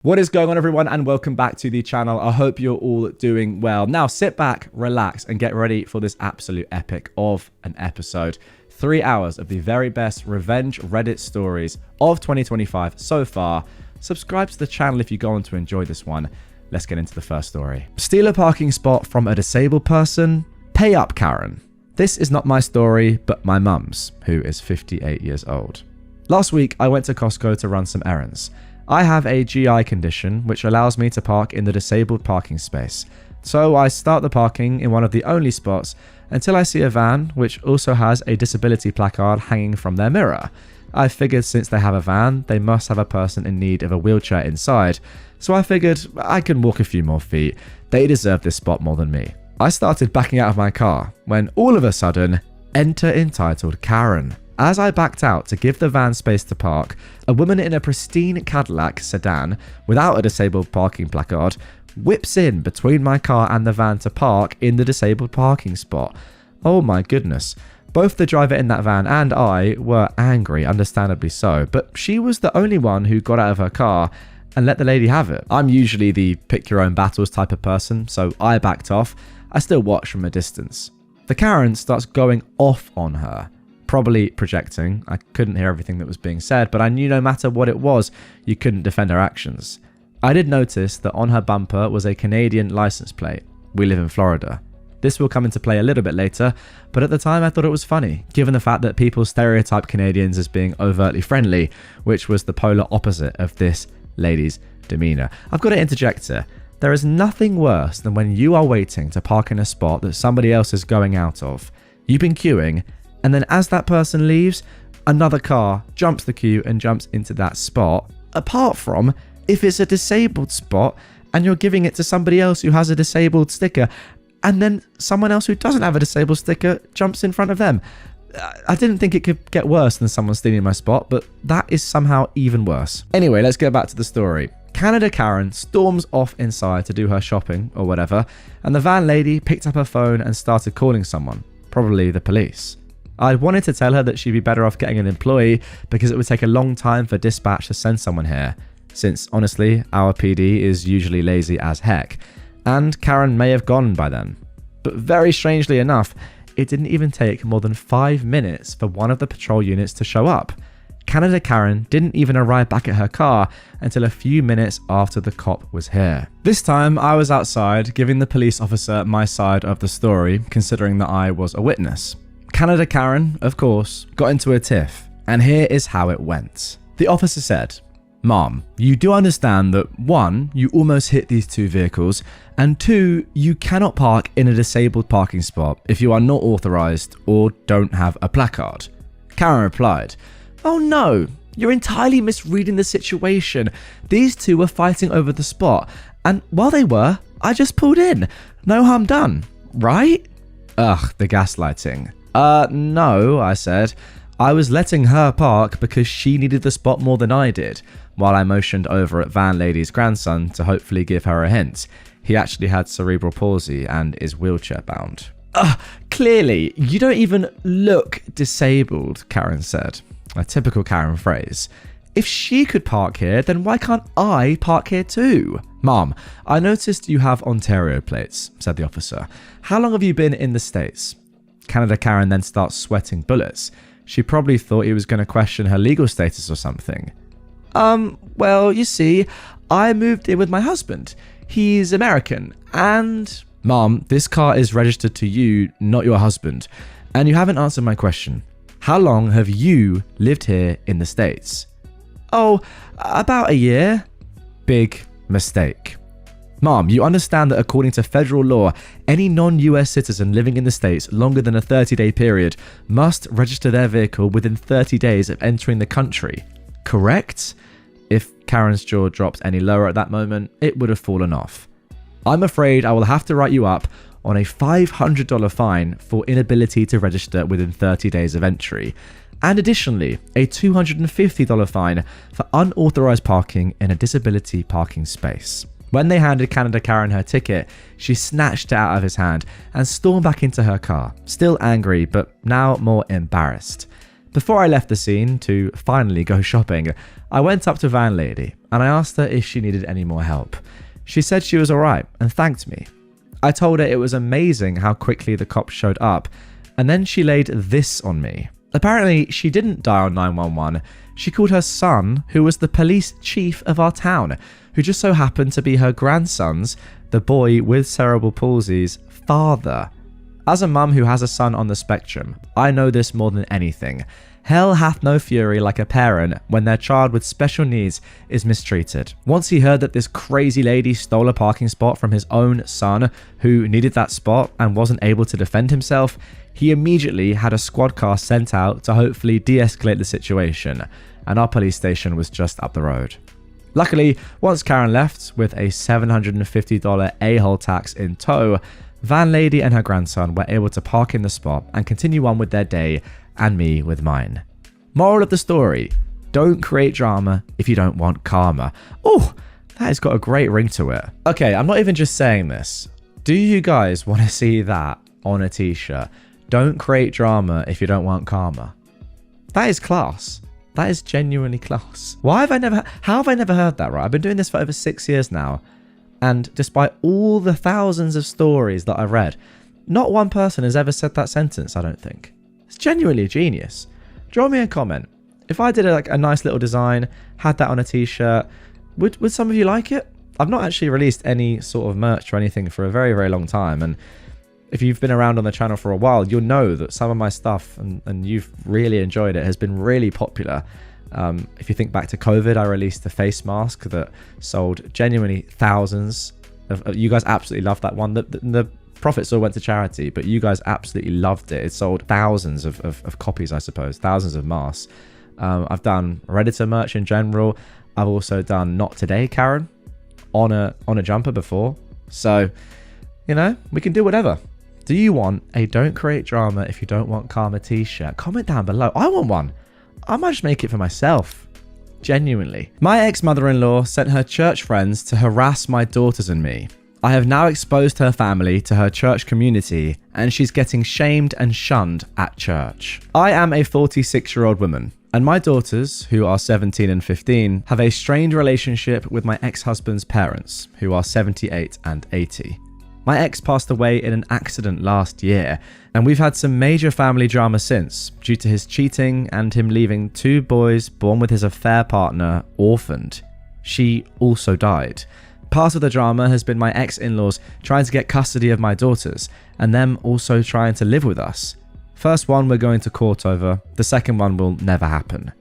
What is going on, everyone, and welcome back to the channel. I hope you're all doing well. Now sit back, relax, and get ready for this absolute epic of an episode. 3 hours of the very best revenge Reddit stories of 2025 so far. Subscribe to the channel if you go on to enjoy this one. Let's get into the first story. Steal a parking spot from a disabled person? Pay up, Karen. This is not my story, but my mum's, who is 58 years old. Last week, I went to Costco to run some errands. I have a GI condition which allows me to park in the disabled parking space. So I start the parking in one of the only spots until I see a van which also has a disability placard hanging from their mirror. I figured since they have a van, they must have a person in need of a wheelchair inside. So I figured I can walk a few more feet. They deserve this spot more than me. I started backing out of my car when all of a sudden, enter entitled Karen. As I backed out to give the van space to park, a woman in a pristine Cadillac sedan without a disabled parking placard whips in between my car and the van to park in the disabled parking spot. Oh my goodness. Both the driver in that van and I were angry, understandably so, but she was the only one who got out of her car and let the lady have it. I'm usually the pick your own battles type of person, so I backed off. I still watched from a distance. The Karen starts going off on her. Probably projecting. I couldn't hear everything that was being said, but I knew no matter what it was, you couldn't defend her actions. I did notice that on her bumper was a Canadian license plate. We live in Florida. This will come into play a little bit later, but at the time I thought it was funny, given the fact that people stereotype Canadians as being overtly friendly, which was the polar opposite of this lady's demeanour. I've got to interject here. There is nothing worse than when you are waiting to park in a spot that somebody else is going out of. You've been queuing, and then as that person leaves, another car jumps the queue and jumps into that spot. Apart from if it's a disabled spot and you're giving it to somebody else who has a disabled sticker, and then someone else who doesn't have a disabled sticker jumps in front of them. I didn't think it could get worse than someone stealing my spot, but that is somehow even worse. Anyway, let's get back to the story. Canada Karen storms off inside to do her shopping or whatever, and the van lady picked up her phone and started calling someone, probably the police. I wanted to tell her that she'd be better off getting an employee because it would take a long time for dispatch to send someone here, since honestly, our PD is usually lazy as heck, and Karen may have gone by then. But very strangely enough, it didn't even take more than 5 minutes for one of the patrol units to show up. Canada Karen didn't even arrive back at her car until a few minutes after the cop was here. This time, I was outside giving the police officer my side of the story, considering that I was a witness. Canada Karen, of course, got into a tiff, and here is how it went. The officer said, "Mom, you do understand that 1, you almost hit these 2 vehicles, and 2, you cannot park in a disabled parking spot if you are not authorized or don't have a placard." Karen replied, "Oh no, you're entirely misreading the situation. These 2 were fighting over the spot, and while they were, I just pulled in. No harm done, right?" Ugh, the gaslighting. No, I said. I was letting her park because she needed the spot more than I did, while I motioned over at van lady's grandson to hopefully give her a hint. He actually had cerebral palsy and is wheelchair bound. Clearly, you don't even look disabled, Karen said. A typical Karen phrase. If she could park here, then why can't I park here too? Mom, I noticed you have Ontario plates, said the officer. How long have you been in the States? Canada Karen then starts sweating bullets. She probably thought he was going to question her legal status or something. Well, you see, I moved in with my husband. He's American, and... Mom, this car is registered to you, not your husband. And you haven't answered my question. How long have you lived here in the States? Oh, about a year. Big mistake. Mom, you understand that according to federal law, any non-US citizen living in the States longer than a 30-day period must register their vehicle within 30 days of entering the country. Correct? If Karen's jaw dropped any lower at that moment, it would have fallen off. I'm afraid I will have to write you up on a $500 fine for inability to register within 30 days of entry, and additionally, a $250 fine for unauthorized parking in a disability parking space. When they handed Canada Karen her ticket, she snatched it out of his hand and stormed back into her car, still angry but now more embarrassed. Before I left the scene to finally go shopping, I went up to Van Lady and I asked her if she needed any more help. She said she was alright and thanked me. I told her it was amazing how quickly the cops showed up, and then she laid this on me. Apparently, she didn't dial 911. She called her son, who was the police chief of our town, who just so happened to be her grandson's, the boy with cerebral palsy's, father. As a mum who has a son on the spectrum, I know this more than anything. Hell hath no fury like a parent when their child with special needs is mistreated. Once he heard that this crazy lady stole a parking spot from his own son, who needed that spot and wasn't able to defend himself, he immediately had a squad car sent out to hopefully de-escalate the situation, and our police station was just up the road. Luckily, once Karen left with a $750 a-hole tax in tow, Van Lady and her grandson were able to park in the spot and continue on with their day, and me with mine. Moral of the story: don't create drama if you don't want karma. Oh, that has got a great ring to it. Okay, I'm not even just saying this. Do you guys want to see that on a t-shirt? Don't create drama if you don't want karma. That is class. That is genuinely class. How have I never heard that, right? I've been doing this for over 6 years now, and despite all the thousands of stories that I've read, not one person has ever said that sentence, I don't think. It's genuinely genius. Draw me a comment. If I did a nice little design, had that on a t-shirt, would some of you like it? I've not actually released any sort of merch or anything for a very, very long time, and if you've been around on the channel for a while, you'll know that some of my stuff, and you've really enjoyed it, has been really popular. If you think back to COVID, I released a face mask that sold genuinely thousands. You guys absolutely loved that one. The profits all went to charity, but you guys absolutely loved it. It sold thousands of copies, I suppose, thousands of masks. I've done Redditor merch in general. I've also done Not Today, Karen, on a jumper before. So, you know, we can do whatever. Do you want a Don't Create Drama If You Don't Want Karma t-shirt? Comment down below. I want one. I might just make it for myself. Genuinely. My ex-mother-in-law sent her church friends to harass my daughters and me. I have now exposed her family to her church community, and she's getting shamed and shunned at church. I am a 46-year-old woman, and my daughters, who are 17 and 15, have a strained relationship with my ex-husband's parents, who are 78 and 80. My ex passed away in an accident last year, and we've had some major family drama since, due to his cheating and him leaving 2 boys born with his affair partner orphaned. She also died. Part of the drama has been my ex-in-laws trying to get custody of my daughters, and them also trying to live with us. First one we're going to court over, the second one will never happen.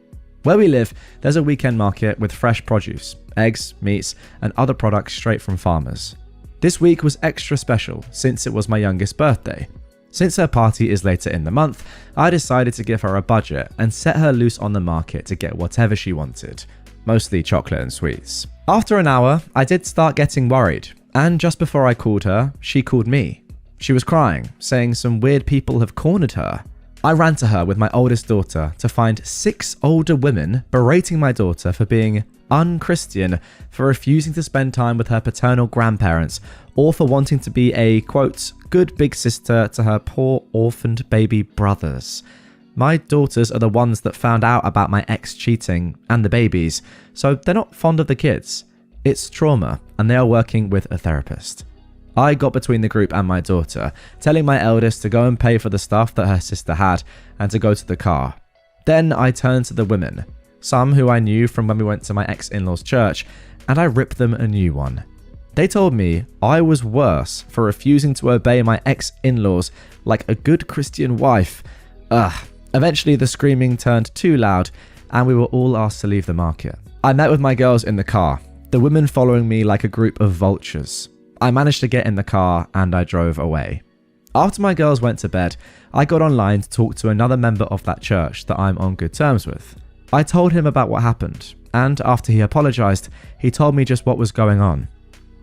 Where we live, there's a weekend market with fresh produce, eggs, meats, and other products straight from farmers. This week was extra special since it was my youngest birthday. Since her party is later in the month, I decided to give her a budget and set her loose on the market to get whatever she wanted, mostly chocolate and sweets. After an hour, I did start getting worried, and just before I called her, she called me. She was crying, saying some weird people have cornered her. I ran to her with my oldest daughter to find 6 older women berating my daughter for being un-Christian, for refusing to spend time with her paternal grandparents, or for wanting to be a, quote, good big sister to her poor orphaned baby brothers. My daughters are the ones that found out about my ex cheating and the babies, so they're not fond of the kids. It's trauma, and they are working with a therapist. I got between the group and my daughter, telling my eldest to go and pay for the stuff that her sister had and to go to the car. Then I turned to the women, some who I knew from when we went to my ex-in-law's church, and I ripped them a new one. They told me I was worse for refusing to obey my ex-in-laws like a good Christian wife. Eventually the screaming turned too loud and we were all asked to leave the market. I met with my girls in the car, the women following me like a group of vultures. I managed to get in the car and I drove away. After my girls went to bed, I got online to talk to another member of that church that I'm on good terms with. I told him about what happened, and after he apologized, he told me just what was going on.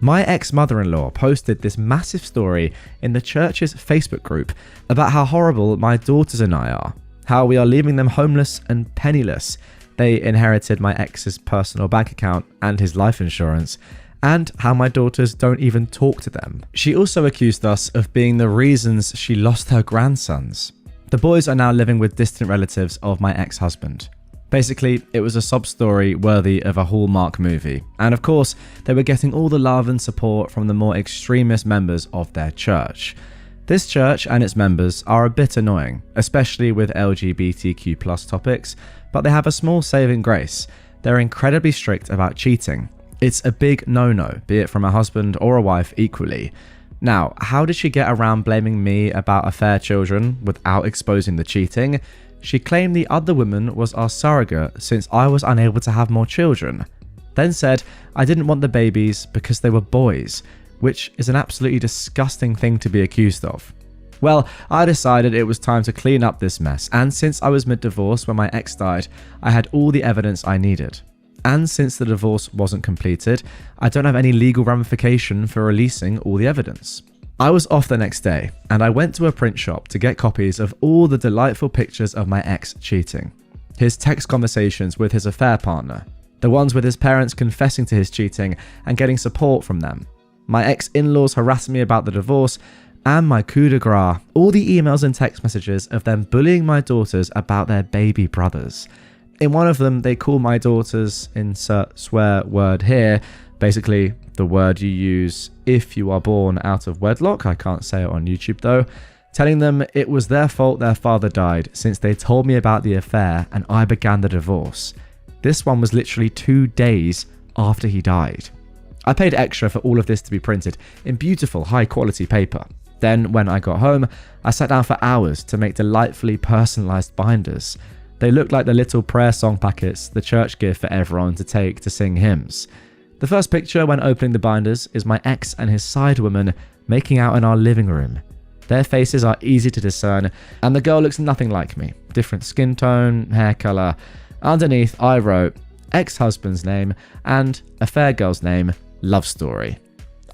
My ex-mother-in-law posted this massive story in the church's Facebook group about how horrible my daughters and I are, how we are leaving them homeless and penniless. They inherited my ex's personal bank account and his life insurance, and how my daughters don't even talk to them. She also accused us of being the reasons she lost her grandsons. The boys are now living with distant relatives of my ex-husband. Basically, it was a sob story worthy of a Hallmark movie. And of course, they were getting all the love and support from the more extremist members of their church. This church and its members are a bit annoying, especially with LGBTQ+ topics, but they have a small saving grace. They're incredibly strict about cheating. It's a big no-no, be it from a husband or a wife equally. Now, how did she get around blaming me about affair children without exposing the cheating? She claimed the other woman was our surrogate since I was unable to have more children. Then said I didn't want the babies because they were boys, which is an absolutely disgusting thing to be accused of. Well, I decided it was time to clean up this mess, and since I was mid-divorce when my ex died, I had all the evidence I needed. And since the divorce wasn't completed, I don't have any legal ramification for releasing all the evidence. I was off the next day, and I went to a print shop to get copies of all the delightful pictures of my ex cheating. His text conversations with his affair partner, the ones with his parents confessing to his cheating and getting support from them, my ex-in-laws harassing me about the divorce, and my coup de grace, all the emails and text messages of them bullying my daughters about their baby brothers. In one of them, they call my daughters, insert swear word here, basically the word you use if you are born out of wedlock. I can't say it on YouTube though. Telling them it was their fault their father died since they told me about the affair and I began the divorce. This one was literally 2 days after he died. I paid extra for all of this to be printed in beautiful high quality paper. Then when I got home, I sat down for hours to make delightfully personalized binders. They looked like the little prayer song packets the church give for everyone to take to sing hymns. The first picture when opening the binders is my ex and his side woman making out in our living room. Their faces are easy to discern, and the girl looks nothing like me. Different skin tone, hair colour. Underneath, I wrote ex-husband's name and affair girl's name, love story.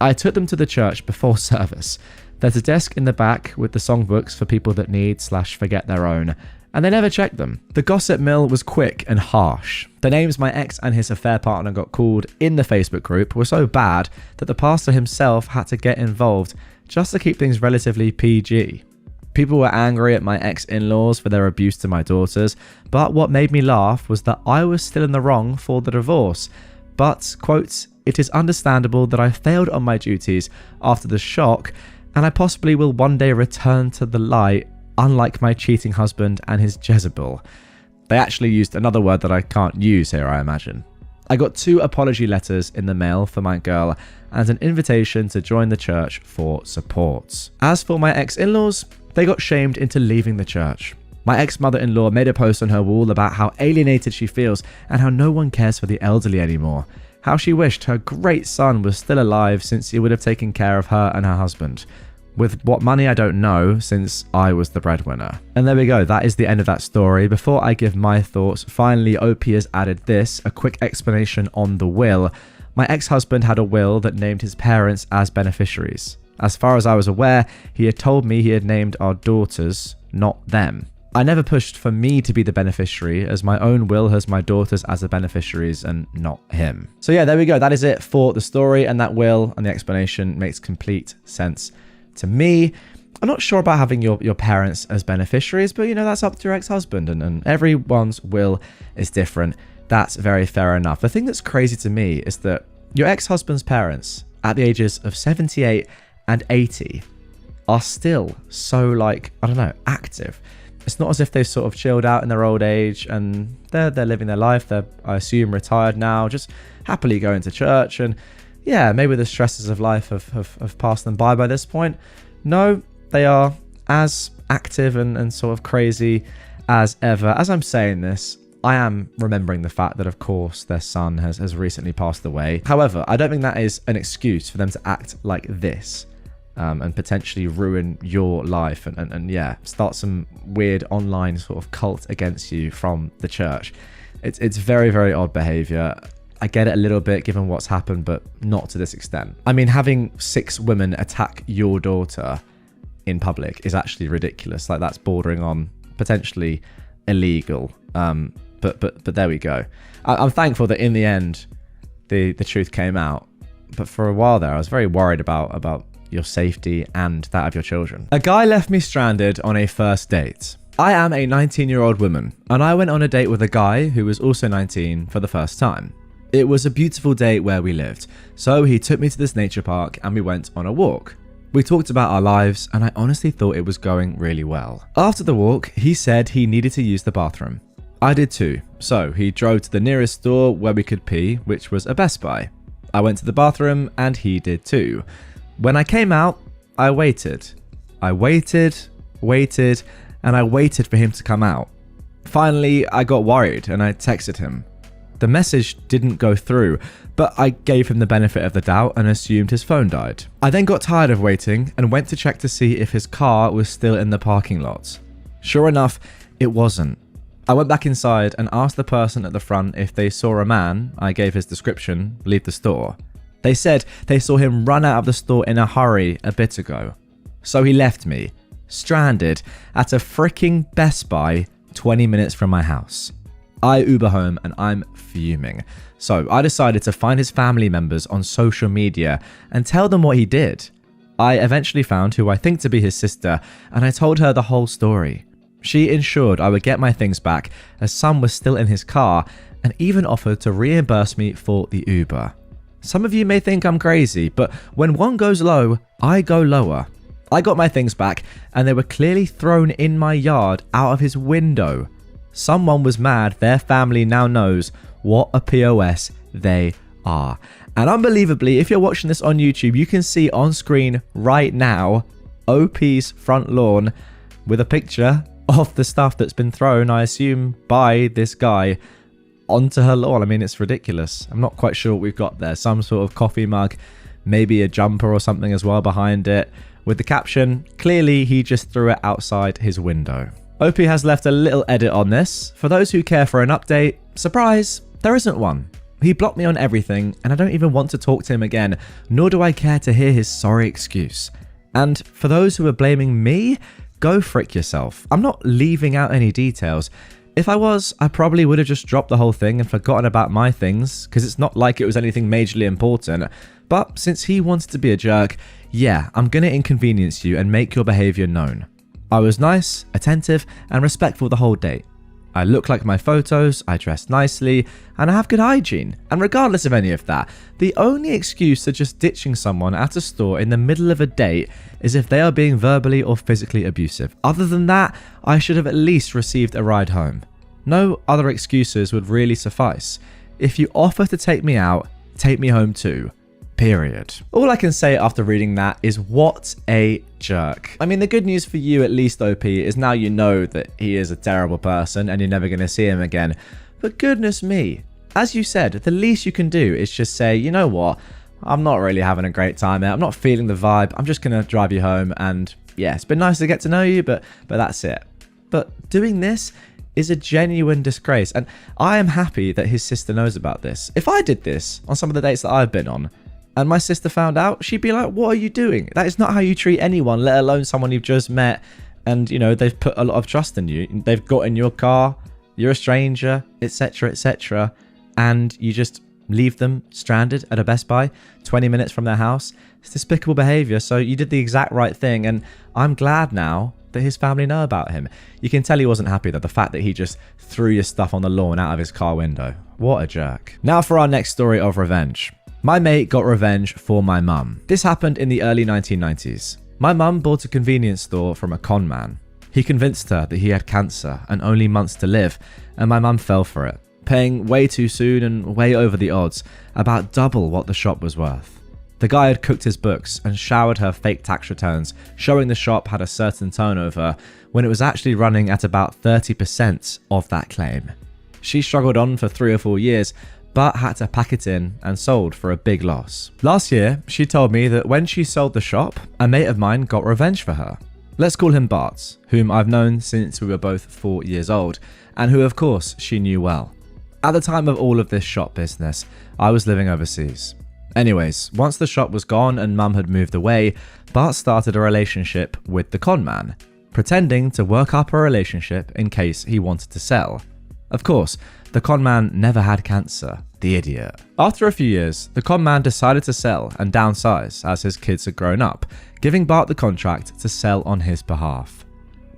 I took them to the church before service. There's a desk in the back with the songbooks for people that need/forget their own, and they never checked them. The gossip mill was quick and harsh. The names my ex and his affair partner got called in the Facebook group were so bad that the pastor himself had to get involved just to keep things relatively PG. People were angry at my ex-in-laws for their abuse to my daughters, but what made me laugh was that I was still in the wrong for the divorce. But, quote, it is understandable that I failed on my duties after the shock, and I possibly will one day return to the light, unlike my cheating husband and his Jezebel. They actually used another word that I can't use here, I imagine. I got 2 apology letters in the mail for my girl and an invitation to join the church for support. As for my ex-in-laws, they got shamed into leaving the church. My ex-mother-in-law made a post on her wall about how alienated she feels and how no one cares for the elderly anymore. How she wished her great son was still alive since he would have taken care of her and her husband. With what money, I don't know, since I was the breadwinner. And there we go, that is the end of that story. Before I give my thoughts, finally OP has added this, a quick explanation on the will. My ex-husband had a will that named his parents as beneficiaries. As far as I was aware, he had told me he had named our daughters, not them. I never pushed for me to be the beneficiary, as my own will has my daughters as the beneficiaries and not him. So yeah, there we go. That is it for the story, and that will and the explanation makes complete sense to me. I'm not sure about having your parents as beneficiaries, but you know, that's up to your ex-husband, and everyone's will is different. That's very fair enough. The thing that's crazy to me is that your ex-husband's parents at the ages of 78 and 80 are still so, like, I don't know, active. It's not as if they've sort of chilled out in their old age and they're living their life. They're, I assume, retired now, just happily going to church, and yeah, maybe the stresses of life have passed them by this point. No, they are as active and sort of crazy as ever. As I'm saying this, I am remembering the fact that, of course, their son has recently passed away. However, I don't think that is an excuse for them to act like this and potentially ruin your life and yeah, start some weird online sort of cult against you from the church. It's very, very odd behavior. I get it a little bit given what's happened, but not to this extent. I mean, having 6 women attack your daughter in public is actually ridiculous. Like, that's bordering on potentially illegal. But there we go. I'm thankful that in the end, the truth came out. But for a while there, I was very worried about your safety and that of your children. A guy left me stranded on a first date. I am a 19-year-old woman, and I went on a date with a guy who was also 19 for the first time. It was a beautiful day where we lived, so he took me to this nature park and we went on a walk. We talked about our lives, and I honestly thought it was going really well. After the walk, he said he needed to use the bathroom. I did too, so he drove to the nearest store where we could pee, which was a Best Buy. I went to the bathroom and he did too. When I came out, I waited. I waited, and I waited for him to come out. Finally, I got worried and I texted him. The message didn't go through, but I gave him the benefit of the doubt and assumed his phone died. I then got tired of waiting and went to check to see if his car was still in the parking lot. Sure enough, it wasn't. I went back inside and asked the person at the front if they saw a man, I gave his description, leave the store. They said they saw him run out of the store in a hurry a bit ago. So he left me, stranded, at a freaking Best Buy 20 minutes from my house. I Uber home and I'm fuming. So I decided to find his family members on social media and tell them what he did. I eventually found who I think to be his sister, and I told her the whole story. She ensured I would get my things back as some were still in his car, and even offered to reimburse me for the Uber. Some of you may think I'm crazy, but when one goes low, I go lower. I got my things back and they were clearly thrown in my yard out of his window. Someone was mad their family now knows what a POS they are. And unbelievably, if you're watching this on YouTube, you can see on screen right now OP's front lawn with a picture of the stuff that's been thrown, I assume, by this guy onto her lawn. I mean, it's ridiculous. I'm not quite sure what we've got there. Some sort of coffee mug, maybe a jumper or something as well behind it, with the caption, clearly he just threw it outside his window. OP has left a little edit on this. For those who care for an update, surprise, there isn't one. He blocked me on everything, and I don't even want to talk to him again, nor do I care to hear his sorry excuse. And for those who are blaming me, go frick yourself. I'm not leaving out any details. If I was, I probably would have just dropped the whole thing and forgotten about my things, because it's not like it was anything majorly important. But since he wanted to be a jerk, yeah, I'm gonna inconvenience you and make your behavior known. I was nice, attentive, and respectful the whole date. I look like my photos, I dress nicely, and I have good hygiene. And regardless of any of that, the only excuse to just ditching someone at a store in the middle of a date is if they are being verbally or physically abusive. Other than that, I should have at least received a ride home. No other excuses would really suffice. If you offer to take me out, take me home too. Period. All I can say after reading that is what a jerk. I mean, the good news for you, at least, OP, is now you know that he is a terrible person and you're never going to see him again. But goodness me, as you said, the least you can do is just say, you know what, I'm not really having a great time here. I'm not feeling the vibe. I'm just going to drive you home, and yeah, it's been nice to get to know you, but that's it. But doing this is a genuine disgrace, and I am happy that his sister knows about this. If I did this on some of the dates that I've been on, and my sister found out, she'd be like, what are you doing? That is not how you treat anyone, let alone someone you've just met and, you know, they've put a lot of trust in you. They've got in your car, you're a stranger, etc., and you just leave them stranded at a Best Buy 20 minutes from their house. It's despicable behavior, so you did the exact right thing, and I'm glad now that his family know about him. You can tell he wasn't happy, though, the fact that he just threw your stuff on the lawn out of his car window. What a jerk. Now for our next story of revenge. My mate got revenge for my mum. This happened in the early 1990s. My mum bought a convenience store from a con man. He convinced her that he had cancer and only months to live, and my mum fell for it, paying way too soon and way over the odds, about double what the shop was worth. The guy had cooked his books and showered her fake tax returns, showing the shop had a certain turnover when it was actually running at about 30% of that claim. She struggled on for 3 or 4 years, but had to pack it in and sold for a big loss. Last year, she told me that when she sold the shop, a mate of mine got revenge for her. Let's call him Bart, whom I've known since we were both 4 years old, and who of course she knew well. At the time of all of this shop business, I was living overseas. Anyways, once the shop was gone and mum had moved away, Bart started a relationship with the con man, pretending to work up a relationship in case he wanted to sell. Of course, the con man never had cancer, the idiot. After a few years, the con man decided to sell and downsize as his kids had grown up, giving Bart the contract to sell on his behalf.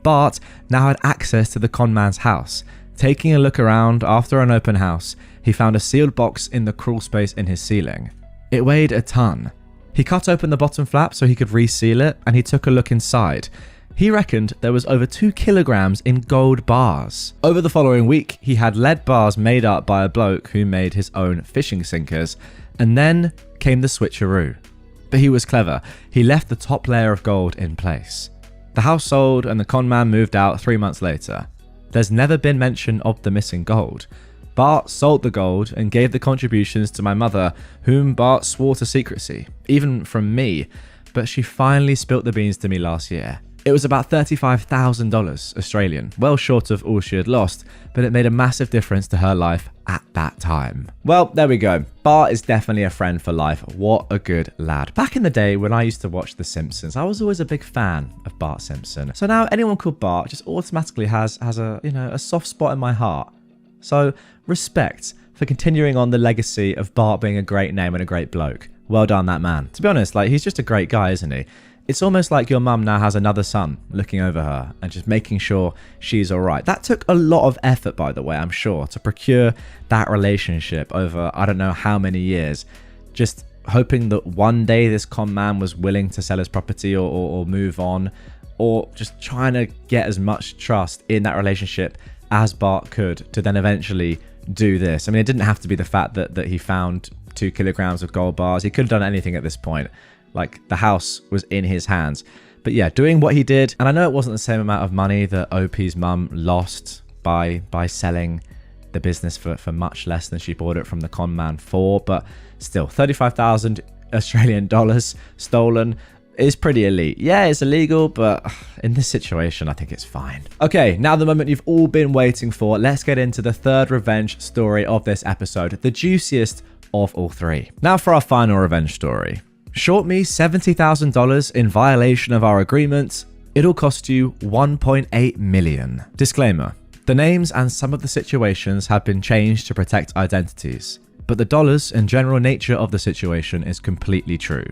Bart now had access to the conman's house. Taking a look around after an open house, he found a sealed box in the crawl space in his ceiling. It weighed a ton. He cut open the bottom flap so he could reseal it, and he took a look inside. He reckoned there was over 2 kilograms in gold bars. Over the following week, he had lead bars made up by a bloke who made his own fishing sinkers, and then came the switcheroo. But he was clever. He left the top layer of gold in place. The house sold and the conman moved out 3 months later. There's never been mention of the missing gold. Bart sold the gold and gave the contributions to my mother, whom Bart swore to secrecy, even from me, but she finally spilt the beans to me last year. It was about $35,000 Australian, well short of all she had lost, but it made a massive difference to her life at that time. Well, there we go. Bart is definitely a friend for life. What a good lad. Back in the day when I used to watch The Simpsons, I was always a big fan of Bart Simpson. So now anyone called Bart just automatically has a soft spot in my heart. So respect for continuing on the legacy of Bart being a great name and a great bloke. Well done, that man. To be honest, he's just a great guy, isn't he? It's almost like your mum now has another son looking over her and just making sure she's all right. That took a lot of effort, by the way, I'm sure, to procure that relationship over I don't know how many years. Just hoping that one day this con man was willing to sell his property or move on, or just trying to get as much trust in that relationship as Bart could to then eventually do this. I mean, it didn't have to be the fact that he found 2 kilograms of gold bars. He could have done anything at this point. The house was in his hands. But yeah, doing what he did, and I know it wasn't the same amount of money that OP's mum lost by selling the business for much less than she bought it from the con man for, but still, 35,000 Australian dollars stolen is pretty elite. Yeah, it's illegal, but in this situation, I think it's fine. Okay, now the moment you've all been waiting for, let's get into the third revenge story of this episode, the juiciest of all three. Now for our final revenge story. Short me $70,000 in violation of our agreement. It'll cost you $1.8 million. Disclaimer. The names and some of the situations have been changed to protect identities, but the dollars and general nature of the situation is completely true.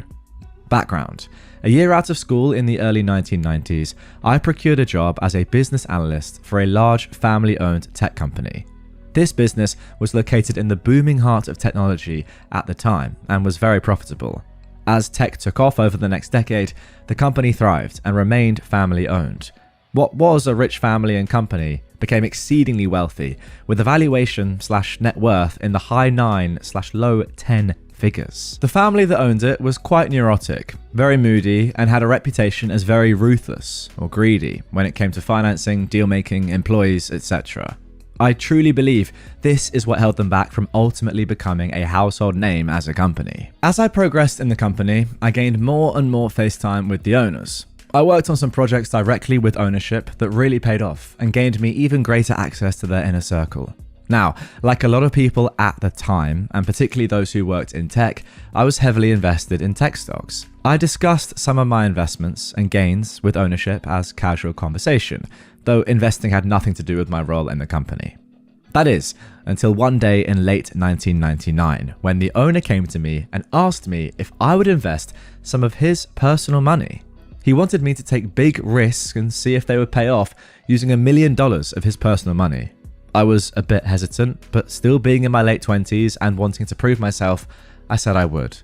Background. A year out of school in the early 1990s, I procured a job as a business analyst for a large family-owned tech company. This business was located in the booming heart of technology at the time and was very profitable. As tech took off over the next decade, the company thrived and remained family-owned. What was a rich family and company became exceedingly wealthy, with a valuation/net worth in the high 9/low 10 figures. The family that owned it was quite neurotic, very moody, and had a reputation as very ruthless or greedy when it came to financing, deal-making, employees, etc. I truly believe this is what held them back from ultimately becoming a household name as a company. As I progressed in the company, I gained more and more face time with the owners. I worked on some projects directly with ownership that really paid off and gained me even greater access to their inner circle. Now, like a lot of people at the time, and particularly those who worked in tech, I was heavily invested in tech stocks. I discussed some of my investments and gains with ownership as casual conversation, though investing had nothing to do with my role in the company. That is, until one day in late 1999, when the owner came to me and asked me if I would invest some of his personal money. He wanted me to take big risks and see if they would pay off using $1 million of his personal money. I was a bit hesitant, but still being in my late 20s and wanting to prove myself, I said I would.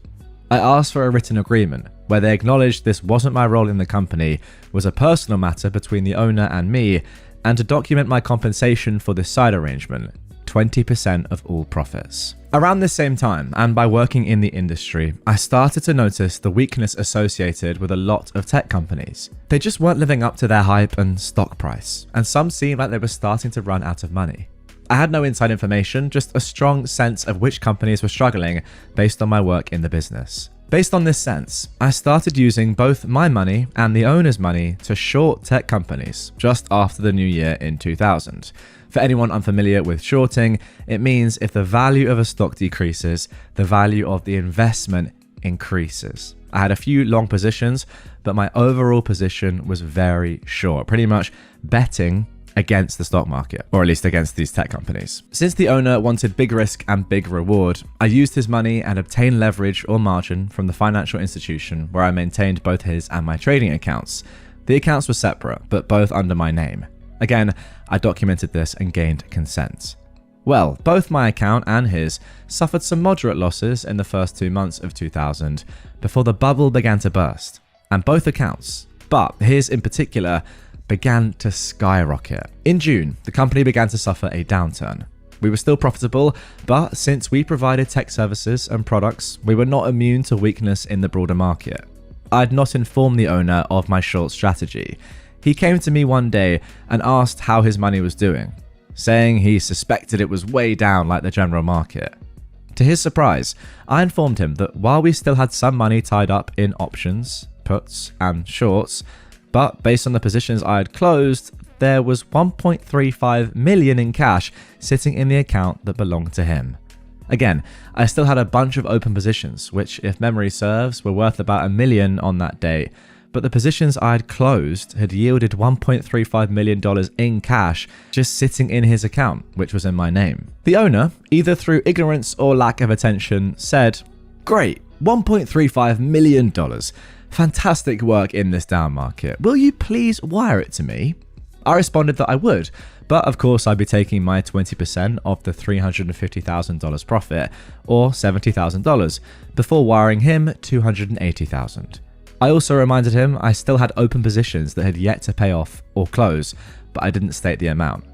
I asked for a written agreement where they acknowledged this wasn't my role in the company, was a personal matter between the owner and me, and to document my compensation for this side arrangement, 20% of all profits. Around this same time, and by working in the industry, I started to notice the weakness associated with a lot of tech companies. They just weren't living up to their hype and stock price, and some seemed like they were starting to run out of money. I had no inside information, just a strong sense of which companies were struggling based on my work in the business. Based on this sense, I started using both my money and the owner's money to short tech companies just after the new year in 2000. For anyone unfamiliar with shorting, it means if the value of a stock decreases, the value of the investment increases. I had a few long positions, but my overall position was very short, pretty much betting against the stock market, or at least against these tech companies. Since the owner wanted big risk and big reward, I used his money and obtained leverage or margin from the financial institution where I maintained both his and my trading accounts. The accounts were separate, but both under my name. Again, I documented this and gained consent. Well, both my account and his suffered some moderate losses in the first 2 months of 2000 before the bubble began to burst. And both accounts, but his in particular, began to skyrocket. In June, the company began to suffer a downturn. We were still profitable, but since we provided tech services and products, we were not immune to weakness in the broader market. I had not informed the owner of my short strategy. He came to me one day and asked how his money was doing, saying he suspected it was way down like the general market. To his surprise, I informed him that while we still had some money tied up in options, puts, and shorts, but based on the positions I had closed, there was 1.35 million in cash sitting in the account that belonged to him. Again, I still had a bunch of open positions, which, if memory serves, were worth about $1 million on that day, but the positions I had closed had yielded $1.35 million in cash just sitting in his account, which was in my name. The owner, either through ignorance or lack of attention, said, "Great, $1.35 million. Fantastic work in this down market. Will you please wire it to me?" I responded that I would, but of course I'd be taking my 20% of the $350,000 profit, or $70,000, before wiring him $280,000. I also reminded him I still had open positions that had yet to pay off or close, but I didn't state the amount.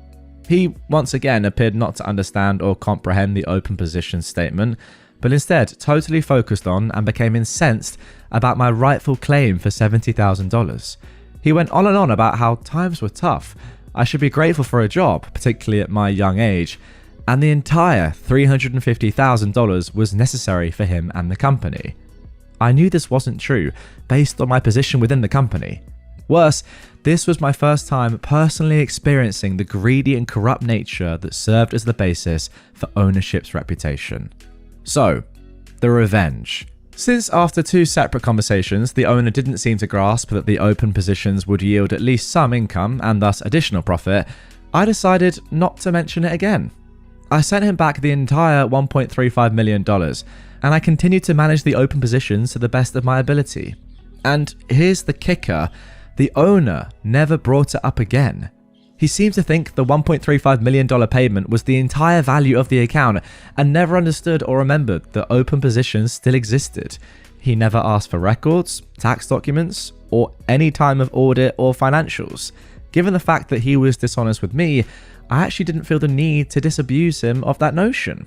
He once again appeared not to understand or comprehend the open position statement, but instead totally focused on and became incensed about my rightful claim for $70,000. He went on and on about how times were tough, I should be grateful for a job, particularly at my young age, and the entire $350,000 was necessary for him and the company. I knew this wasn't true, based on my position within the company. Worse, this was my first time personally experiencing the greedy and corrupt nature that served as the basis for ownership's reputation. So, the revenge. Since after 2 separate conversations, the owner didn't seem to grasp that the open positions would yield at least some income and thus additional profit, I decided not to mention it again. I sent him back the entire $1.35 million, and I continued to manage the open positions to the best of my ability. And here's the kicker, the owner never brought it up again. He seemed to think the $1.35 million payment was the entire value of the account and never understood or remembered that open positions still existed. He never asked for records, tax documents, or any time of audit or financials. Given the fact that he was dishonest with me, I actually didn't feel the need to disabuse him of that notion.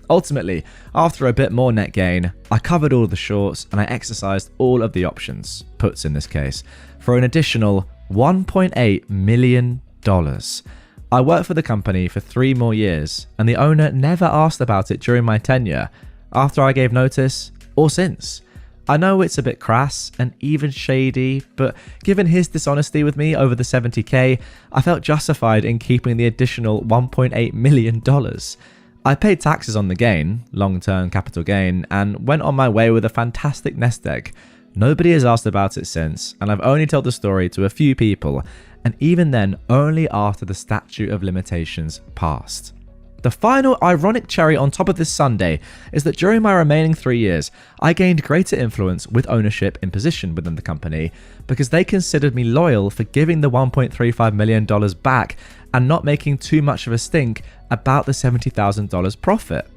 Ultimately, after a bit more net gain, I covered all the shorts and I exercised all of the options, puts in this case, for an additional $1.8 million. I worked for the company for 3 more years, and the owner never asked about it during my tenure, after I gave notice, or since. I know it's a bit crass and even shady, but given his dishonesty with me over the $70K, I felt justified in keeping the additional $1.8 million. I paid taxes on the gain, long-term capital gain, and went on my way with a fantastic nest egg. Nobody has asked about it since, and I've only told the story to a few people, and even then only after the statute of limitations passed. The final ironic cherry on top of this sundae is that during my remaining 3 years, I gained greater influence with ownership in position within the company because they considered me loyal for giving the $1.35 million back and not making too much of a stink about the $70,000 profit.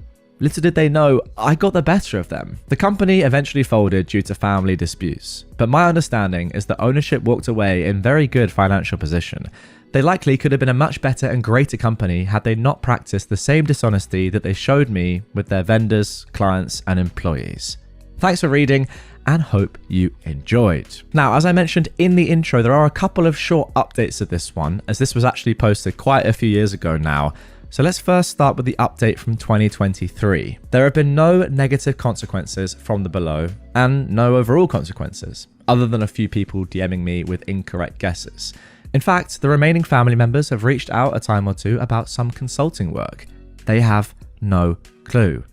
Little did they know, I got the better of them. The company eventually folded due to family disputes, but my understanding is that ownership walked away in very good financial position. They likely could have been a much better and greater company had they not practiced the same dishonesty that they showed me with their vendors, clients, and employees. Thanks for reading, and hope you enjoyed. Now, as I mentioned in the intro, there are a couple of short updates of this one, as this was actually posted quite a few years ago now. So let's first start with the update from 2023. There have been no negative consequences from the below, and no overall consequences, other than a few people DMing me with incorrect guesses. In fact, the remaining family members have reached out a time or two about some consulting work. They have no clue.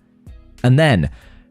And then,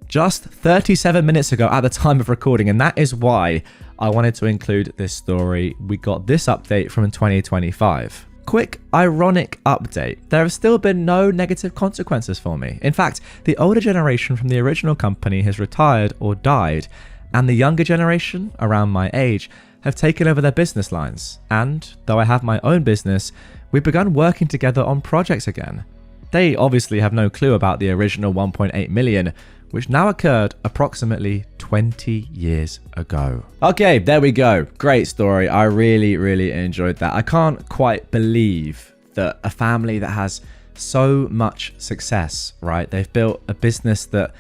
just 37 minutes ago at the time of recording, and that is why I wanted to include this story, we got this update from 2025. Quick, ironic update. There have still been no negative consequences for me. In fact, the older generation from the original company has retired or died, And the younger generation, around my age, have taken over their business lines. And though I have my own business, we've begun working together on projects again. They obviously have no clue about the original 1.8 million, which now occurred approximately 20 years ago. Okay, there we go. Great story. I really enjoyed that. I can't quite believe that a family that has so much success, right? They've built a business that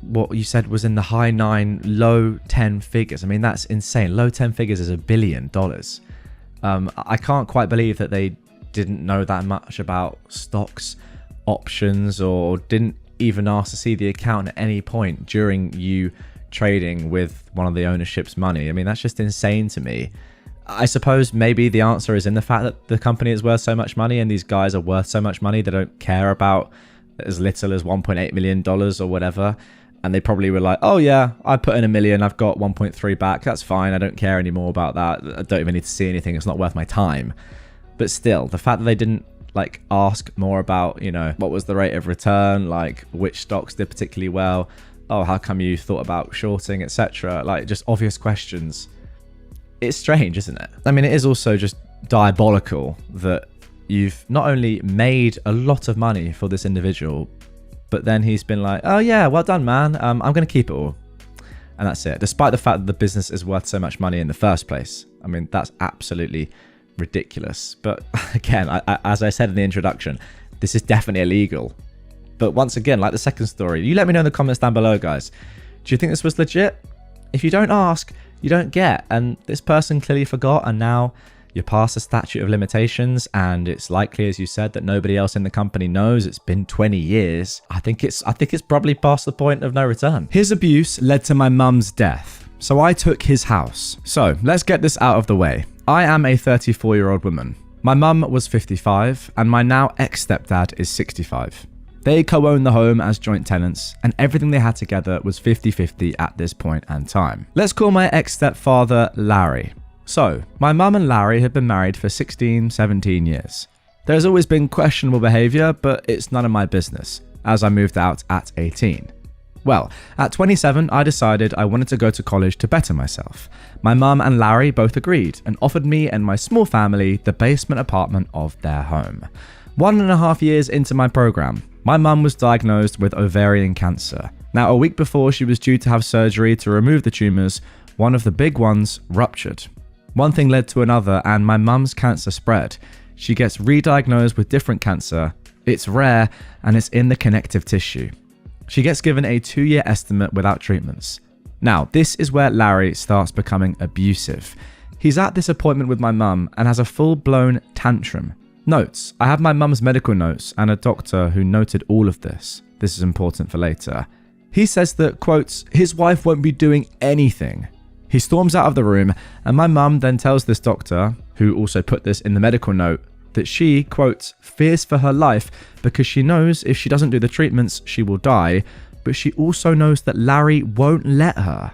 what you said was in the high 9, low 10 figures. I mean, that's insane. Low 10 figures is $1 billion. I can't quite believe that they didn't know that much about stocks, options, or didn't even ask to see the account at any point during you trading with one of the ownership's money. I mean, that's just insane to me. I suppose maybe the answer is in the fact that the company is worth so much money and these guys are worth so much money, they don't care about as little as $1.8 million or whatever. And they probably were like, oh yeah, I put in $1 million, I've got 1.3 back, that's fine, I don't care anymore about that, I don't even need to see anything, it's not worth my time. But still, the fact that they didn't like ask more about, you know, what was the rate of return, like which stocks did particularly well, oh, how come you thought about shorting, etc. Like just obvious questions. It's strange, isn't it? I mean, it is also just diabolical that you've not only made a lot of money for this individual, but then he's been like, oh yeah, well done, man. I'm going to keep it all. And that's it. Despite the fact that the business is worth so much money in the first place. I mean, that's absolutely ridiculous. But again, as I said in the introduction, this is definitely illegal. But once again, like the second story, you let me know in the comments down below, guys. Do you think this was legit? If you don't ask, you don't get. And this person clearly forgot, and now you're past the statute of limitations, and it's likely, as you said, that nobody else in the company knows. It's been 20 years. I think it's probably past the point of no return. His abuse led to my mum's death, so I took his house. So let's get this out of the way. I am a 34-year-old woman. My mum was 55, and my now ex-stepdad is 65. They co-own the home as joint tenants, and everything they had together was 50-50 at this point and time. Let's call my ex-stepfather Larry. So, my mum and Larry have been married for 16, 17 years. There's always been questionable behaviour, but it's none of my business, as I moved out at 18. Well, at 27, I decided I wanted to go to college to better myself. My mum and Larry both agreed and offered me and my small family the basement apartment of their home. 1.5 years into my program, my mum was diagnosed with ovarian cancer. Now, a week before she was due to have surgery to remove the tumours, one of the big ones ruptured. One thing led to another, and my mum's cancer spread. She gets re-diagnosed with different cancer. It's rare, and it's in the connective tissue. She gets given a 2-year estimate without treatments. Now, this is where Larry starts becoming abusive. He's at this appointment with my mum and has a full-blown tantrum. Notes: I have my mum's medical notes and a doctor who noted all of this. This is important for later. He says that, quotes, his wife won't be doing anything. He storms out of the room, and my mum then tells this doctor, who also put this in the medical note, that she, quote, fears for her life because she knows if she doesn't do the treatments, she will die, but she also knows that Larry won't let her.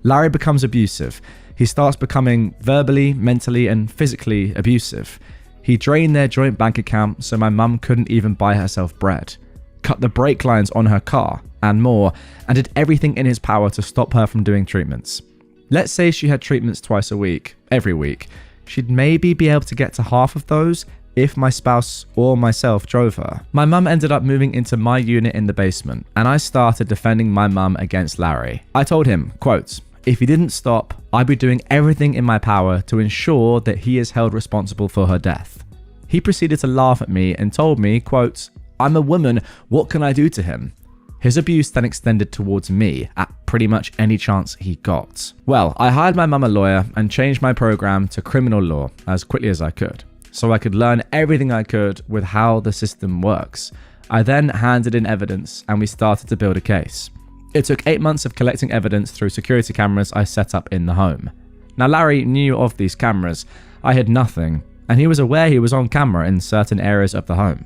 Larry becomes abusive. He starts becoming verbally, mentally, and physically abusive. He drained their joint bank account so my mum couldn't even buy herself bread, cut the brake lines on her car, and more, and did everything in his power to stop her from doing treatments. Let's say she had treatments twice a week, every week. She'd maybe be able to get to half of those if my spouse or myself drove her. My mum ended up moving into my unit in the basement, and I started defending my mum against Larry. I told him, quote, if he didn't stop, I'd be doing everything in my power to ensure that he is held responsible for her death. He proceeded to laugh at me and told me, quote, I'm a woman, what can I do to him? His abuse then extended towards me at pretty much any chance he got. Well, I hired my mum a lawyer and changed my program to criminal law as quickly as I could, so I could learn everything I could with how the system works. I then handed in evidence and we started to build a case. It took 8 months of collecting evidence through security cameras I set up in the home. Now, Larry knew of these cameras. I had nothing, and he was aware he was on camera in certain areas of the home.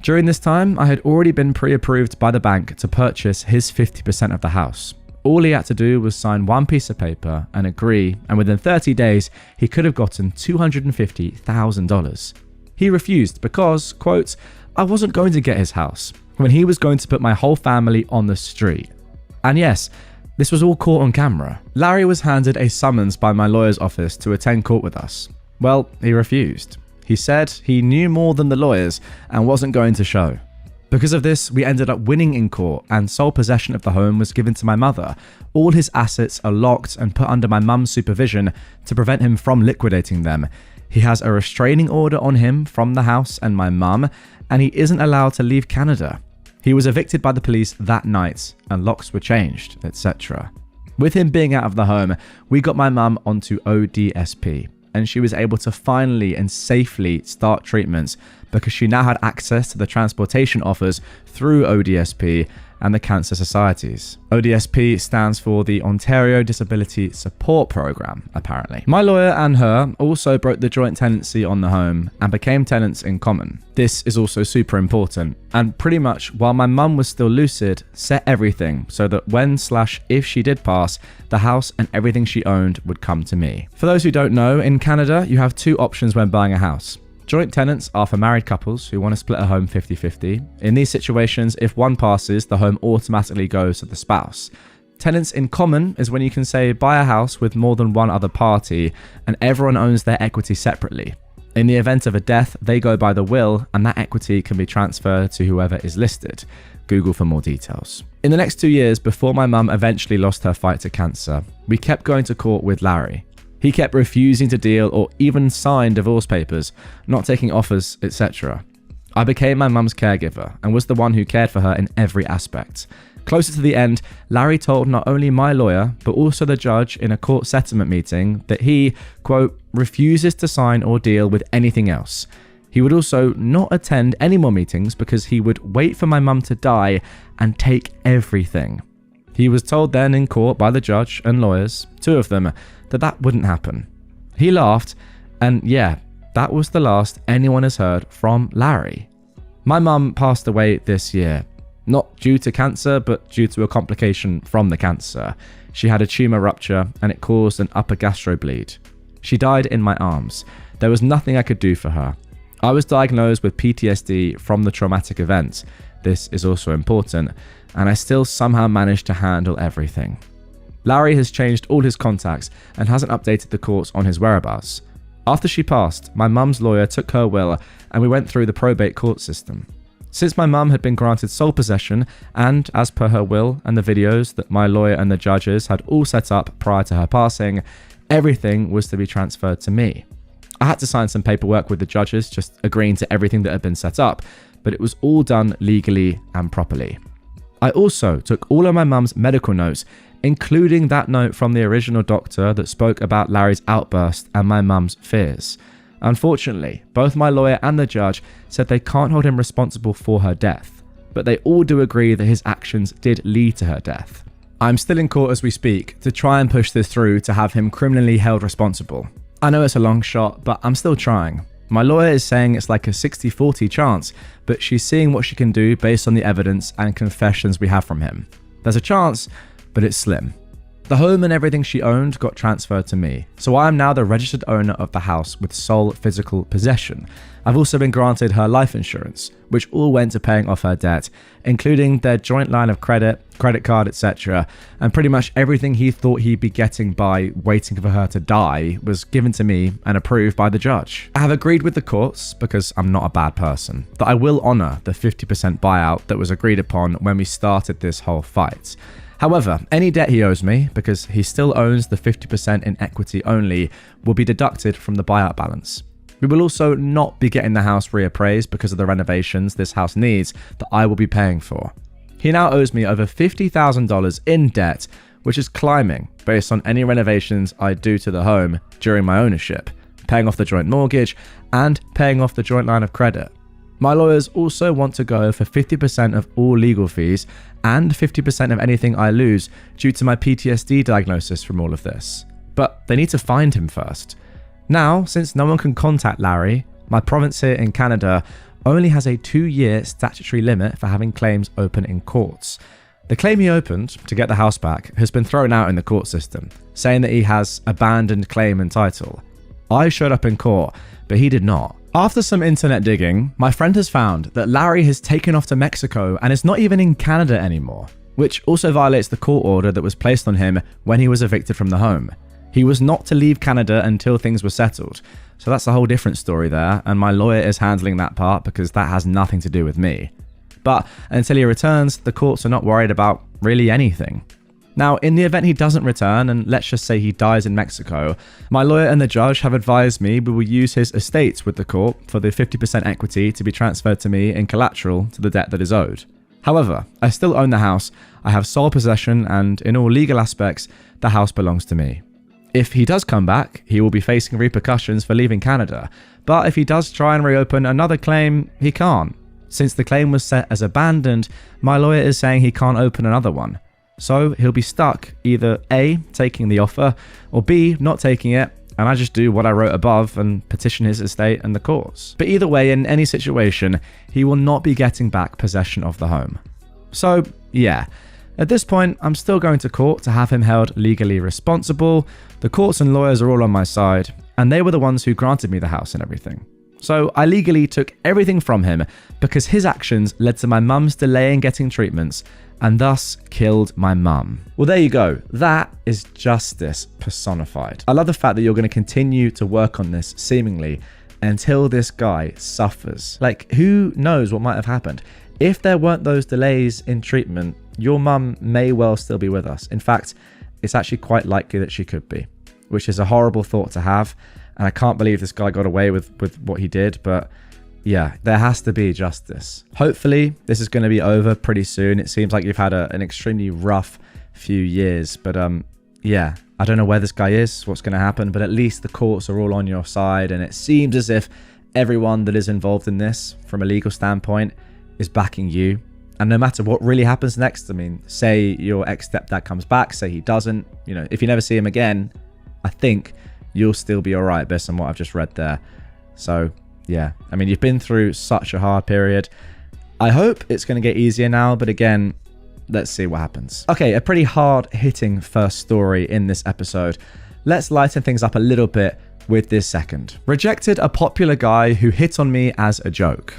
During this time, I had already been pre-approved by the bank to purchase his 50% of the house. All he had to do was sign one piece of paper and agree, and within 30 days, he could have gotten $250,000. He refused because, quote, I wasn't going to get his house when he was going to put my whole family on the street. And yes, This was all caught on camera. Larry was handed a summons by my lawyer's office to attend court with us. Well, he refused. He said he knew more than the lawyers and wasn't going to show. Because of this, we ended up winning in court and sole possession of the home was given to my mother. All his assets are locked and put under my mum's supervision to prevent him from liquidating them. He has a restraining order on him from the house and my mum, and he isn't allowed to leave Canada. He was evicted by the police that night and locks were changed, etc. With him being out of the home, we got my mum onto ODSP, and she was able to finally and safely start treatments because she now had access to the transportation offers through ODSP and the cancer societies. ODSP stands for the Ontario Disability Support Program, apparently. My lawyer and her also broke the joint tenancy on the home and became tenants in common. This is also super important, and pretty much while my mum was still lucid, set everything so that when/if she did pass, the house and everything she owned would come to me. For those who don't know, in Canada, you have two options when buying a house. Joint tenants are for married couples who want to split a home 50-50. In these situations, if one passes, the home automatically goes to the spouse. Tenants in common is when you can say buy a house with more than one other party and everyone owns their equity separately. In the event of a death, they go by the will and that equity can be transferred to whoever is listed. Google for more details. In the next 2 years before my mum eventually lost her fight to cancer, we kept going to court with Larry. He kept refusing to deal or even sign divorce papers, not taking offers, etc. I became my mum's caregiver and was the one who cared for her in every aspect. Closer to the end, Larry told not only my lawyer, but also the judge in a court settlement meeting that he, quote, refuses to sign or deal with anything else. He would also not attend any more meetings because he would wait for my mum to die and take everything. He was told then in court by the judge and lawyers, two of them, that wouldn't happen. He laughed, and yeah, that was the last anyone has heard from Larry. My mum passed away this year, not due to cancer, but due to a complication from the cancer. She had a tumour rupture and it caused an upper gastrobleed. She died in my arms. There was nothing I could do for her. I was diagnosed with PTSD from the traumatic event. This is also important, and I still somehow managed to handle everything. Larry has changed all his contacts and hasn't updated the courts on his whereabouts. After she passed, my mum's lawyer took her will and we went through the probate court system. Since my mum had been granted sole possession and, as per her will and the videos that my lawyer and the judges had all set up prior to her passing, everything was to be transferred to me. I had to sign some paperwork with the judges just agreeing to everything that had been set up, but it was all done legally and properly. I also took all of my mum's medical notes, including that note from the original doctor that spoke about Larry's outburst and my mum's fears. Unfortunately, both my lawyer and the judge said they can't hold him responsible for her death, but they all do agree that his actions did lead to her death. I'm still in court as we speak to try and push this through to have him criminally held responsible. I know it's a long shot, but I'm still trying. My lawyer is saying it's like a 60-40 chance, but she's seeing what she can do based on the evidence and confessions we have from him. There's a chance, but it's slim. The home and everything she owned got transferred to me, so I am now the registered owner of the house with sole physical possession. I've also been granted her life insurance, which all went to paying off her debt, including their joint line of credit card, etc. And pretty much everything he thought he'd be getting by waiting for her to die was given to me and approved by the judge. I have agreed with the courts, because I'm not a bad person, that I will honour the 50% buyout that was agreed upon when we started this whole fight. However, any debt he owes me, because he still owns the 50% in equity only, will be deducted from the buyout balance. We will also not be getting the house reappraised because of the renovations this house needs that I will be paying for. He now owes me over $50,000 in debt, which is climbing based on any renovations I do to the home during my ownership, paying off the joint mortgage and paying off the joint line of credit. My lawyers also want to go for 50% of all legal fees and 50% of anything I lose due to my PTSD diagnosis from all of this. But they need to find him first. Now, since no one can contact Larry, my province here in Canada only has a 2-year statutory limit for having claims open in courts. The claim he opened to get the house back has been thrown out in the court system, saying that he has abandoned claim and title. I showed up in court, but he did not. After some internet digging, my friend has found that Larry has taken off to Mexico and is not even in Canada anymore. which also violates the court order that was placed on him when he was evicted from the home. He was not to leave Canada until things were settled. So that's a whole different story there, and my lawyer is handling that part because that has nothing to do with me. But until he returns, the courts are not worried about really anything. Now, in the event he doesn't return, and let's just say he dies in Mexico, my lawyer and the judge have advised me we will use his estate with the court for the 50% equity to be transferred to me in collateral to the debt that is owed. However, I still own the house, I have sole possession, and in all legal aspects, the house belongs to me. If he does come back, he will be facing repercussions for leaving Canada, but if he does try and reopen another claim, he can't. Since the claim was set as abandoned, my lawyer is saying he can't open another one. So he'll be stuck either A, taking the offer, or B, not taking it, and I just do what I wrote above and petition his estate and the courts. But either way, in any situation, he will not be getting back possession of the home. So yeah, at this point, I'm still going to court to have him held legally responsible. The courts and lawyers are all on my side, and they were the ones who granted me the house and everything. So I legally took everything from him because his actions led to my mum's delay in getting treatments and thus killed my mum. Well, there you go. That is justice personified. I love the fact that you're going to continue to work on this seemingly until this guy suffers. Like, who knows what might have happened? If there weren't those delays in treatment, your mum may well still be with us. In fact, it's actually quite likely that she could be, which is a horrible thought to have. And I can't believe this guy got away with what he did, but yeah, there has to be justice. Hopefully, this is going to be over pretty soon. It seems like you've had an extremely rough few years, but yeah, I don't know where this guy is, what's going to happen, but at least the courts are all on your side, and it seems as if everyone that is involved in this, from a legal standpoint, is backing you. And no matter what really happens next, I mean, say your ex-stepdad comes back, say he doesn't, you know, if you never see him again, I think you'll still be all right based on what I've just read there. So yeah, I mean, you've been through such a hard period. I hope it's going to get easier now, but again, let's see what happens. Okay, a pretty hard-hitting first story in this episode. Let's lighten things up a little bit with this second. Rejected a popular guy who hit on me as a joke.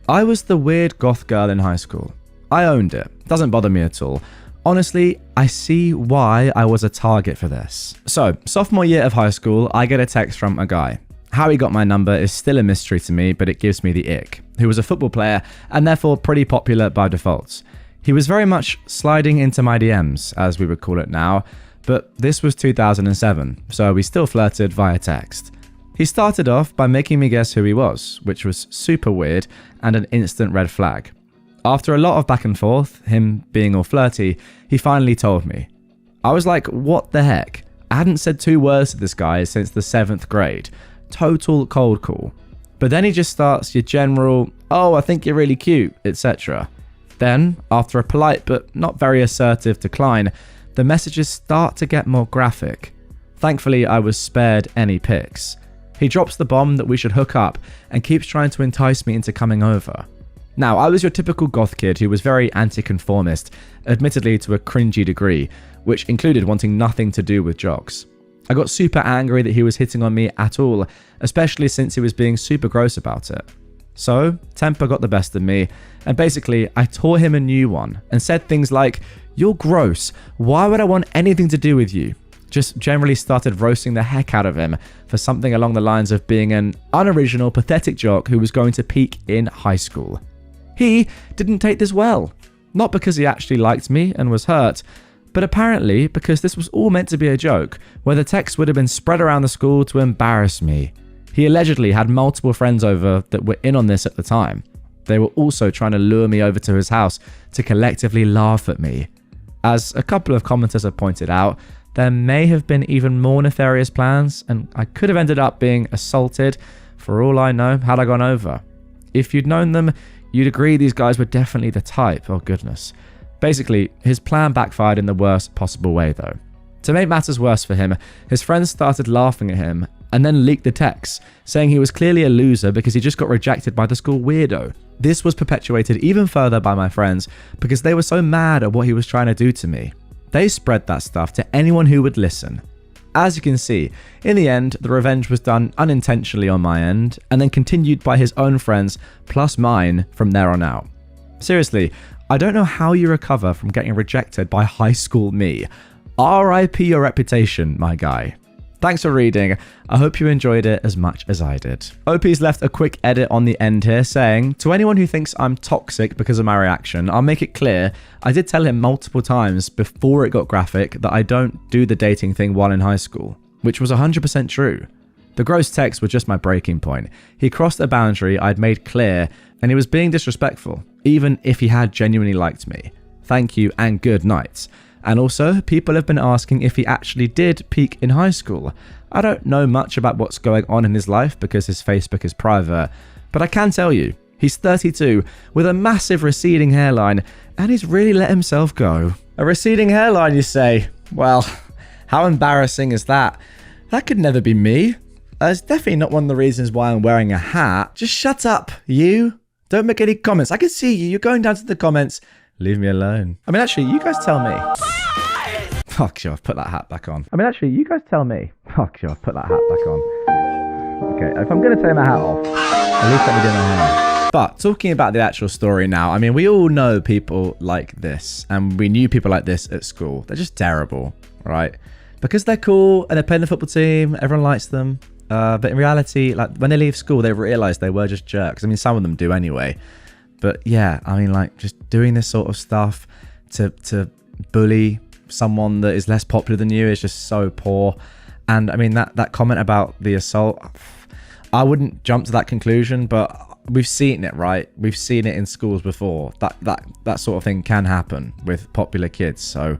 I was the weird goth girl in high school. I owned it. Doesn't bother me at all. Honestly, I see why I was a target for this. So, sophomore year of high school, I get a text from a guy. How he got my number is still a mystery to me, but it gives me the ick. Who was a football player and therefore pretty popular by default. He was very much sliding into my DMs, as we would call it now, but this was 2007, so we still flirted via text. He started off by making me guess who he was, which was super weird and an instant red flag. After a lot of back and forth, him being all flirty, he finally told me. I was like, what the heck? I hadn't said 2 words to this guy since the 7th grade. Total cold call. But then he just starts your general, oh, I think you're really cute, etc. Then, after a polite but not very assertive decline, the messages start to get more graphic. Thankfully, I was spared any pics. He drops the bomb that we should hook up and keeps trying to entice me into coming over. Now, I was your typical goth kid who was very anti-conformist, admittedly to a cringy degree, which included wanting nothing to do with jocks. I got super angry that he was hitting on me at all, especially since he was being super gross about it. So, temper got the best of me, and basically, I tore him a new one and said things like, "You're gross, why would I want anything to do with you?" Just generally started roasting the heck out of him for something along the lines of being an unoriginal, pathetic jock who was going to peak in high school. He didn't take this well. Not because he actually liked me and was hurt, but apparently because this was all meant to be a joke, where the text would have been spread around the school to embarrass me. He allegedly had multiple friends over that were in on this at the time. They were also trying to lure me over to his house to collectively laugh at me. As a couple of commenters have pointed out, there may have been even more nefarious plans, and I could have ended up being assaulted, for all I know, had I gone over. If you'd known them, you'd agree these guys were definitely the type, oh goodness. Basically, his plan backfired in the worst possible way though. To make matters worse for him, his friends started laughing at him and then leaked the texts, saying he was clearly a loser because he just got rejected by the school weirdo. This was perpetuated even further by my friends because they were so mad at what he was trying to do to me. They spread that stuff to anyone who would listen. As you can see, in the end, the revenge was done unintentionally on my end and then continued by his own friends plus mine from there on out. Seriously, I don't know how you recover from getting rejected by high school me. RIP your reputation, my guy. Thanks for reading. I hope you enjoyed it as much as I did. OP's left a quick edit on the end here saying, to anyone who thinks I'm toxic because of my reaction, I'll make it clear, I did tell him multiple times before it got graphic that I don't do the dating thing while in high school, which was 100% true. The gross texts were just my breaking point. He crossed a boundary I'd made clear, and he was being disrespectful, even if he had genuinely liked me. Thank you and good night. And also, people have been asking if he actually did peak in high school. I don't know much about what's going on in his life because his Facebook is private, but I can tell you, he's 32 with a massive receding hairline, and he's really let himself go. A receding hairline, you say? Well, how embarrassing is that? That could never be me. It's definitely not one of the reasons why I'm wearing a hat. Just shut up, you. Don't make any comments. I can see you. You're going down to the comments. Leave me alone. I mean, actually, you guys tell me. Fuck you, I've put that hat back on. I mean, actually, you guys tell me. Fuck you, I've put that hat back on. Okay, if I'm going to take my hat off, at least let me do my hair. But talking about the actual story now, I mean, we all know people like this, and we knew people like this at school. They're just terrible, right? Because they're cool and they play in the football team, everyone likes them. But in reality, like when they leave school, they realize they were just jerks. I mean, some of them do anyway. But yeah, I mean, like just doing this sort of stuff to bully someone that is less popular than you is just so poor. And I mean, that comment about the assault, I wouldn't jump to that conclusion, but we've seen it, right? We've seen it in schools before. That sort of thing can happen with popular kids. So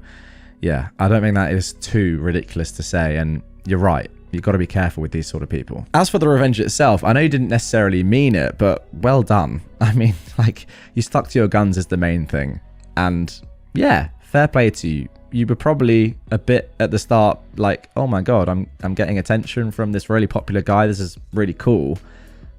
yeah, I don't think that is too ridiculous to say. And you're right. You've got to be careful with these sort of people. As for the revenge itself, I know you didn't necessarily mean it, but well done. I mean, like, you stuck to your guns is the main thing. And yeah, fair play to you. You were probably a bit at the start like, oh my God, I'm getting attention from this really popular guy. This is really cool.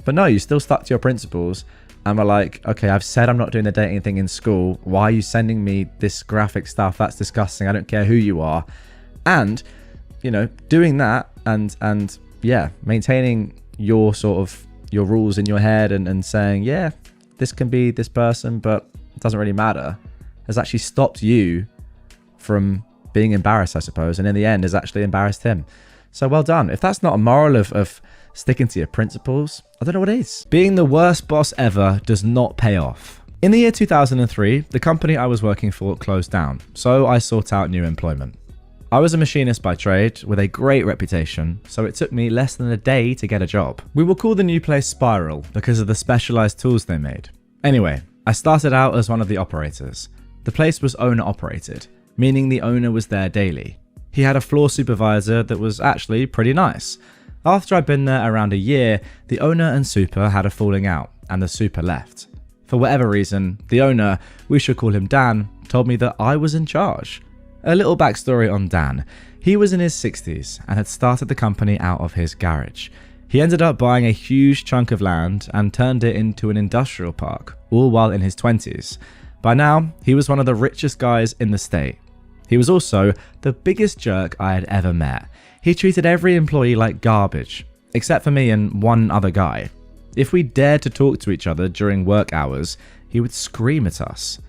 But no, you still stuck to your principles and were like, okay, I've said I'm not doing the dating thing in school. Why are you sending me this graphic stuff? That's disgusting. I don't care who you are. And, you know, doing that and yeah, maintaining your sort of your rules in your head and saying, yeah, this can be this person, but it doesn't really matter, has actually stopped you from being embarrassed, I suppose, and in the end has actually embarrassed him. So well done. If that's not a moral of sticking to your principles, I don't know what is. Being the worst boss ever does not pay off. In the year 2003, the company I was working for closed down, so I sought out new employment. I was a machinist by trade with a great reputation, so it took me less than a day to get a job. We will call the new place Spiral because of the specialized tools they made. Anyway, I started out as one of the operators. The place was owner operated, meaning the owner was there daily. He had a floor supervisor that was actually pretty nice. After I'd been there around a year, the owner and super had a falling out, and the super left. For whatever reason, the owner, we should call him Dan, told me that I was in charge. A little backstory on Dan. He was in his 60s and had started the company out of his garage. He ended up buying a huge chunk of land and turned it into an industrial park, all while in his 20s. By now, he was one of the richest guys in the state. He was also the biggest jerk I had ever met. He treated every employee like garbage, except for me and one other guy. If we dared to talk to each other during work hours, he would scream at us.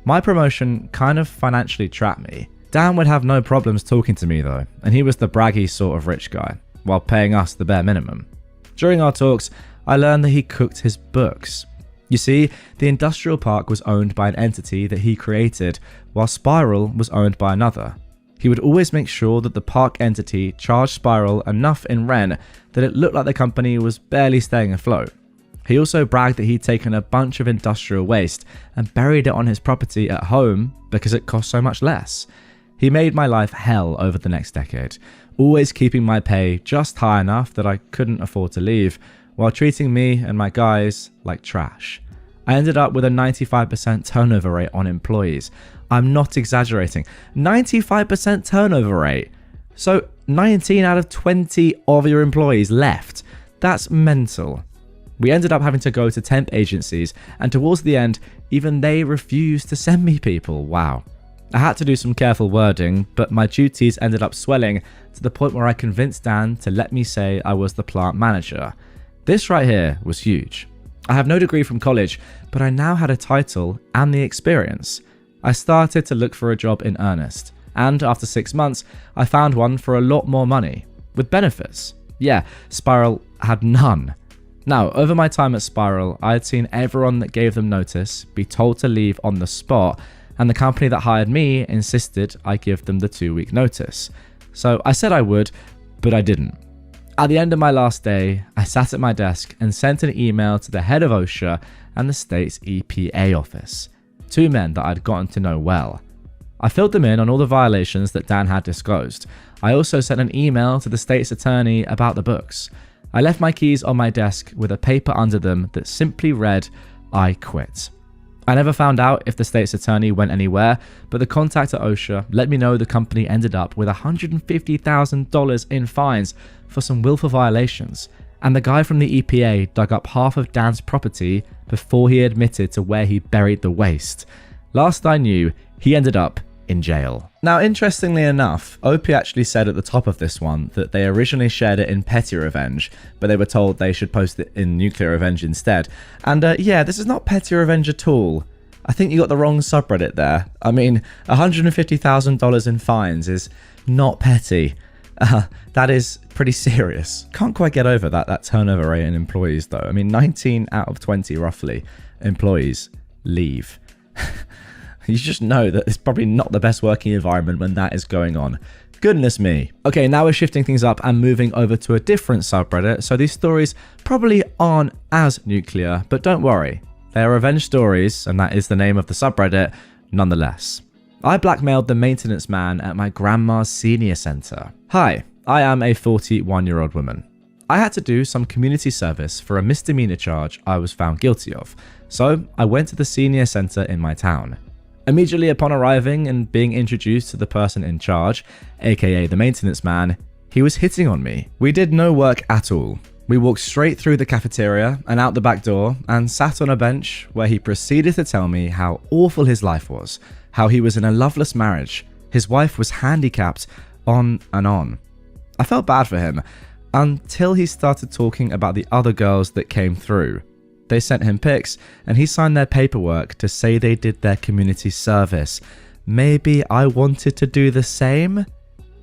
My promotion kind of financially trapped me. Dan would have no problems talking to me though, and he was the braggy sort of rich guy, while paying us the bare minimum. During our talks, I learned that he cooked his books. You see, the industrial park was owned by an entity that he created, while Spiral was owned by another. He would always make sure that the park entity charged Spiral enough in rent that it looked like the company was barely staying afloat. He also bragged that he'd taken a bunch of industrial waste and buried it on his property at home because it cost so much less. He made my life hell over the next decade, always keeping my pay just high enough that I couldn't afford to leave, while treating me and my guys like trash. I ended up with a 95% turnover rate on employees. I'm not exaggerating. 95% turnover rate. So 19 out of 20 of your employees left. That's mental. We ended up having to go to temp agencies, and towards the end, even they refused to send me people. Wow. I had to do some careful wording, but my duties ended up swelling to the point where I convinced Dan to let me say I was the plant manager. This right here was huge. I have no degree from college, but I now had a title and the experience. I started to look for a job in earnest, and after 6 months, I found one for a lot more money, with benefits. Yeah, Spiral had none. Now, over my time at Spiral, I had seen everyone that gave them notice be told to leave on the spot, and the company that hired me insisted I give them the 2-week notice. So I said I would, but I didn't. At the end of my last day, I sat at my desk and sent an email to the head of OSHA and the state's EPA office, 2 men that I'd gotten to know well. I filled them in on all the violations that Dan had disclosed. I also sent an email to the state's attorney about the books. I left my keys on my desk with a paper under them that simply read, "I quit." I never found out if the state's attorney went anywhere, but the contact at OSHA let me know the company ended up with $150,000 in fines for some willful violations, and the guy from the EPA dug up half of Dan's property before he admitted to where he buried the waste. Last I knew, he ended up in jail. Now, interestingly enough, OP actually said at the top of this one that they originally shared it in petty revenge, but they were told they should post it in nuclear revenge instead. And yeah, this is not petty revenge at all. I think you got the wrong subreddit there. I mean, $150,000 in fines is not petty. That is pretty serious. Can't quite get over that turnover rate in employees though. I mean, 19 out of 20 roughly employees leave. You just know that it's probably not the best working environment when that is going on. Goodness me. Okay, now we're shifting things up and moving over to a different subreddit, so these stories probably aren't as nuclear, but don't worry. They are revenge stories, and that is the name of the subreddit, nonetheless. I blackmailed the maintenance man at my grandma's senior centre. Hi, I am a 41-year-old woman. I had to do some community service for a misdemeanor charge I was found guilty of, so I went to the senior centre in my town. Immediately upon arriving and being introduced to the person in charge, aka the maintenance man, he was hitting on me. We did no work at all. We walked straight through the cafeteria and out the back door and sat on a bench where he proceeded to tell me how awful his life was, how he was in a loveless marriage, his wife was handicapped, on and on. I felt bad for him until he started talking about the other girls that came through. They sent him pics and he signed their paperwork to say they did their community service. Maybe I wanted to do the same?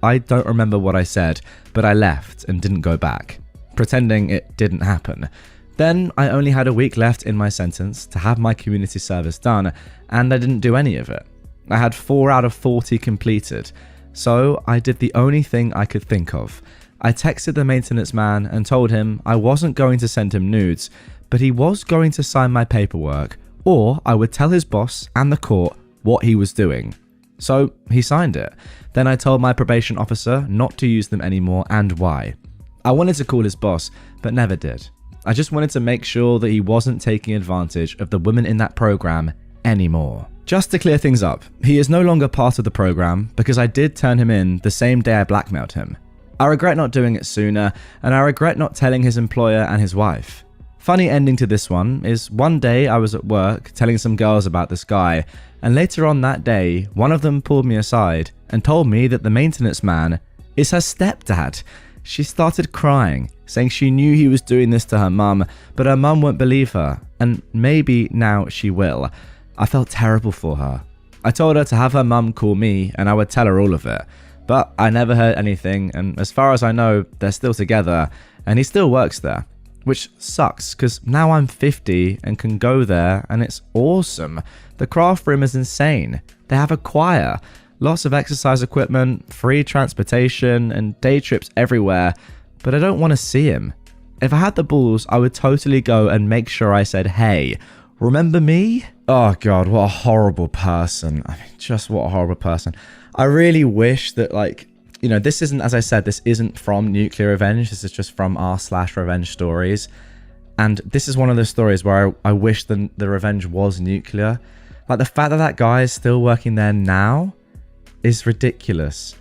I don't remember what I said, but I left and didn't go back, pretending it didn't happen. Then I only had a week left in my sentence to have my community service done, and I didn't do any of it. I had 4 out of 40 completed, so I did the only thing I could think of. I texted the maintenance man and told him I wasn't going to send him nudes, but he was going to sign my paperwork, or I would tell his boss and the court what he was doing. So he signed it. Then I told my probation officer not to use them anymore and why. I wanted to call his boss, but never did. I just wanted to make sure that he wasn't taking advantage of the women in that program anymore. Just to clear things up, he is no longer part of the program because I did turn him in the same day I blackmailed him. I regret not doing it sooner, and I regret not telling his employer and his wife. Funny ending to this one is one day I was at work telling some girls about this guy, and later on that day, one of them pulled me aside and told me that the maintenance man is her stepdad. She started crying, saying she knew he was doing this to her mum, but her mum won't believe her, and maybe now she will. I felt terrible for her. I told her to have her mum call me and I would tell her all of it, but I never heard anything, and as far as I know, they're still together, and he still works there. Which sucks, because now I'm 50 and can go there, and it's awesome. The craft room is insane. They have a choir, lots of exercise equipment, free transportation, and day trips everywhere, but I don't want to see him. If I had the balls, I would totally go and make sure I said, "Hey, remember me?" Oh god, what a horrible person. I mean, just what a horrible person. I really wish that, like, you know, this isn't, as I said, this isn't from Nuclear Revenge. This is just from r/revenge stories. And this is one of those stories where I wish the revenge was nuclear. Like, the fact that that guy is still working there now is ridiculous.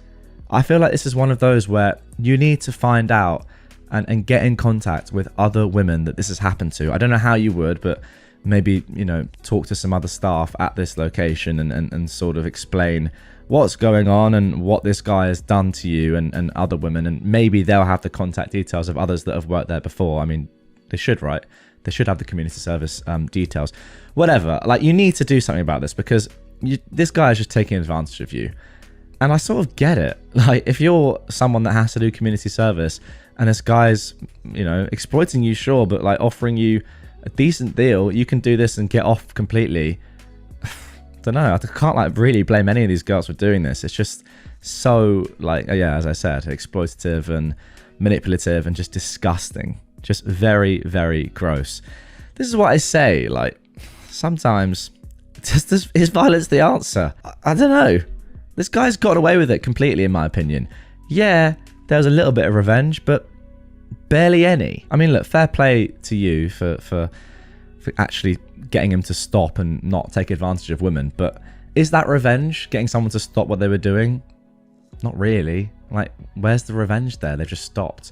I feel like this is one of those where you need to find out and get in contact with other women that this has happened to. I don't know how you would, but maybe, you know, talk to some other staff at this location and sort of explain what's going on and what this guy has done to you and other women, and maybe they'll have the contact details of others that have worked there before. I mean, They should, right? They should have the community service details. Whatever. Like, you need to do something about this because this guy is just taking advantage of you. And I sort of get it. Like, if you're someone that has to do community service and this guy's, exploiting you, sure, but like offering you a decent deal, you can do this and get off completely. Don't know. I can't like really blame any of these girls for doing this. It's just so like, yeah, as I said, exploitative and manipulative and just disgusting. Just very, very gross. This is what I say. Like, sometimes is violence the answer? I don't know. This guy's got away with it completely, in my opinion. Yeah, there was a little bit of revenge, but barely any. I mean, look, fair play to you for actually getting him to stop and not take advantage of women. But is that revenge? Getting someone to stop what they were doing? Not really. Like, where's the revenge there? They just stopped.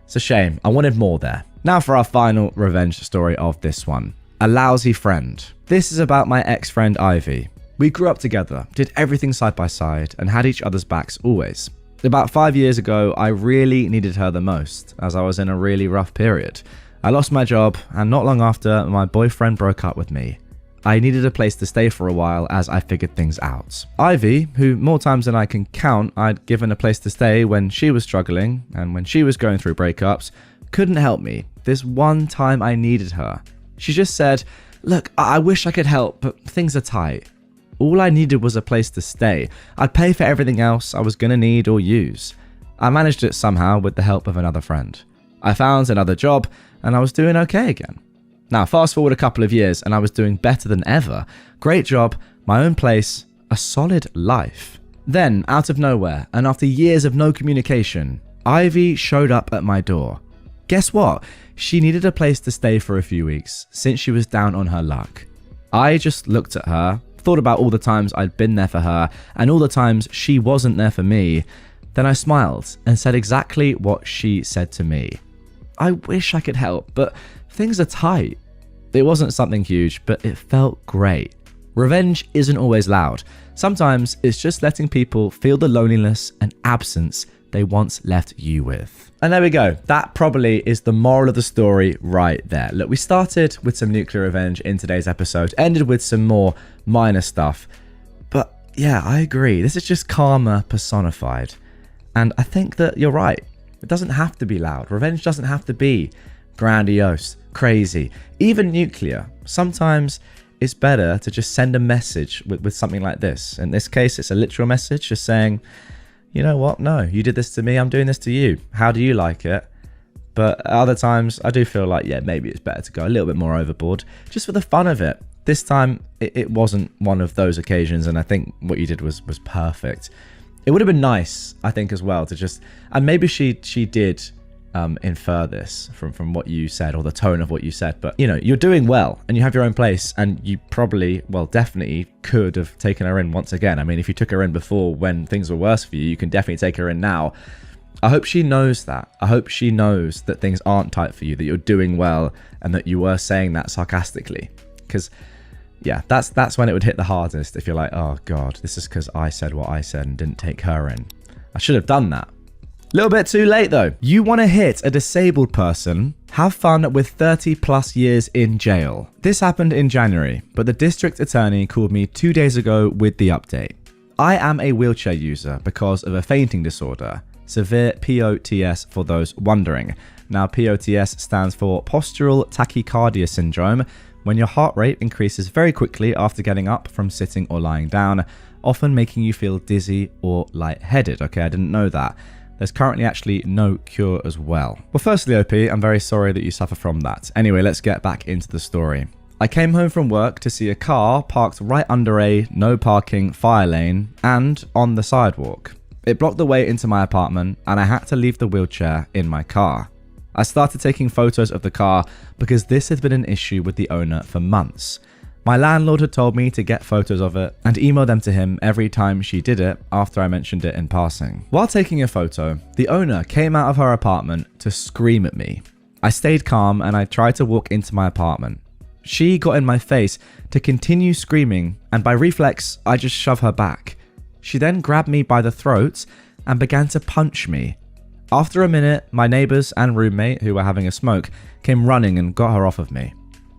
It's a shame. I wanted more there. Now for our final revenge story of this one. A lousy friend. This is about my ex-friend Ivy. We grew up together, did everything side by side, and had each other's backs always. About 5 years ago, I really needed her the most, as I was in a really rough period. I lost my job, and not long after, my boyfriend broke up with me. I needed a place to stay for a while as I figured things out. Ivy, who more times than I can count I'd given a place to stay when she was struggling, and when she was going through breakups, couldn't help me. This one time I needed her. She just said, "Look, I wish I could help, but things are tight." All I needed was a place to stay. I'd pay for everything else I was going to need or use. I managed it somehow with the help of another friend. I found another job and I was doing okay again. Now, fast forward a couple of years and I was doing better than ever. Great job, my own place, a solid life. Then, out of nowhere, and after years of no communication, Ivy showed up at my door. Guess what? She needed a place to stay for a few weeks since she was down on her luck. I just looked at her, thought about all the times I'd been there for her and all the times she wasn't there for me. Then I smiled and said exactly what she said to me. I wish I could help, but things are tight. It wasn't something huge, but it felt great. Revenge isn't always loud. Sometimes it's just letting people feel the loneliness and absence they once left you with. And there we go. That probably is the moral of the story right there. Look, we started with some nuclear revenge in today's episode, ended with some more minor stuff. But yeah, I agree. This is just karma personified. And I think that you're right. It doesn't have to be loud. Revenge doesn't have to be grandiose, crazy, even nuclear. Sometimes it's better to just send a message with something like this. In this case, it's a literal message just saying, you know what? No, you did this to me. I'm doing this to you. How do you like it? But other times I do feel like, yeah, maybe it's better to go a little bit more overboard just for the fun of it. This time it wasn't one of those occasions. And I think what you did was perfect. It would have been nice, I think, as well to just, and maybe she did infer this from what you said or the tone of what you said, but you're doing well and you have your own place and you probably, well, definitely could have taken her in once again. I mean, if you took her in before when things were worse for you, you can definitely take her in now. I hope she knows that. I hope she knows that things aren't tight for you, that you're doing well and that you were saying that sarcastically, because yeah, that's when it would hit the hardest if you're like, oh God, this is because I said what I said and didn't take her in. I should have done that. Little bit too late though. You want to hit a disabled person? Have fun with 30 plus years in jail. This happened in January, but the district attorney called me 2 days ago with the update. I am a wheelchair user because of a fainting disorder, severe POTS for those wondering. Now, POTS stands for postural tachycardia syndrome, when your heart rate increases very quickly after getting up from sitting or lying down, often making you feel dizzy or lightheaded. Okay, I didn't know that. There's currently actually no cure as well. Well, firstly, OP, I'm very sorry that you suffer from that. Anyway, let's get back into the story. I came home from work to see a car parked right under a no parking fire lane and on the sidewalk. It blocked the way into my apartment and I had to leave the wheelchair in my car. I started taking photos of the car because this had been an issue with the owner for months. My landlord had told me to get photos of it and email them to him every time she did it after I mentioned it in passing. While taking a photo, the owner came out of her apartment to scream at me. I stayed calm and I tried to walk into my apartment. She got in my face to continue screaming and by reflex, I just shoved her back. She then grabbed me by the throat and began to punch me. After a minute, my neighbours and roommate, who were having a smoke, came running and got her off of me.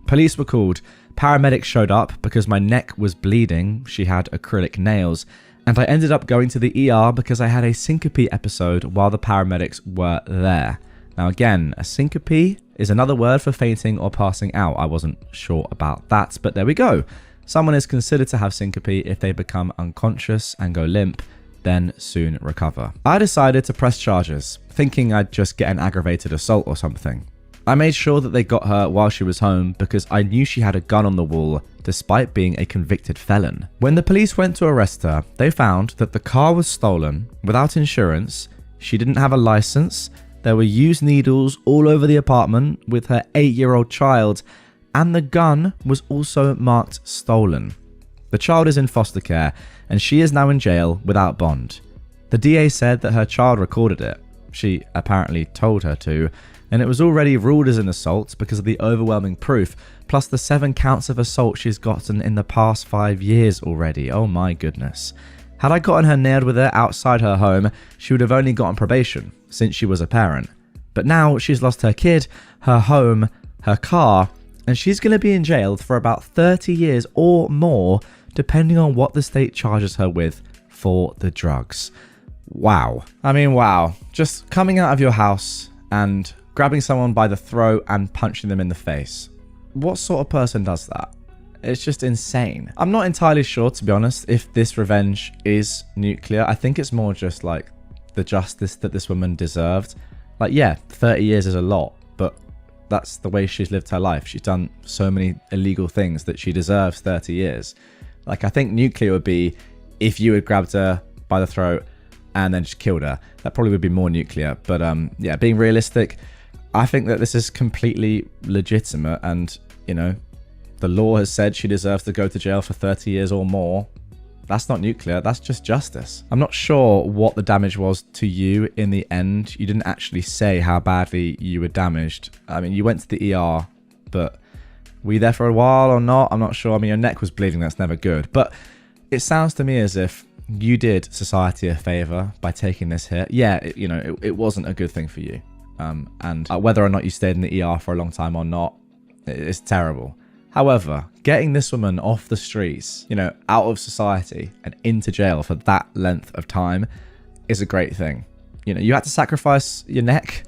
Police were called, paramedics showed up because my neck was bleeding, she had acrylic nails, and I ended up going to the ER because I had a syncope episode while the paramedics were there. Now again, a syncope is another word for fainting or passing out. I wasn't sure about that, but there we go. Someone is considered to have syncope if they become unconscious and go limp, then soon recover. I decided to press charges, thinking I'd just get an aggravated assault or something. I made sure that they got her while she was home because I knew she had a gun on the wall despite being a convicted felon. When the police went to arrest her, they found that the car was stolen without insurance, she didn't have a license, there were used needles all over the apartment with her 8-year-old child, and the gun was also marked stolen. The child is in foster care and she is now in jail without bond. The DA said that her child recorded it. She apparently told her to, and it was already ruled as an assault because of the overwhelming proof, plus the 7 counts of assault she's gotten in the past 5 years already. Oh my goodness. Had I gotten her nailed with it outside her home, she would have only gotten probation, since she was a parent. But now she's lost her kid, her home, her car, and she's going to be in jail for about 30 years or more, depending on what the state charges her with for the drugs. Wow. I mean, wow. Just coming out of your house and grabbing someone by the throat and punching them in the face. What sort of person does that? It's just insane. I'm not entirely sure, to be honest, if this revenge is nuclear. I think it's more just like the justice that this woman deserved. Like, yeah, 30 years is a lot, but that's the way she's lived her life. She's done so many illegal things that she deserves 30 years. Like, I think nuclear would be if you had grabbed her by the throat and then just killed her. That probably would be more nuclear. But yeah, being realistic, I think that this is completely legitimate, and, you know, the law has said she deserves to go to jail for 30 years or more. That's not nuclear, that's just justice. I'm not sure what the damage was to you in the end. You didn't actually say how badly you were damaged. I mean, you went to the ER, but were you there for a while or not? I'm not sure. I mean, your neck was bleeding, that's never good. But it sounds to me as if you did society a favor by taking this hit. Yeah, it wasn't a good thing for you. And whether or not you stayed in the ER for a long time or not, it's terrible. However, getting this woman off the streets, out of society and into jail for that length of time is a great thing. You had to sacrifice your neck,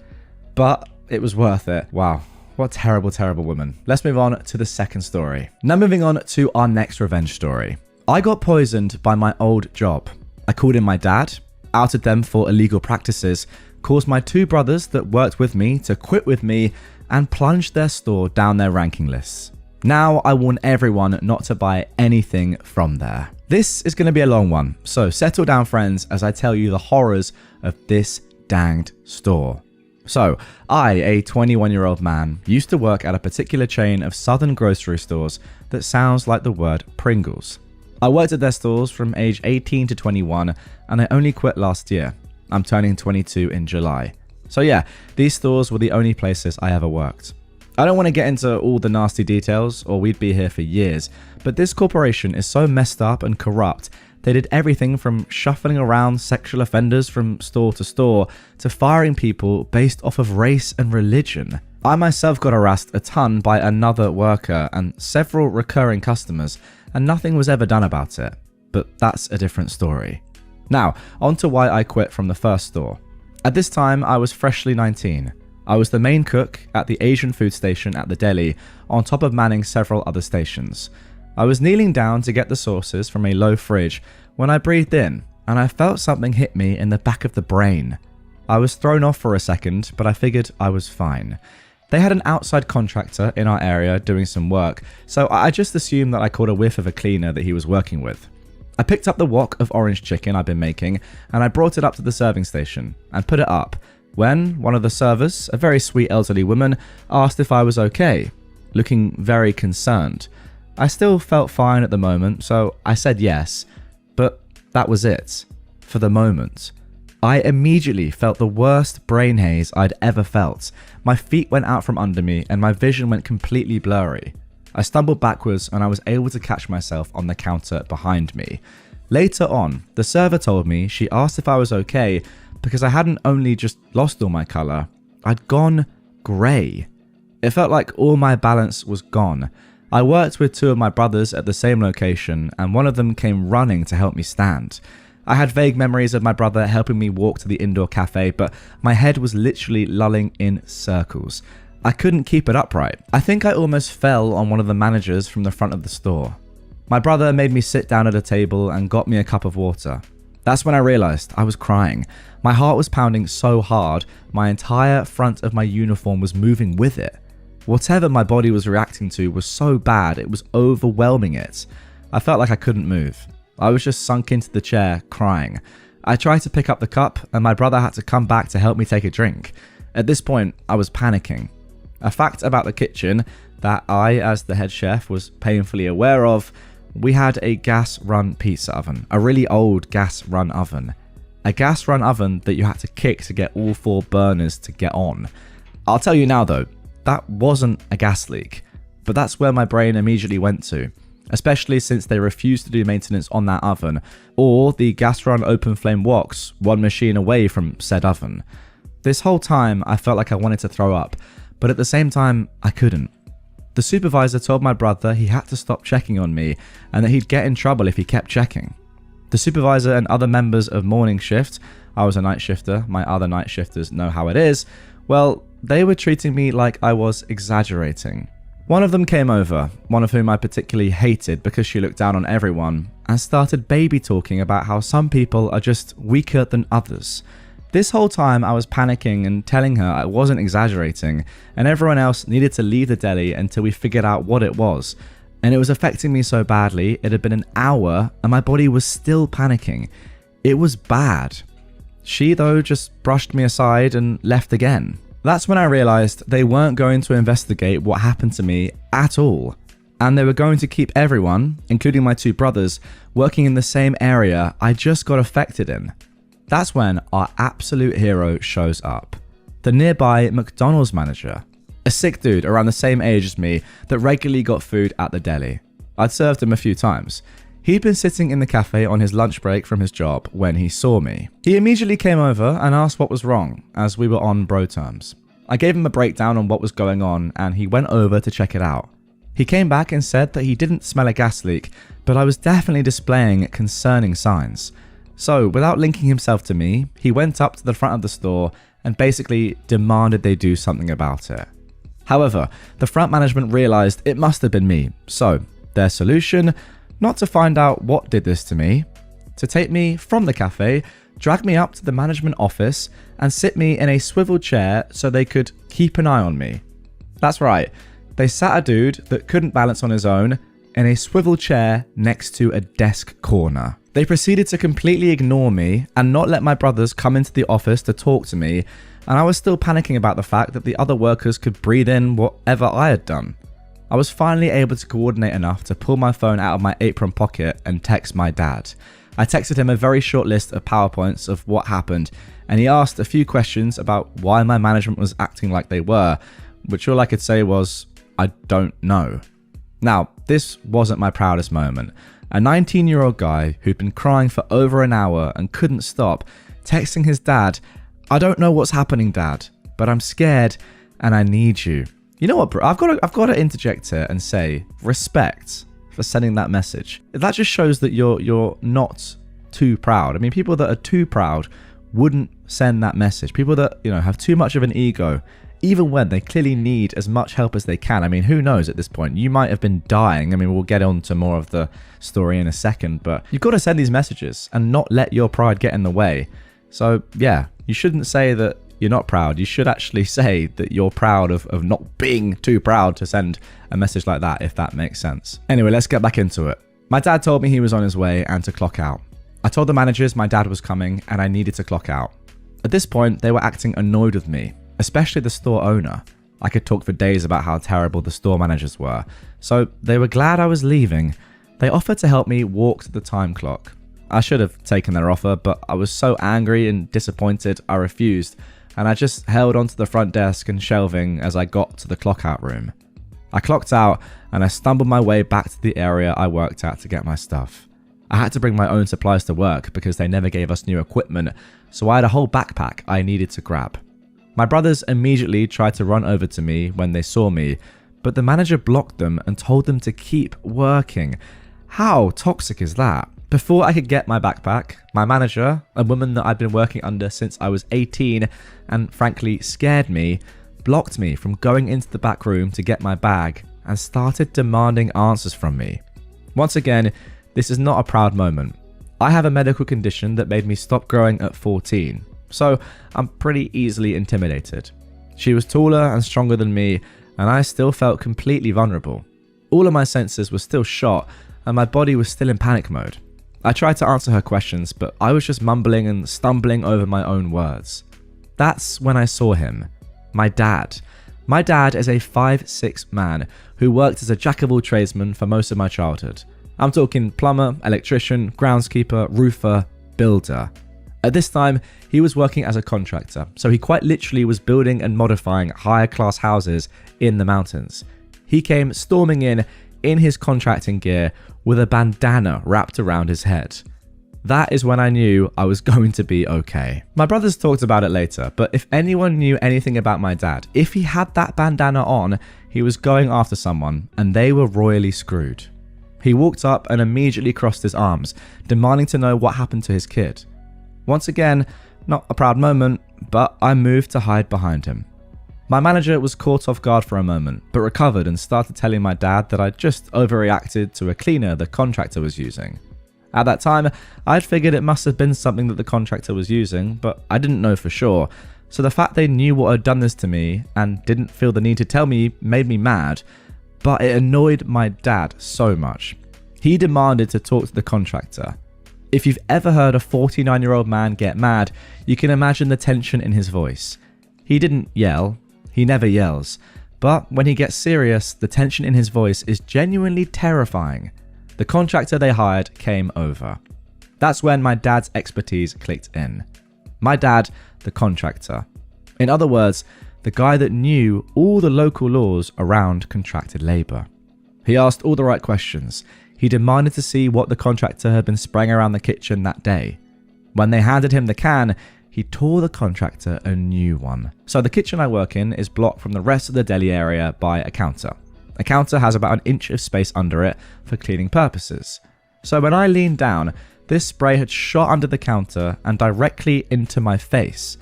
but it was worth it. Wow. What a terrible, terrible woman. Let's move on to the second story. Now moving on to our next revenge story. I got poisoned by my old job. I called in my dad, outed them for illegal practices, caused my 2 brothers that worked with me to quit with me, and plunged their store down their ranking lists. Now I warn everyone not to buy anything from there. This is going to be a long one, so settle down, friends, as I tell you the horrors of this danged store. So, I, a 21-year-old man, used to work at a particular chain of southern grocery stores that sounds like the word Pringles. I worked at their stores from age 18 to 21, and I only quit last year. I'm turning 22 in July. So yeah, these stores were the only places I ever worked. I don't want to get into all the nasty details, or we'd be here for years, but this corporation is so messed up and corrupt. They did everything from shuffling around sexual offenders from store to store to firing people based off of race and religion. I myself got harassed a ton by another worker and several recurring customers, and nothing was ever done about it. But that's a different story. Now, on to why I quit from the first store. At this time, I was freshly 19. I was the main cook at the Asian food station at the deli, on top of manning several other stations. I was kneeling down to get the sauces from a low fridge when I breathed in, and I felt something hit me in the back of the brain. I was thrown off for a second, but I figured I was fine. They had an outside contractor in our area doing some work, so I just assumed that I caught a whiff of a cleaner that he was working with. I picked up the wok of orange chicken I'd been making, and I brought it up to the serving station and put it up, when one of the servers, a very sweet elderly woman, asked if I was okay, looking very concerned. I still felt fine at the moment, so I said yes, but that was it, for the moment. I immediately felt the worst brain haze I'd ever felt. My feet went out from under me and my vision went completely blurry. I stumbled backwards and I was able to catch myself on the counter behind me. Later on, the server told me she asked if I was okay, because I hadn't only just lost all my colour, I'd gone grey. It felt like all my balance was gone. I worked with 2 of my brothers at the same location, and one of them came running to help me stand. I had vague memories of my brother helping me walk to the indoor cafe, but my head was literally lulling in circles. I couldn't keep it upright. I think I almost fell on one of the managers from the front of the store. My brother made me sit down at a table and got me a cup of water. That's when I realised I was crying. My heart was pounding so hard, my entire front of my uniform was moving with it. Whatever my body was reacting to was so bad, it was overwhelming it. I felt like I couldn't move. I was just sunk into the chair, crying. I tried to pick up the cup, and my brother had to come back to help me take a drink. At this point, I was panicking. A fact about the kitchen that I, as the head chef, was painfully aware of: we had a gas-run pizza oven, a really old gas-run oven. A gas-run oven that you had to kick to get all 4 burners to get on. I'll tell you now though, that wasn't a gas leak, but that's where my brain immediately went to, especially since they refused to do maintenance on that oven, or the gas-run open flame woks, one machine away from said oven. This whole time I felt like I wanted to throw up, but at the same time I couldn't. The supervisor told my brother he had to stop checking on me and that he'd get in trouble if he kept checking. The supervisor and other members of morning shift, I was a night shifter, my other night shifters know how it is, well, they were treating me like I was exaggerating. One of them came over, one of whom I particularly hated because she looked down on everyone, and started baby talking about how some people are just weaker than others. This whole time I was panicking and telling her I wasn't exaggerating, and everyone else needed to leave the deli until we figured out what it was. And it was affecting me so badly, it had been an hour and my body was still panicking. It was bad. She, though, just brushed me aside and left again. That's when I realised they weren't going to investigate what happened to me at all. And they were going to keep everyone, including my 2 brothers, working in the same area I just got affected in. That's when our absolute hero shows up. The nearby McDonald's manager. A sick dude around the same age as me that regularly got food at the deli. I'd served him a few times. He'd been sitting in the cafe on his lunch break from his job when he saw me. He immediately came over and asked what was wrong, as we were on bro terms. I gave him a breakdown on what was going on and he went over to check it out. He came back and said that he didn't smell a gas leak, but I was definitely displaying concerning signs. So, without linking himself to me, he went up to the front of the store and basically demanded they do something about it. However, the front management realised it must have been me, so their solution: not to find out what did this to me, to take me from the cafe, drag me up to the management office and sit me in a swivel chair so they could keep an eye on me. That's right, they sat a dude that couldn't balance on his own in a swivel chair next to a desk corner. They proceeded to completely ignore me and not let my brothers come into the office to talk to me, and I was still panicking about the fact that the other workers could breathe in whatever I had done. I was finally able to coordinate enough to pull my phone out of my apron pocket and text my dad. I texted him a very short list of PowerPoints of what happened, and he asked a few questions about why my management was acting like they were, which all I could say was, I don't know. Now, this wasn't my proudest moment. A 19-year-old guy who'd been crying for over an hour and couldn't stop, texting his dad, I don't know what's happening, Dad, but I'm scared and I need you. You know what, bro? I've got to interject here and say respect for sending that message. That just shows that you're not too proud. I mean, people that are too proud wouldn't send that message. People that, have too much of an ego, even when they clearly need as much help as they can. I mean, who knows at this point? You might have been dying. I mean, we'll get on to more of the story in a second, but you've got to send these messages and not let your pride get in the way. So yeah, you shouldn't say that you're not proud. You should actually say that you're proud of not being too proud to send a message like that, if that makes sense. Anyway, let's get back into it. My dad told me he was on his way and to clock out. I told the managers my dad was coming and I needed to clock out. At this point, they were acting annoyed with me, especially the store owner. I could talk for days about how terrible the store managers were, so they were glad I was leaving. They offered to help me walk to the time clock. I should have taken their offer, but I was so angry and disappointed I refused, and I just held onto the front desk and shelving as I got to the clock out room. I clocked out and I stumbled my way back to the area I worked at to get my stuff. I had to bring my own supplies to work because they never gave us new equipment, so I had a whole backpack I needed to grab. My brothers immediately tried to run over to me when they saw me, but the manager blocked them and told them to keep working. How toxic is that? Before I could get my backpack, my manager, a woman that I'd been working under since I was 18 and frankly scared me, blocked me from going into the back room to get my bag and started demanding answers from me. Once again, this is not a proud moment. I have a medical condition that made me stop growing at 14, so I'm pretty easily intimidated. She was taller and stronger than me, and I still felt completely vulnerable. All of my senses were still shot, and my body was still in panic mode. I tried to answer her questions, but I was just mumbling and stumbling over my own words. That's when I saw him. My dad. My dad is a 5'6" man who worked as a jack-of-all-tradesman for most of my childhood. I'm talking plumber, electrician, groundskeeper, roofer, builder. At this time, he was working as a contractor, so he quite literally was building and modifying higher-class houses in the mountains. He came storming in his contracting gear with a bandana wrapped around his head. That is when I knew I was going to be okay. My brothers talked about it later, but if anyone knew anything about my dad, if he had that bandana on, he was going after someone, and they were royally screwed. He walked up and immediately crossed his arms, demanding to know what happened to his kid. Once again, not a proud moment, but I moved to hide behind him. My manager was caught off guard for a moment, but recovered and started telling my dad that I'd just overreacted to a cleaner the contractor was using. At that time, I'd figured it must have been something that the contractor was using, but I didn't know for sure, so the fact they knew what had done this to me and didn't feel the need to tell me made me mad, but it annoyed my dad so much. He demanded to talk to the contractor. If you've ever heard a 49-year-old man get mad, you can imagine the tension in his voice. He didn't yell. He never yells, but when he gets serious, the tension in his voice is genuinely terrifying. The contractor they hired came over. That's when my dad's expertise clicked in. My dad, the contractor. In other words, the guy that knew all the local laws around contracted labour. He asked all the right questions. He demanded to see what the contractor had been spraying around the kitchen that day. When they handed him the can, he tore the contractor a new one. So the kitchen I work in is blocked from the rest of the deli area by a counter. A counter has about an inch of space under it for cleaning purposes. So when I leaned down, this spray had shot under the counter and directly into my face.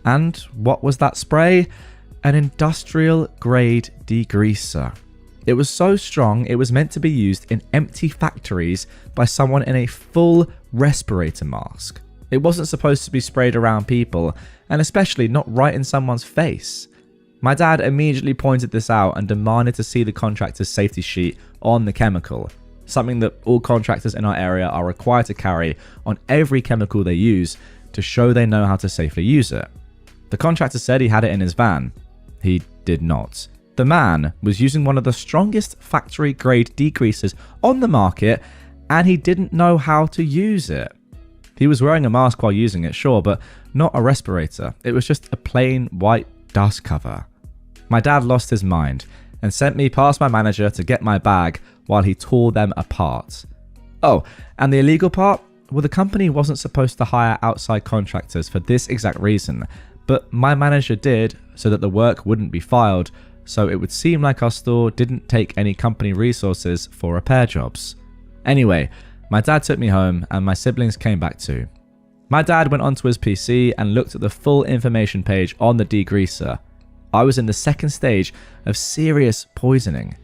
And what was that spray? An industrial grade degreaser. It was so strong it was meant to be used in empty factories by someone in a full respirator mask. It wasn't supposed to be sprayed around people, and especially not right in someone's face. My dad immediately pointed this out and demanded to see the contractor's safety sheet on the chemical, something that all contractors in our area are required to carry on every chemical they use to show they know how to safely use it. The contractor said he had it in his van. He did not. The man was using one of the strongest factory-grade degreasers on the market, and he didn't know how to use it. He was wearing a mask while using it, sure, but not a respirator. It was just a plain white dust cover. My dad lost his mind and sent me past my manager to get my bag while he tore them apart. Oh, and the illegal part? Well, the company wasn't supposed to hire outside contractors for this exact reason, but my manager did so that the work wouldn't be filed, so it would seem like our store didn't take any company resources for repair jobs. Anyway, my dad took me home and my siblings came back too. My dad went onto his PC and looked at the full information page on the degreaser. I was in the second stage of serious poisoning.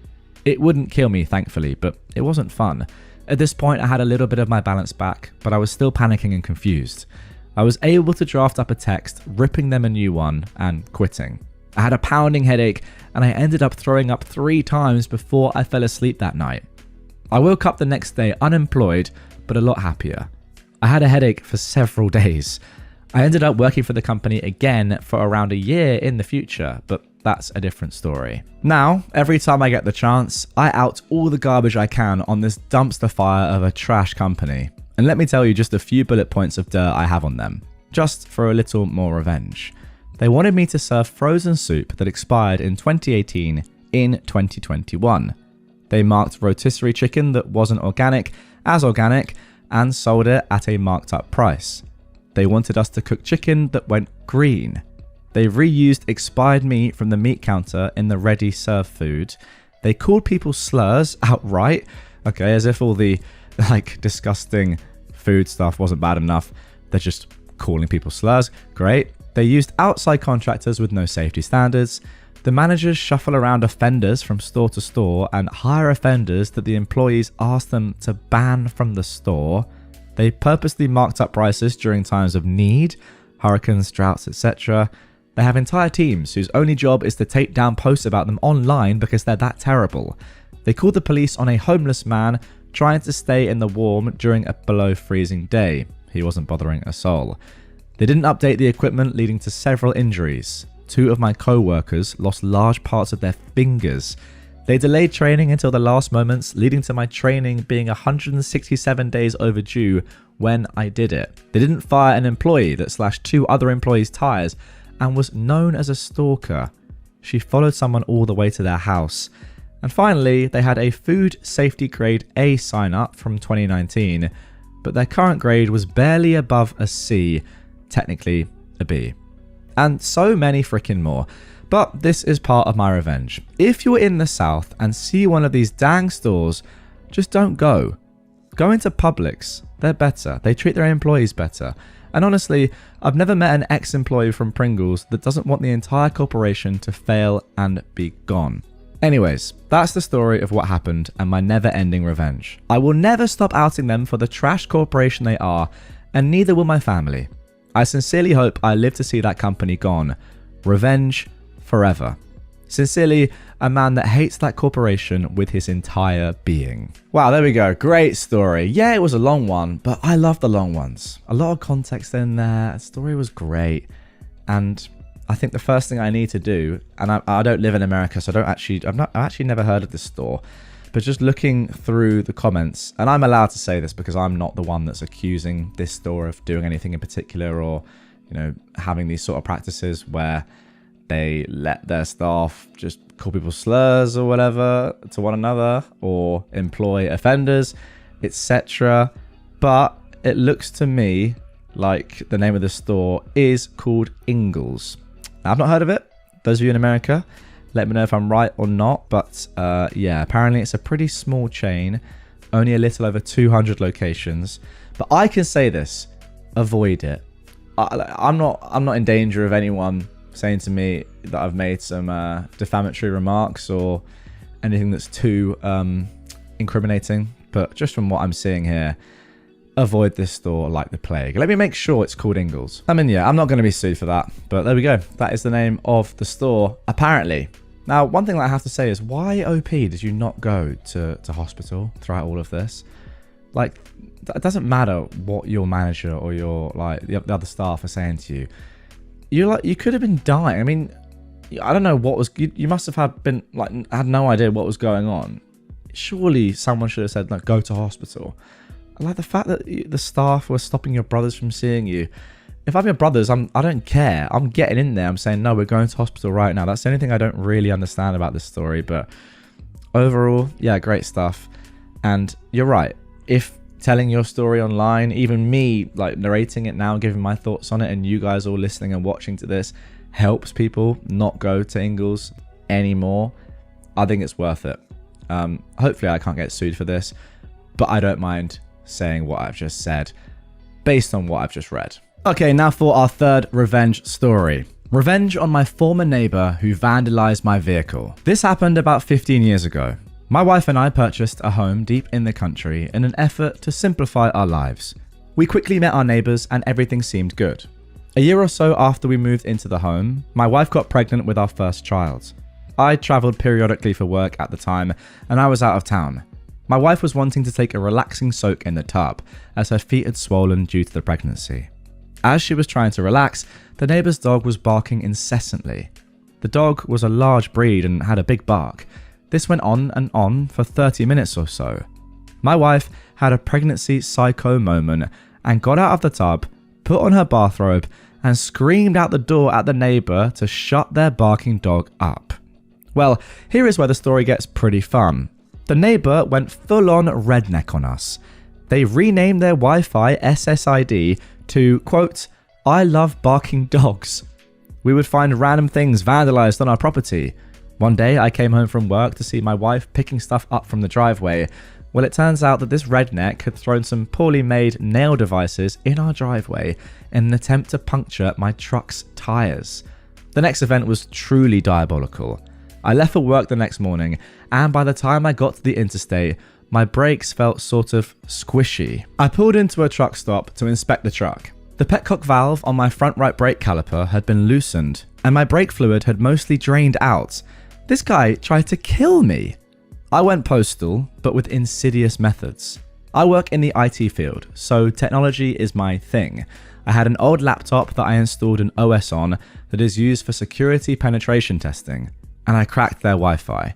It wouldn't kill me, thankfully, but it wasn't fun. At this point, I had a little bit of my balance back, but I was still panicking and confused. I was able to draft up a text, ripping them a new one, and quitting. I had a pounding headache, and I ended up throwing up 3 times before I fell asleep that night. I woke up the next day unemployed, but a lot happier. I had a headache for several days. I ended up working for the company again for around a year in the future, but that's a different story. Now, every time I get the chance, I out all the garbage I can on this dumpster fire of a trash company. And let me tell you just a few bullet points of dirt I have on them, just for a little more revenge. They wanted me to serve frozen soup that expired in 2018 in 2021. They marked rotisserie chicken that wasn't organic as organic, and sold it at a marked up price. They wanted us to cook chicken that went green. They reused expired meat from the meat counter in the ready serve food. They called people slurs outright. Okay, as if all the disgusting food stuff wasn't bad enough. They're just calling people slurs. Great. They used outside contractors with no safety standards. The managers shuffle around offenders from store to store and hire offenders that the employees ask them to ban from the store. They purposely marked up prices during times of need, hurricanes, droughts, etc. They have entire teams whose only job is to take down posts about them online because they're that terrible. They called the police on a homeless man trying to stay in the warm during a below freezing day. He wasn't bothering a soul. They didn't update the equipment, leading to several injuries. 2 of my co-workers lost large parts of their fingers. They delayed training until the last moments, leading to my training being 167 days overdue when I did it. They didn't fire an employee that slashed 2 other employees' tires and was known as a stalker. She followed someone all the way to their house. And finally, they had a food safety grade A sign up from 2019, but their current grade was barely above a C, technically a B. And so many freaking more. But this is part of my revenge. If you're in the South and see one of these dang stores, just don't go. Go into Publix. They're better. They treat their employees better. And honestly, I've never met an ex-employee from Pringles that doesn't want the entire corporation to fail and be gone. Anyways, that's the story of what happened and my never-ending revenge. I will never stop outing them for the trash corporation they are, and neither will my family. I sincerely hope I live to see that company gone. Revenge forever. Sincerely, a man that hates that corporation with his entire being. Wow, there we go. Great story. Yeah, it was a long one, but I love the long ones. A lot of context in there. The story was great. And I think the first thing I need to do, and I don't live in America, so I've actually never heard of this store, but just looking through the comments, and I'm allowed to say this because I'm not the one that's accusing this store of doing anything in particular or, having these sort of practices where they let their staff just call people slurs or whatever to one another or employ offenders, etc. But it looks to me like the name of the store is called Ingles. Now, I've not heard of it. Those of you in America, let me know if I'm right or not. But yeah, apparently it's a pretty small chain, only a little over 200 locations. But I can say this: avoid it. I'm not in danger of anyone saying to me that I've made some defamatory remarks or anything that's too incriminating. But just from what I'm seeing here, avoid this store like the plague. Let me make sure it's called Ingles. I mean, yeah, I'm not going to be sued for that. But there we go. That is the name of the store, apparently. Now, one thing that I have to say is, why, OP, did you not go to hospital throughout all of this? Like, it doesn't matter what your manager or your, the other staff are saying to you. You could have been dying. I mean, I don't know what was... You must have had no idea what was going on. Surely someone should have said, like, go to hospital. Like, the fact that the staff were stopping your brothers from seeing you. If I'm your brothers, I don't care. I'm getting in there. I'm saying, no, we're going to hospital right now. That's the only thing I don't really understand about this story. But overall, yeah, great stuff. And you're right. If telling your story online, even me, like, narrating it now, giving my thoughts on it, and you guys all listening and watching to this helps people not go to Ingles anymore, I think it's worth it. Hopefully I can't get sued for this, but I don't mind saying what I've just said based on what I've just read. Okay, now for our third revenge story. Revenge on my former neighbor who vandalized my vehicle. This happened about 15 years ago. My wife and I purchased a home deep in the country in an effort to simplify our lives. We quickly met our neighbors and everything seemed good. A year or so after we moved into the home, my wife got pregnant with our first child. I traveled periodically for work at the time and I was out of town. My wife was wanting to take a relaxing soak in the tub as her feet had swollen due to the pregnancy. As she was trying to relax, the neighbor's dog was barking incessantly. The dog was a large breed and had a big bark. This went on and on for 30 minutes or so. My wife had a pregnancy psycho moment and got out of the tub, put on her bathrobe, and screamed out the door at the neighbor to shut their barking dog up. Well, here is where the story gets pretty fun. The neighbor went full-on redneck on us. They renamed their Wi-Fi SSID to, quote, "I love barking dogs." We would find random things vandalized on our property. One day I came home from work to see my wife picking stuff up from the driveway. Well, it turns out that this redneck had thrown some poorly made nail devices in our driveway in an attempt to puncture my truck's tyres. The next event was truly diabolical. I left for work the next morning, and by the time I got to the interstate, my brakes felt sort of squishy. I pulled into a truck stop to inspect the truck. The petcock valve on my front right brake caliper had been loosened, and my brake fluid had mostly drained out. This guy tried to kill me. I went postal, but with insidious methods. I work in the IT field, so technology is my thing. I had an old laptop that I installed an OS on that is used for security penetration testing, and I cracked their Wi-Fi.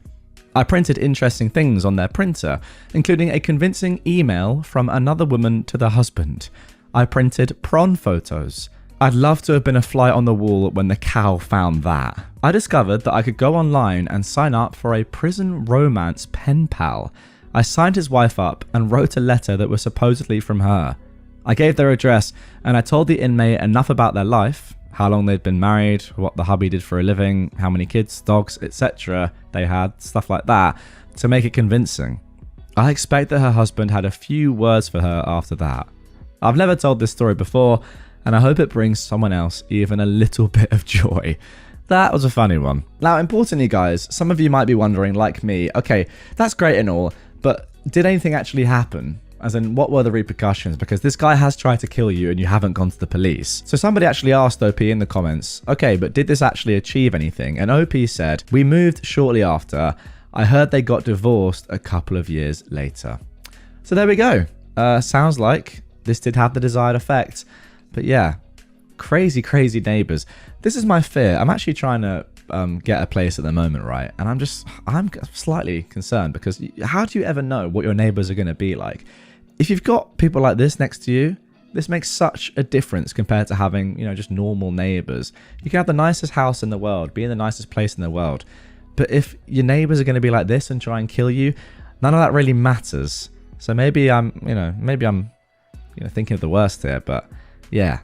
I printed interesting things on their printer, including a convincing email from another woman to the husband. I printed prawn photos. I'd love to have been a fly on the wall when the cow found that. I discovered that I could go online and sign up for a prison romance pen pal. I signed his wife up and wrote a letter that was supposedly from her. I gave their address and I told the inmate enough about their life, how long they'd been married, what the hubby did for a living, how many kids, dogs, etc. they had, stuff like that, to make it convincing. I expect that her husband had a few words for her after that. I've never told this story before, and I hope it brings someone else even a little bit of joy. That was a funny one. Now, importantly, guys, some of you might be wondering, like me, okay, that's great and all, but did anything actually happen? As in, what were the repercussions? Because this guy has tried to kill you and you haven't gone to the police. So somebody actually asked OP in the comments, okay, but did this actually achieve anything? And OP said, we moved shortly after. I heard they got divorced a couple of years later. So there we go. Sounds like this did have the desired effect. But yeah, crazy, crazy neighbors. This is my fear. I'm actually trying to get a place at the moment, right? And I'm slightly concerned because how do you ever know what your neighbors are going to be like? If you've got people like this next to you, this makes such a difference compared to having, just normal neighbors. You can have the nicest house in the world, be in the nicest place in the world. But if your neighbors are going to be like this and try and kill you, none of that really matters. So maybe I'm thinking of the worst here, but yeah,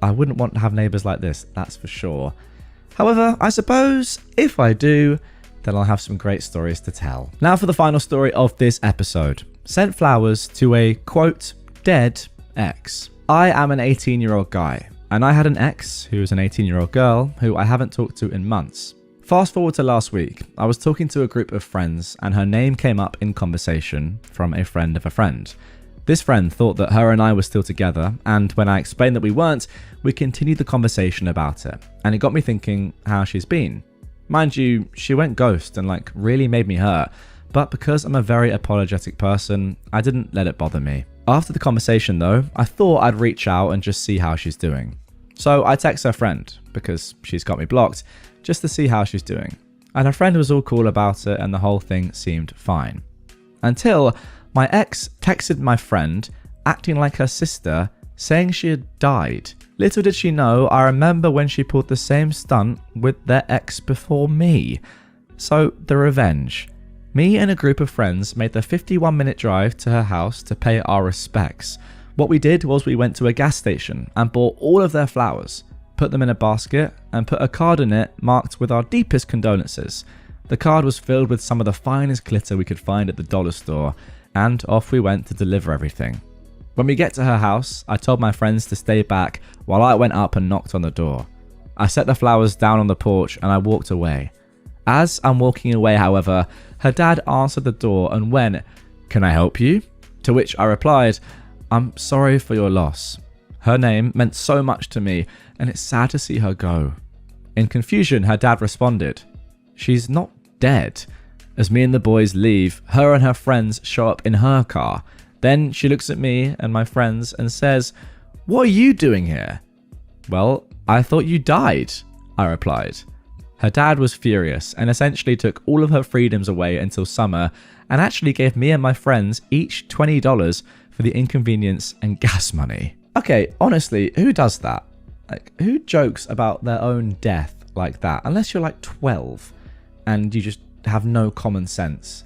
I wouldn't want to have neighbors like this, that's for sure. However, I suppose if I do, then I'll have some great stories to tell. Now for the final story of this episode. Sent flowers to a, quote, dead ex. I am an 18-year-old guy, and I had an ex who was an 18-year-old girl who I haven't talked to in months. Fast forward to last week, I was talking to a group of friends and her name came up in conversation from a friend of a friend. This friend thought that her and I were still together, and when I explained that we weren't, we continued the conversation about it, and it got me thinking how she's been. Mind you, she went ghost and really made me hurt, but because I'm a very apologetic person, I didn't let it bother me. After the conversation though, I thought I'd reach out and just see how she's doing. So I text her friend, because she's got me blocked, just to see how she's doing. And her friend was all cool about it and the whole thing seemed fine. Until my ex texted my friend, acting like her sister, saying she had died. Little did she know, I remember when she pulled the same stunt with their ex before me. So, the revenge. Me and a group of friends made the 51-minute drive to her house to pay our respects. What we did was we went to a gas station and bought all of their flowers, put them in a basket, and put a card in it marked with our deepest condolences. The card was filled with some of the finest glitter we could find at the dollar store, and off we went to deliver everything. When we get to her house, I told my friends to stay back while I went up and knocked on the door. I set the flowers down on the porch and I walked away. As I'm walking away, however, her dad answered the door and went, "Can I help you?" To which I replied, "I'm sorry for your loss. Her name meant so much to me and it's sad to see her go." In confusion, her dad responded, "She's not dead." As me and the boys leave, her and her friends show up in her car. Then she looks at me and my friends and says, "What are you doing here?" "Well, I thought you died," I replied. Her dad was furious and essentially took all of her freedoms away until summer and actually gave me and my friends each $20 for the inconvenience and gas money. Okay, honestly, who does that? Who jokes about their own death like that? Unless you're 12 and you just have no common sense.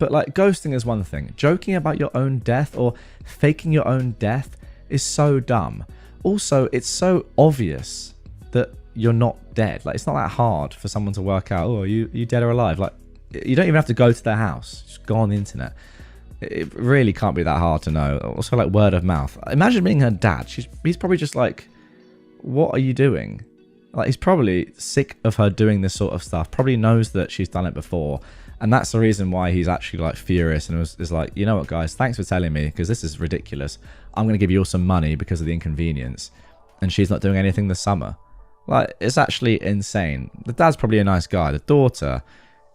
But like, ghosting is one thing. Joking about your own death or faking your own death is so dumb. Also, it's so obvious that you're not dead. Like, it's not that hard for someone to work out, oh, are you dead or alive? Like, you don't even have to go to their house. Just go on the internet. It really can't be that hard to know. Also, like, word of mouth. Imagine being her dad. He's probably just like, what are you doing? Like, he's probably sick of her doing this sort of stuff. Probably knows that she's done it before. And that's the reason why he's actually like furious and is like, you know what, guys, thanks for telling me, because this is ridiculous. I'm going to give you all some money because of the inconvenience. And she's not doing anything this summer. Like, it's actually insane. The dad's probably a nice guy. The daughter,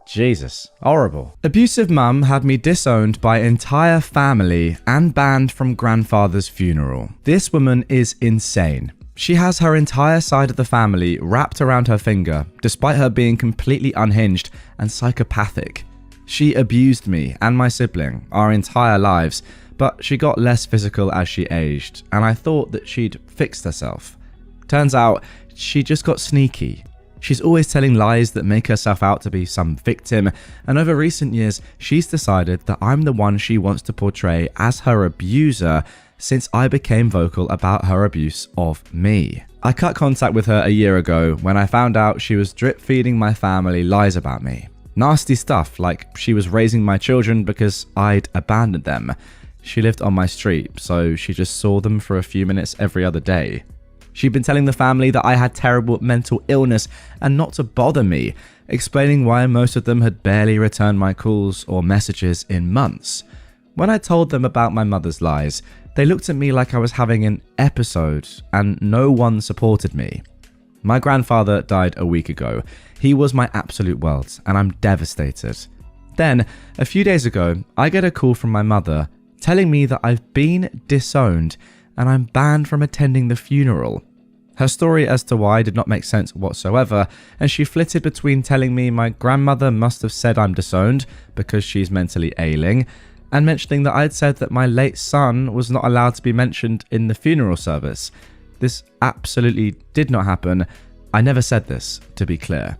Jesus, horrible. Abusive mum had me disowned by entire family and banned from grandfather's funeral. This woman is insane. She has her entire side of the family wrapped around her finger, despite her being completely unhinged and psychopathic. She abused me and my sibling our entire lives, but she got less physical as she aged, and I thought that she'd fixed herself. Turns out, she just got sneaky. She's always telling lies that make herself out to be some victim, and over recent years, she's decided that I'm the one she wants to portray as her abuser since I became vocal about her abuse of me. I cut contact with her a year ago when I found out she was drip feeding my family lies about me. Nasty stuff like she was raising my children because I'd abandoned them. She lived on my street, so she just saw them for a few minutes every other day. She'd been telling the family that I had terrible mental illness and not to bother me, explaining why most of them had barely returned my calls or messages in months. When I told them about my mother's lies, they looked at me like I was having an episode, and no one supported me. My grandfather died a week ago. He was my absolute world, and I'm devastated. Then, a few days ago, I get a call from my mother telling me that I've been disowned and I'm banned from attending the funeral. Her story as to why did not make sense whatsoever, and she flitted between telling me my grandmother must have said I'm disowned because she's mentally ailing, and mentioning that I'd said that my late son was not allowed to be mentioned in the funeral service. This absolutely did not happen. I never said this, to be clear.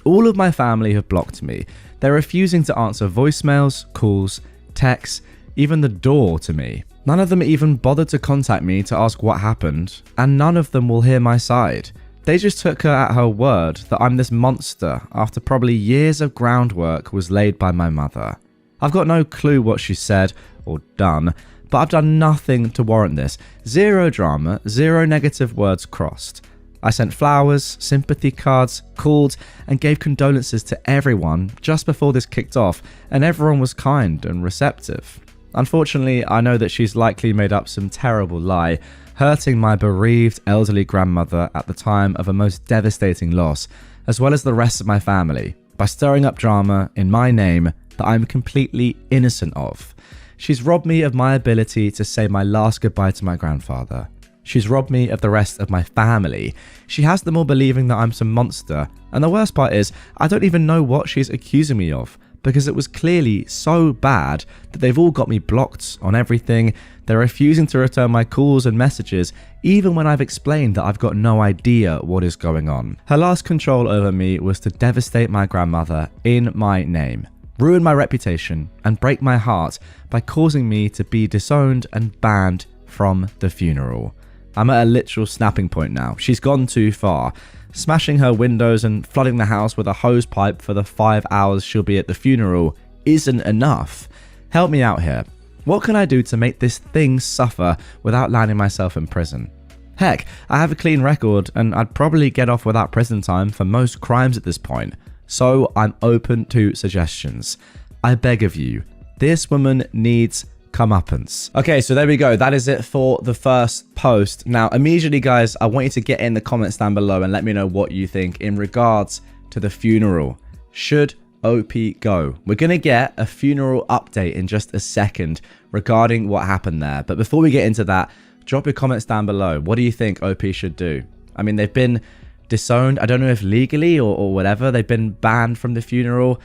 All of my family have blocked me. They're refusing to answer voicemails, calls, texts, even the door to me. None of them even bothered to contact me to ask what happened, and none of them will hear my side. They just took her at her word that I'm this monster after probably years of groundwork was laid by my mother. I've got no clue what she said or done, but I've done nothing to warrant this. Zero drama, zero negative words crossed. I sent flowers, sympathy cards, called, and gave condolences to everyone just before this kicked off, and everyone was kind and receptive. Unfortunately, I know that she's likely made up some terrible lie, hurting my bereaved elderly grandmother at the time of a most devastating loss, as well as the rest of my family, by stirring up drama in my name that I'm completely innocent of. She's robbed me of my ability to say my last goodbye to my grandfather. She's robbed me of the rest of my family. She has them all believing that I'm some monster, and the worst part is, I don't even know what she's accusing me of, because it was clearly so bad that they've all got me blocked on everything. They're refusing to return my calls and messages, even when I've explained that I've got no idea what is going on. Her last control over me was to devastate my grandmother in my name, ruin my reputation, and break my heart by causing me to be disowned and banned from the funeral. I'm at a literal snapping point now. She's gone too far. Smashing her windows and flooding the house with a hose pipe for the 5 hours she'll be at the funeral isn't enough. Help me out here. What can I do to make this thing suffer without landing myself in prison? Heck, I have a clean record and I'd probably get off without prison time for most crimes at this point. So I'm open to suggestions. I beg of you, this woman needs comeuppance. Okay, so there we go. That is it for the first post. Now, immediately, guys, I want you to get in the comments down below and let me know what you think in regards to the funeral. Should OP go? We're going to get a funeral update in just a second regarding what happened there. But before we get into that, drop your comments down below. What do you think OP should do? I mean, they've been disowned. I don't know if legally or whatever. They've been banned from the funeral.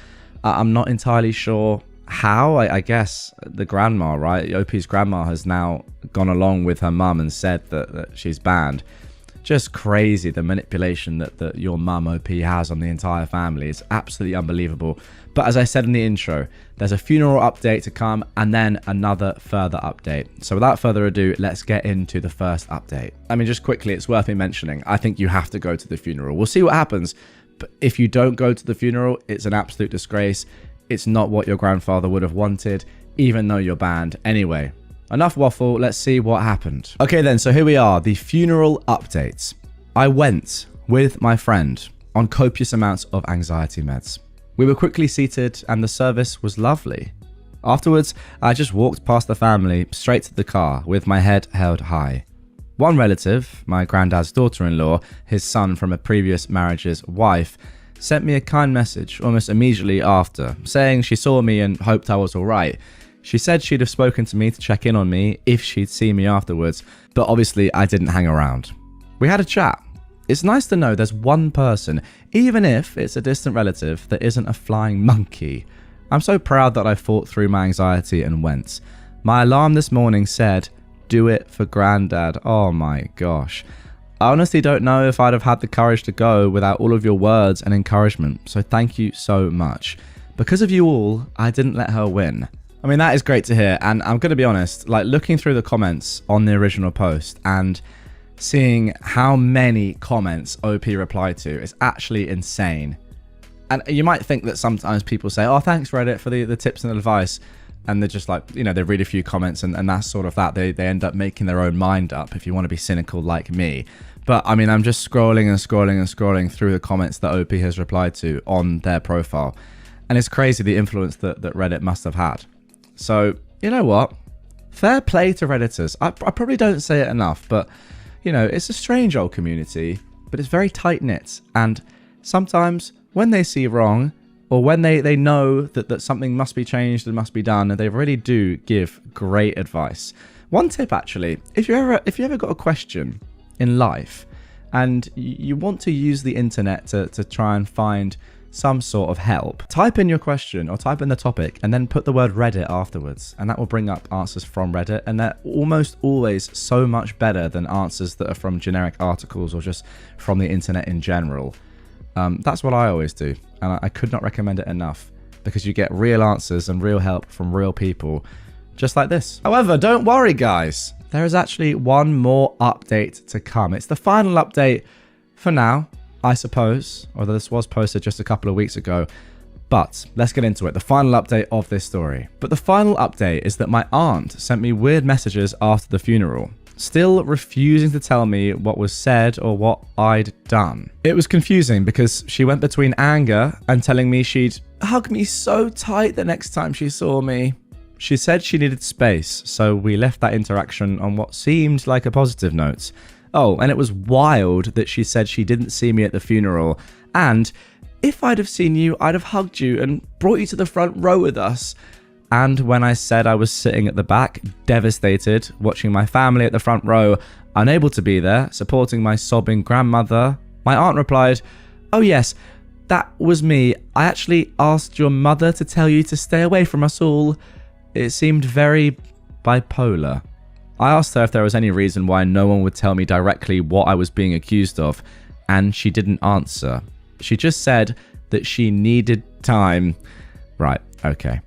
I'm not entirely sure how. I guess the grandma, right? OP's grandma has now gone along with her mum and said that she's banned. Just crazy, the manipulation that your mum OP has on the entire family. It's absolutely unbelievable. But as I said in the intro, there's a funeral update to come and then another further update. So without further ado, let's get into the first update. I mean, just quickly, it's worth me mentioning, I think you have to go to the funeral. We'll see what happens. But if you don't go to the funeral, it's an absolute disgrace. It's not what your grandfather would have wanted, even though you're banned. Anyway, enough waffle, let's see what happened. Okay then, so here we are, the funeral updates. I went with my friend on copious amounts of anxiety meds. We were quickly seated and the service was lovely. Afterwards, I just walked past the family straight to the car with my head held high. One relative, my granddad's daughter-in-law, his son from a previous marriage's wife, sent me a kind message almost immediately after, saying she saw me and hoped I was alright. She said she'd have spoken to me to check in on me if she'd see me afterwards, but obviously I didn't hang around. We had a chat. It's nice to know there's one person, even if it's a distant relative, that isn't a flying monkey. I'm so proud that I fought through my anxiety and went. My alarm this morning said, "Do it for Granddad." Oh my gosh. I honestly don't know if I'd have had the courage to go without all of your words and encouragement, so thank you so much. Because of you all, I didn't let her win. I mean, that is great to hear, and I'm going to be honest, like looking through the comments on the original post and seeing how many comments OP replied to is actually insane. And you might think that sometimes people say, "Oh, thanks Reddit for the tips and advice," and they're just like, you know, they read a few comments and that's sort of that. They end up making their own mind up, if you want to be cynical like me. But I mean, I'm just scrolling and scrolling and scrolling through the comments that OP has replied to on their profile. And it's crazy the influence that Reddit must have had. So, you know what? Fair play to Redditors. I probably don't say it enough, but, you know, it's a strange old community, but it's very tight-knit. And sometimes when they see wrong, or when they know that something must be changed and must be done, and they really do give great advice. One tip, actually, if you ever got a question in life and you want to use the internet to try and find some sort of help, type in your question or type in the topic and then put the word Reddit afterwards, and that will bring up answers from Reddit, and they're almost always so much better than answers that are from generic articles or just from the internet in general. That's what I always do, and I could not recommend it enough, because you get real answers and real help from real people just like this. However, don't worry guys, there is actually one more update to come. It's the final update for now, I suppose, although this was posted just a couple of weeks ago. But let's get into it, the final update of this story. But the final update is that my aunt sent me weird messages after the funeral, still refusing to tell me what was said or what I'd done. It was confusing because she went between anger and telling me she'd hug me so tight the next time she saw me. She said she needed space, so we left that interaction on what seemed like a positive note. Oh, and it was wild that she said she didn't see me at the funeral, and if I'd have seen you, I'd have hugged you and brought you to the front row with us. And when I said I was sitting at the back, devastated, watching my family at the front row, unable to be there, supporting my sobbing grandmother, my aunt replied, "Oh yes, that was me. I actually asked your mother to tell you to stay away from us all." It seemed very bipolar. I asked her if there was any reason why no one would tell me directly what I was being accused of, and she didn't answer. She just said that she needed time. Right, okay.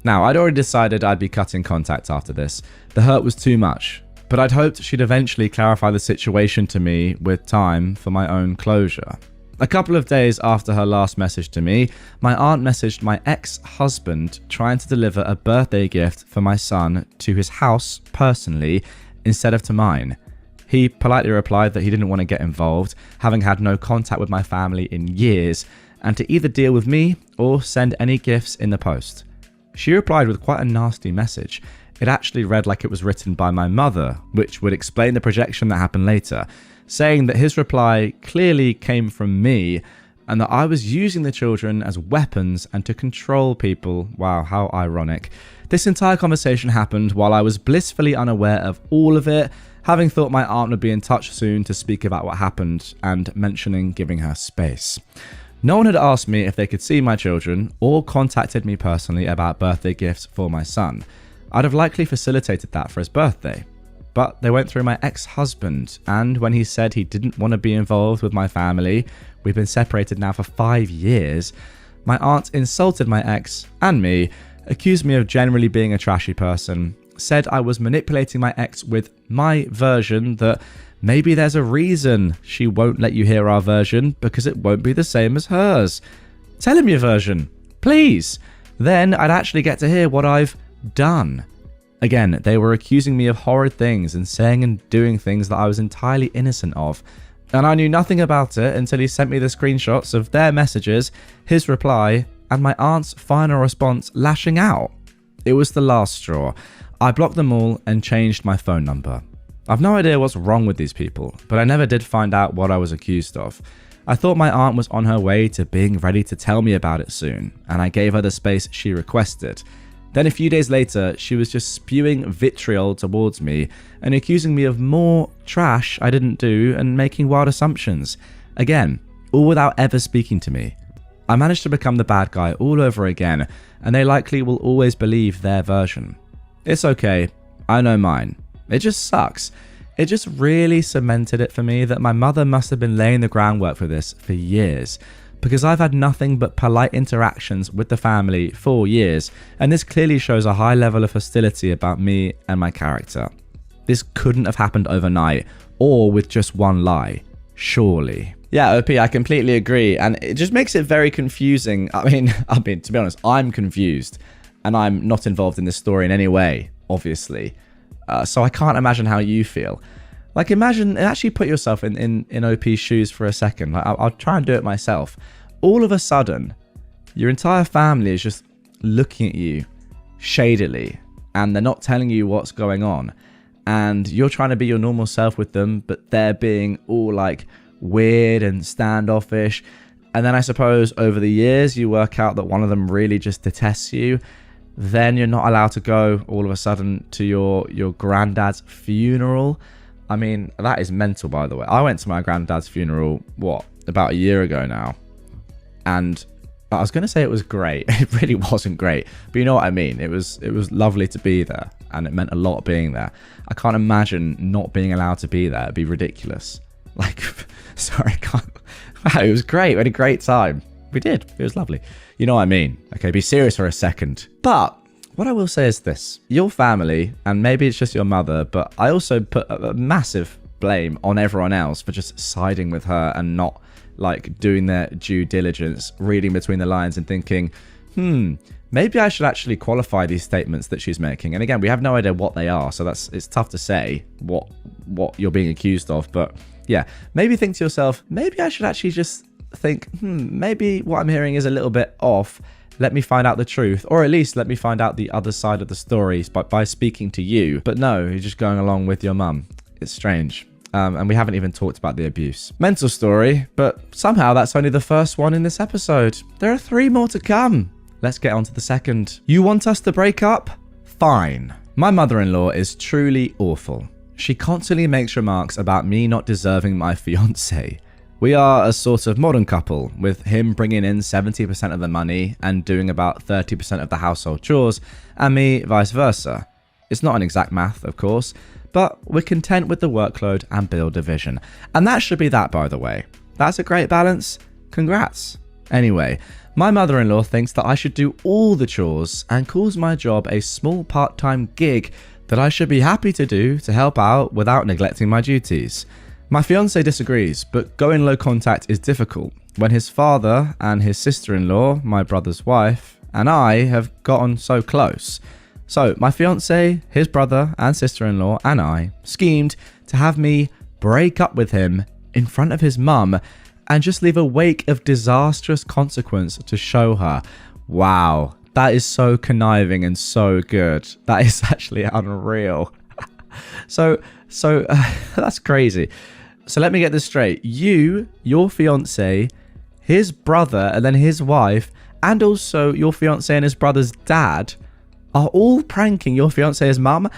Now, I'd already decided I'd be cutting contact after this. The hurt was too much, but I'd hoped she'd eventually clarify the situation to me with time for my own closure. A couple of days after her last message to me, my aunt messaged my ex-husband trying to deliver a birthday gift for my son to his house personally instead of to mine. He politely replied that he didn't want to get involved, having had no contact with my family in years, and to either deal with me or send any gifts in the post. She replied with quite a nasty message. It actually read like it was written by my mother, which would explain the projection that happened later, saying that his reply clearly came from me and that I was using the children as weapons and to control people. Wow, how ironic. This entire conversation happened while I was blissfully unaware of all of it, having thought my aunt would be in touch soon to speak about what happened and mentioning giving her space. No one had asked me if they could see my children or contacted me personally about birthday gifts for my son. I'd have likely facilitated that for his birthday. but they went through my ex-husband, and when he said he didn't want to be involved with my family, we've been separated now for 5 years, my aunt insulted my ex and me, accused me of generally being a trashy person, said I was manipulating my ex with my version, that maybe there's a reason she won't let you hear our version because it won't be the same as hers. Tell him your version, please. Then I'd actually get to hear what I've done. Again, they were accusing me of horrid things and saying and doing things that I was entirely innocent of. And I knew nothing about it until he sent me the screenshots of their messages, his reply, and my aunt's final response lashing out. It was the last straw. I blocked them all and changed my phone number. I've no idea what's wrong with these people, but I never did find out what I was accused of. I thought my aunt was on her way to being ready to tell me about it soon, and I gave her the space she requested. Then a few days later, she was just spewing vitriol towards me and accusing me of more trash I didn't do and making wild assumptions. Again, all without ever speaking to me. I managed to become the bad guy all over again, and they likely will always believe their version. It's okay, I know mine. It just sucks. It just really cemented it for me that my mother must have been laying the groundwork for this for years, because I've had nothing but polite interactions with the family for years, and this clearly shows a high level of hostility about me and my character. This couldn't have happened overnight, or with just one lie, surely. Yeah, OP, I completely agree, and it just makes it very confusing. I mean, to be honest, I'm confused, and I'm not involved in this story in any way, obviously. So I can't imagine how you feel. Like, imagine, actually put yourself in OP's shoes for a second. Like, I'll try and do it myself. All of a sudden, your entire family is just looking at you shadily, and they're not telling you what's going on. And you're trying to be your normal self with them, but they're being all like weird and standoffish. And then I suppose over the years, you work out that one of them really just detests you. Then you're not allowed to go all of a sudden to your granddad's funeral. I mean, that is mental, by the way. I went to my granddad's funeral, about a year ago now. And I was going to say it was great. It really wasn't great. But you know what I mean? It was lovely to be there. And it meant a lot being there. I can't imagine not being allowed to be there. It'd be ridiculous. Like, sorry, I can't. Wow, it was great. We had a great time. We did. It was lovely. You know what I mean? Okay, be serious for a second. But what I will say is this. Your family, and maybe it's just your mother, but I also put a massive blame on everyone else for just siding with her and not, like, doing their due diligence, reading between the lines and thinking, maybe I should actually qualify these statements that she's making. And again, we have no idea what they are, so it's tough to say what you're being accused of. But yeah, maybe think to yourself, maybe I should actually just think, maybe what I'm hearing is a little bit off. Let me find out the truth, or at least let me find out the other side of the story by speaking to you. But no, you're just going along with your mum. It's strange. And we haven't even talked about the abuse. Mental story, but somehow that's only the first one in this episode. There are 3 more to come. Let's get on to the second. You want us to break up? Fine. My mother-in-law is truly awful. She constantly makes remarks about me not deserving my fiancé. We are a sort of modern couple, with him bringing in 70% of the money and doing about 30% of the household chores, and me vice versa. It's not an exact math, of course, but we're content with the workload and bill division. And that should be that, by the way. That's a great balance. Congrats. Anyway, my mother-in-law thinks that I should do all the chores and calls my job a small part-time gig that I should be happy to do to help out without neglecting my duties. My fiancé disagrees, but going low contact is difficult when his father and his sister-in-law, my brother's wife, and I have gotten so close. So my fiancé, his brother and sister-in-law and I schemed to have me break up with him in front of his mum and just leave a wake of disastrous consequence to show her. Wow, that is so conniving and so good. That is actually unreal. So that's crazy. So let me get this straight. You, your fiancé, his brother, and then his wife, and also your fiancé and his brother's dad are all pranking your fiancé's mum?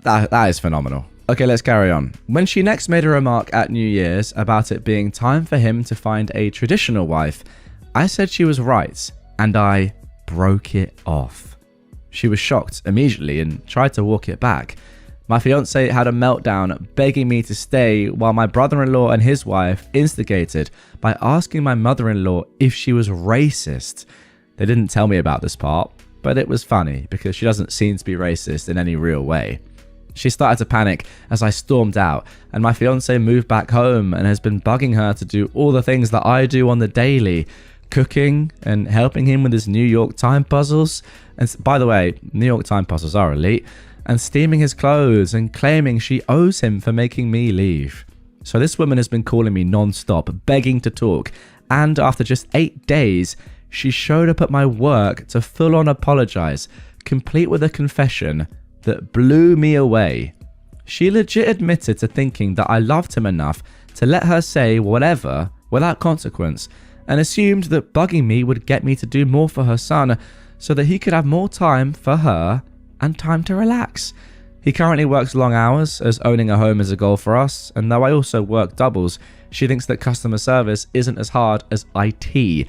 That is phenomenal. Okay, let's carry on. When she next made a remark at New Year's about it being time for him to find a traditional wife, I said she was right, and I broke it off. She was shocked immediately and tried to walk it back. My fiance had a meltdown begging me to stay while my brother-in-law and his wife instigated by asking my mother-in-law if she was racist. They didn't tell me about this part, but it was funny because she doesn't seem to be racist in any real way. She started to panic as I stormed out, and my fiance moved back home and has been bugging her to do all the things that I do on the daily, cooking and helping him with his New York time puzzles. And by the way, New York time puzzles are elite. And steaming his clothes and claiming she owes him for making me leave. So this woman has been calling me non-stop, begging to talk, and after just 8 days, she showed up at my work to full-on apologize, complete with a confession that blew me away. She legit admitted to thinking that I loved him enough to let her say whatever without consequence, and assumed that bugging me would get me to do more for her son so that he could have more time for her and time to relax. He currently works long hours, as owning a home is a goal for us, and though I also work doubles, she thinks that customer service isn't as hard as IT,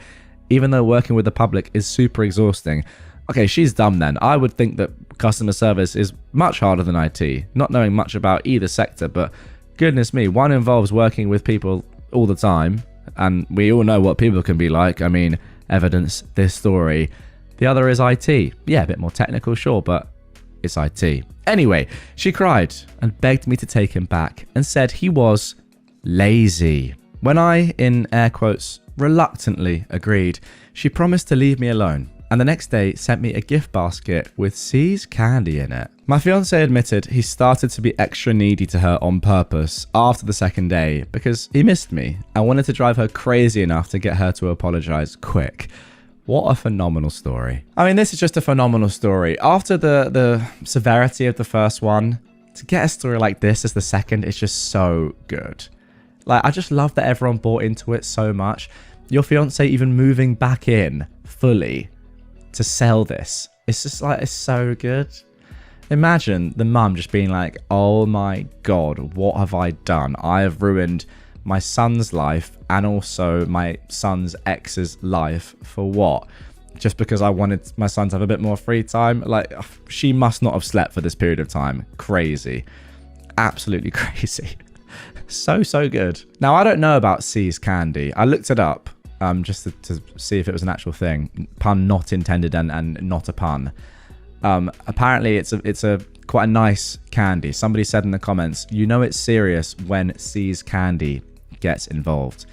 even though working with the public is super exhausting. Okay, she's dumb then. I would think that customer service is much harder than IT, not knowing much about either sector, but goodness me, one involves working with people all the time, and we all know what people can be like. I mean, evidence this story. The other is IT. Yeah, a bit more technical, sure, but it's IT. Anyway, she cried and begged me to take him back and said he was lazy. When I, in air quotes, reluctantly agreed, she promised to leave me alone, and the next day sent me a gift basket with C's candy in it. My fiance admitted he started to be extra needy to her on purpose after the second day because he missed me and wanted to drive her crazy enough to get her to apologize quick. What a phenomenal story. I mean, this is just a phenomenal story. After the severity of the first one, to get a story like this as the second is just so good. Like, I just love that everyone bought into it so much. Your fiance even moving back in fully to sell this. It's just like, it's so good. Imagine the mum just being like, oh my God, what have I done? I have ruined my son's life and also my son's ex's life for what? Just because I wanted my son to have a bit more free time? Like, she must not have slept for this period of time. Crazy. Absolutely crazy. So good. Now, I don't know about C's candy. I looked it up just to see if it was an actual thing. Pun not intended and not a pun. Apparently, it's a quite a nice candy. Somebody said in the comments, you know it's serious when C's candy gets involved.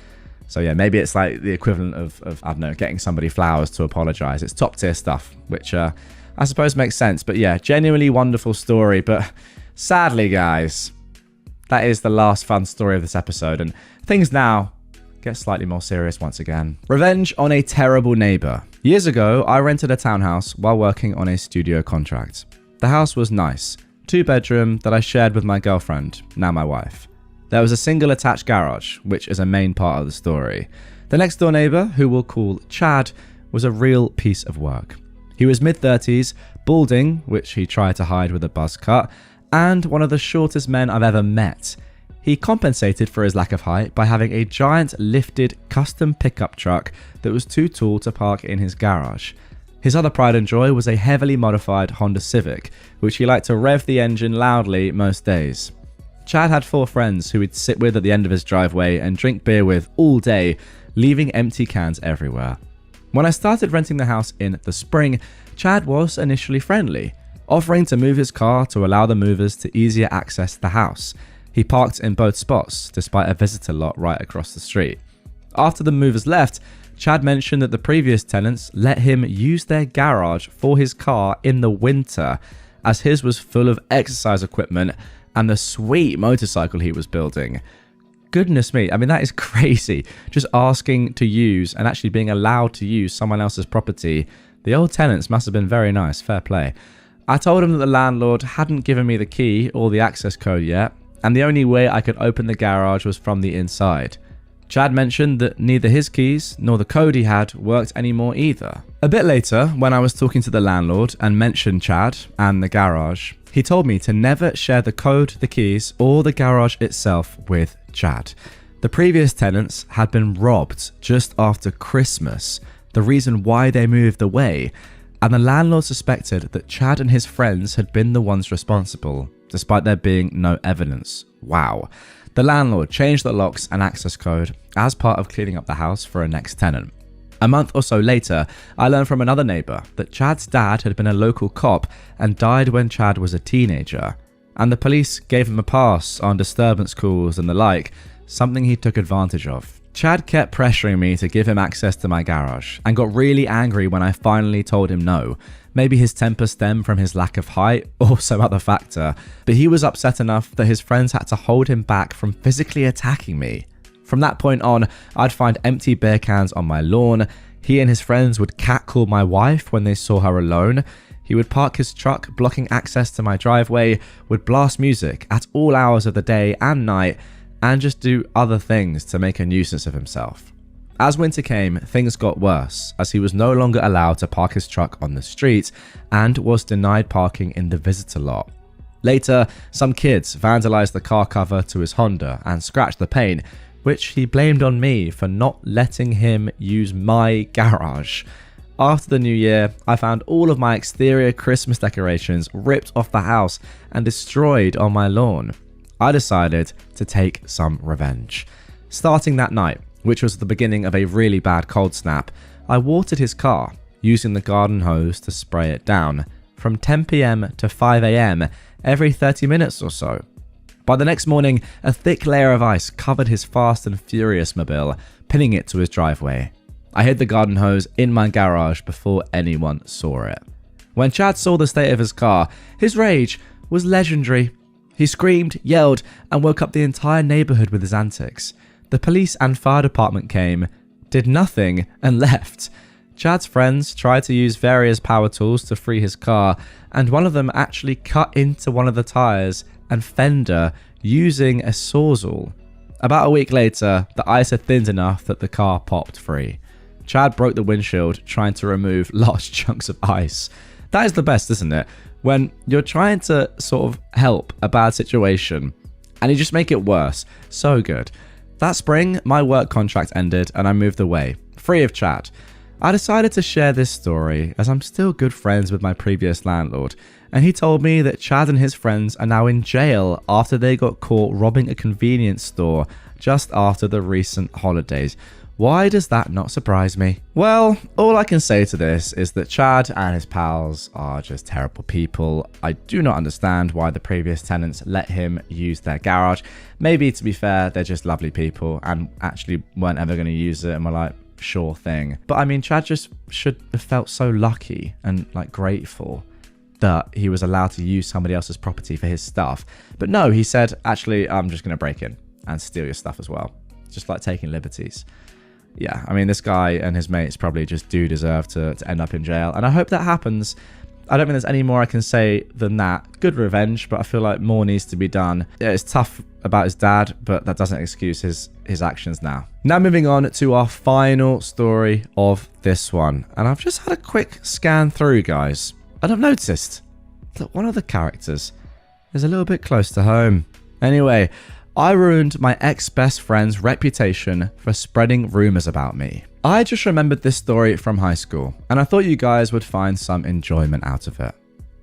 So yeah, maybe it's like the equivalent of I don't know, getting somebody flowers to apologize. It's top tier stuff, which I suppose makes sense. But yeah, genuinely wonderful story. But sadly, guys, that is the last fun story of this episode, and things now get slightly more serious once again. Revenge on a terrible neighbor. Years ago, I rented a townhouse while working on a studio contract. The house was nice, 2-bedroom that I shared with my girlfriend, now my wife. There was a single attached garage, which is a main part of the story. The next door neighbor, who we'll call Chad, was a real piece of work. He was mid-30s, balding, which he tried to hide with a buzz cut, and one of the shortest men I've ever met. He compensated for his lack of height by having a giant lifted custom pickup truck that was too tall to park in his garage. His other pride and joy was a heavily modified Honda Civic, which he liked to rev the engine loudly most days. Chad had 4 friends who he'd sit with at the end of his driveway and drink beer with all day, leaving empty cans everywhere. When I started renting the house in the spring, Chad was initially friendly, offering to move his car to allow the movers to easier access the house. He parked in both spots, despite a visitor lot right across the street. After the movers left, Chad mentioned that the previous tenants let him use their garage for his car in the winter, as his was full of exercise equipment and the sweet motorcycle he was building. Goodness me, I mean, that is crazy. Just asking to use and actually being allowed to use someone else's property. The old tenants must have been very nice, fair play. I told him that the landlord hadn't given me the key or the access code yet, and the only way I could open the garage was from the inside. Chad mentioned that neither his keys nor the code he had worked anymore either. A bit later, when I was talking to the landlord and mentioned Chad and the garage, he told me to never share the code, the keys, or the garage itself with Chad. The previous tenants had been robbed just after Christmas, the reason why they moved away, and the landlord suspected that Chad and his friends had been the ones responsible. despite there being no evidence. Wow. The landlord changed the locks and access code as part of cleaning up the house for a next tenant. A month or so later, I learned from another neighbor that Chad's dad had been a local cop and died when Chad was a teenager, and the police gave him a pass on disturbance calls and the like, something he took advantage of. Chad kept pressuring me to give him access to my garage and got really angry when I finally told him no. Maybe his temper stemmed from his lack of height or some other factor, but he was upset enough that his friends had to hold him back from physically attacking me. From that point on, I'd find empty beer cans on my lawn. He and his friends would catcall my wife when they saw her alone. He would park his truck blocking access to my driveway, would blast music at all hours of the day and night, and just do other things to make a nuisance of himself. As winter came, things got worse, as he was no longer allowed to park his truck on the street and was denied parking in the visitor lot. Later, some kids vandalized the car cover to his Honda and scratched the paint, which he blamed on me for not letting him use my garage. After the new year, I found all of my exterior Christmas decorations ripped off the house and destroyed on my lawn. I decided to take some revenge. Starting that night, which was the beginning of a really bad cold snap, I watered his car, using the garden hose to spray it down, from 10 PM to 5 AM every 30 minutes or so. By the next morning, a thick layer of ice covered his Fast and Furious mobile, pinning it to his driveway. I hid the garden hose in my garage before anyone saw it. When Chad saw the state of his car, his rage was legendary. He screamed, yelled, and woke up the entire neighborhood with his antics. The police and fire department came, did nothing, and left. Chad's friends tried to use various power tools to free his car, and one of them actually cut into one of the tires and fender using a sawzall. About a week later, the ice had thinned enough that the car popped free. Chad broke the windshield trying to remove large chunks of ice. That is the best, isn't it? When you're trying to sort of help a bad situation and you just make it worse. So good. That spring, my work contract ended and I moved away, free of Chad. I decided to share this story as I'm still good friends with my previous landlord, and he told me that Chad and his friends are now in jail after they got caught robbing a convenience store just after the recent holidays. Why does that not surprise me? Well, all I can say to this is that Chad and his pals are just terrible people. I do not understand why the previous tenants let him use their garage. Maybe, to be fair, they're just lovely people and actually weren't ever going to use it and were like, sure thing. But I mean, Chad just should have felt so lucky and like grateful that he was allowed to use somebody else's property for his stuff. But no, he said, actually, I'm just going to break in and steal your stuff as well. Just like taking liberties. Yeah, I mean, this guy and his mates probably just do deserve to end up in jail. And I hope that happens. I don't think there's any more I can say than that. Good revenge, but I feel like more needs to be done. Yeah, it's tough about his dad, but that doesn't excuse his actions now. Now moving on to our final story of this one. And I've just had a quick scan through, guys. And I've noticed that one of the characters is a little bit close to home. Anyway, I ruined my ex-best friend's reputation for spreading rumors about me. I just remembered this story from high school, and I thought you guys would find some enjoyment out of it.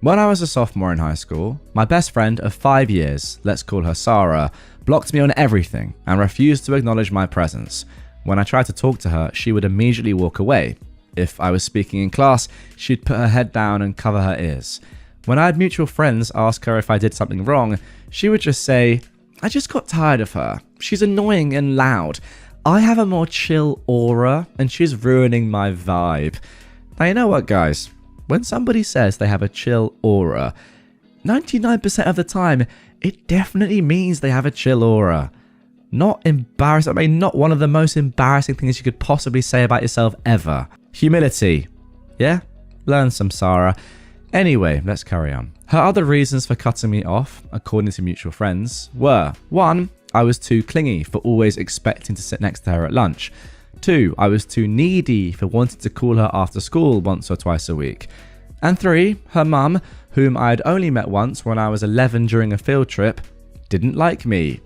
When I was a sophomore in high school, my best friend of 5 years, let's call her Sarah, blocked me on everything and refused to acknowledge my presence. When I tried to talk to her, she would immediately walk away. If I was speaking in class, she'd put her head down and cover her ears. When I had mutual friends ask her if I did something wrong, she would just say, I just got tired of her. She's annoying and loud. I have a more chill aura and she's ruining my vibe. Now, you know what, guys? When somebody says they have a chill aura, 99% of the time, it definitely means they have a chill aura. Not embarrassing. I mean, not one of the most embarrassing things you could possibly say about yourself ever. Humility. Yeah? Learn some, Sarah. Anyway, let's carry on. Her other reasons for cutting me off, according to mutual friends, were 1. I was too clingy for always expecting to sit next to her at lunch. 2. I was too needy for wanting to call her after school once or twice a week. And 3. Her mum, whom I had only met once when I was 11 during a field trip, didn't like me.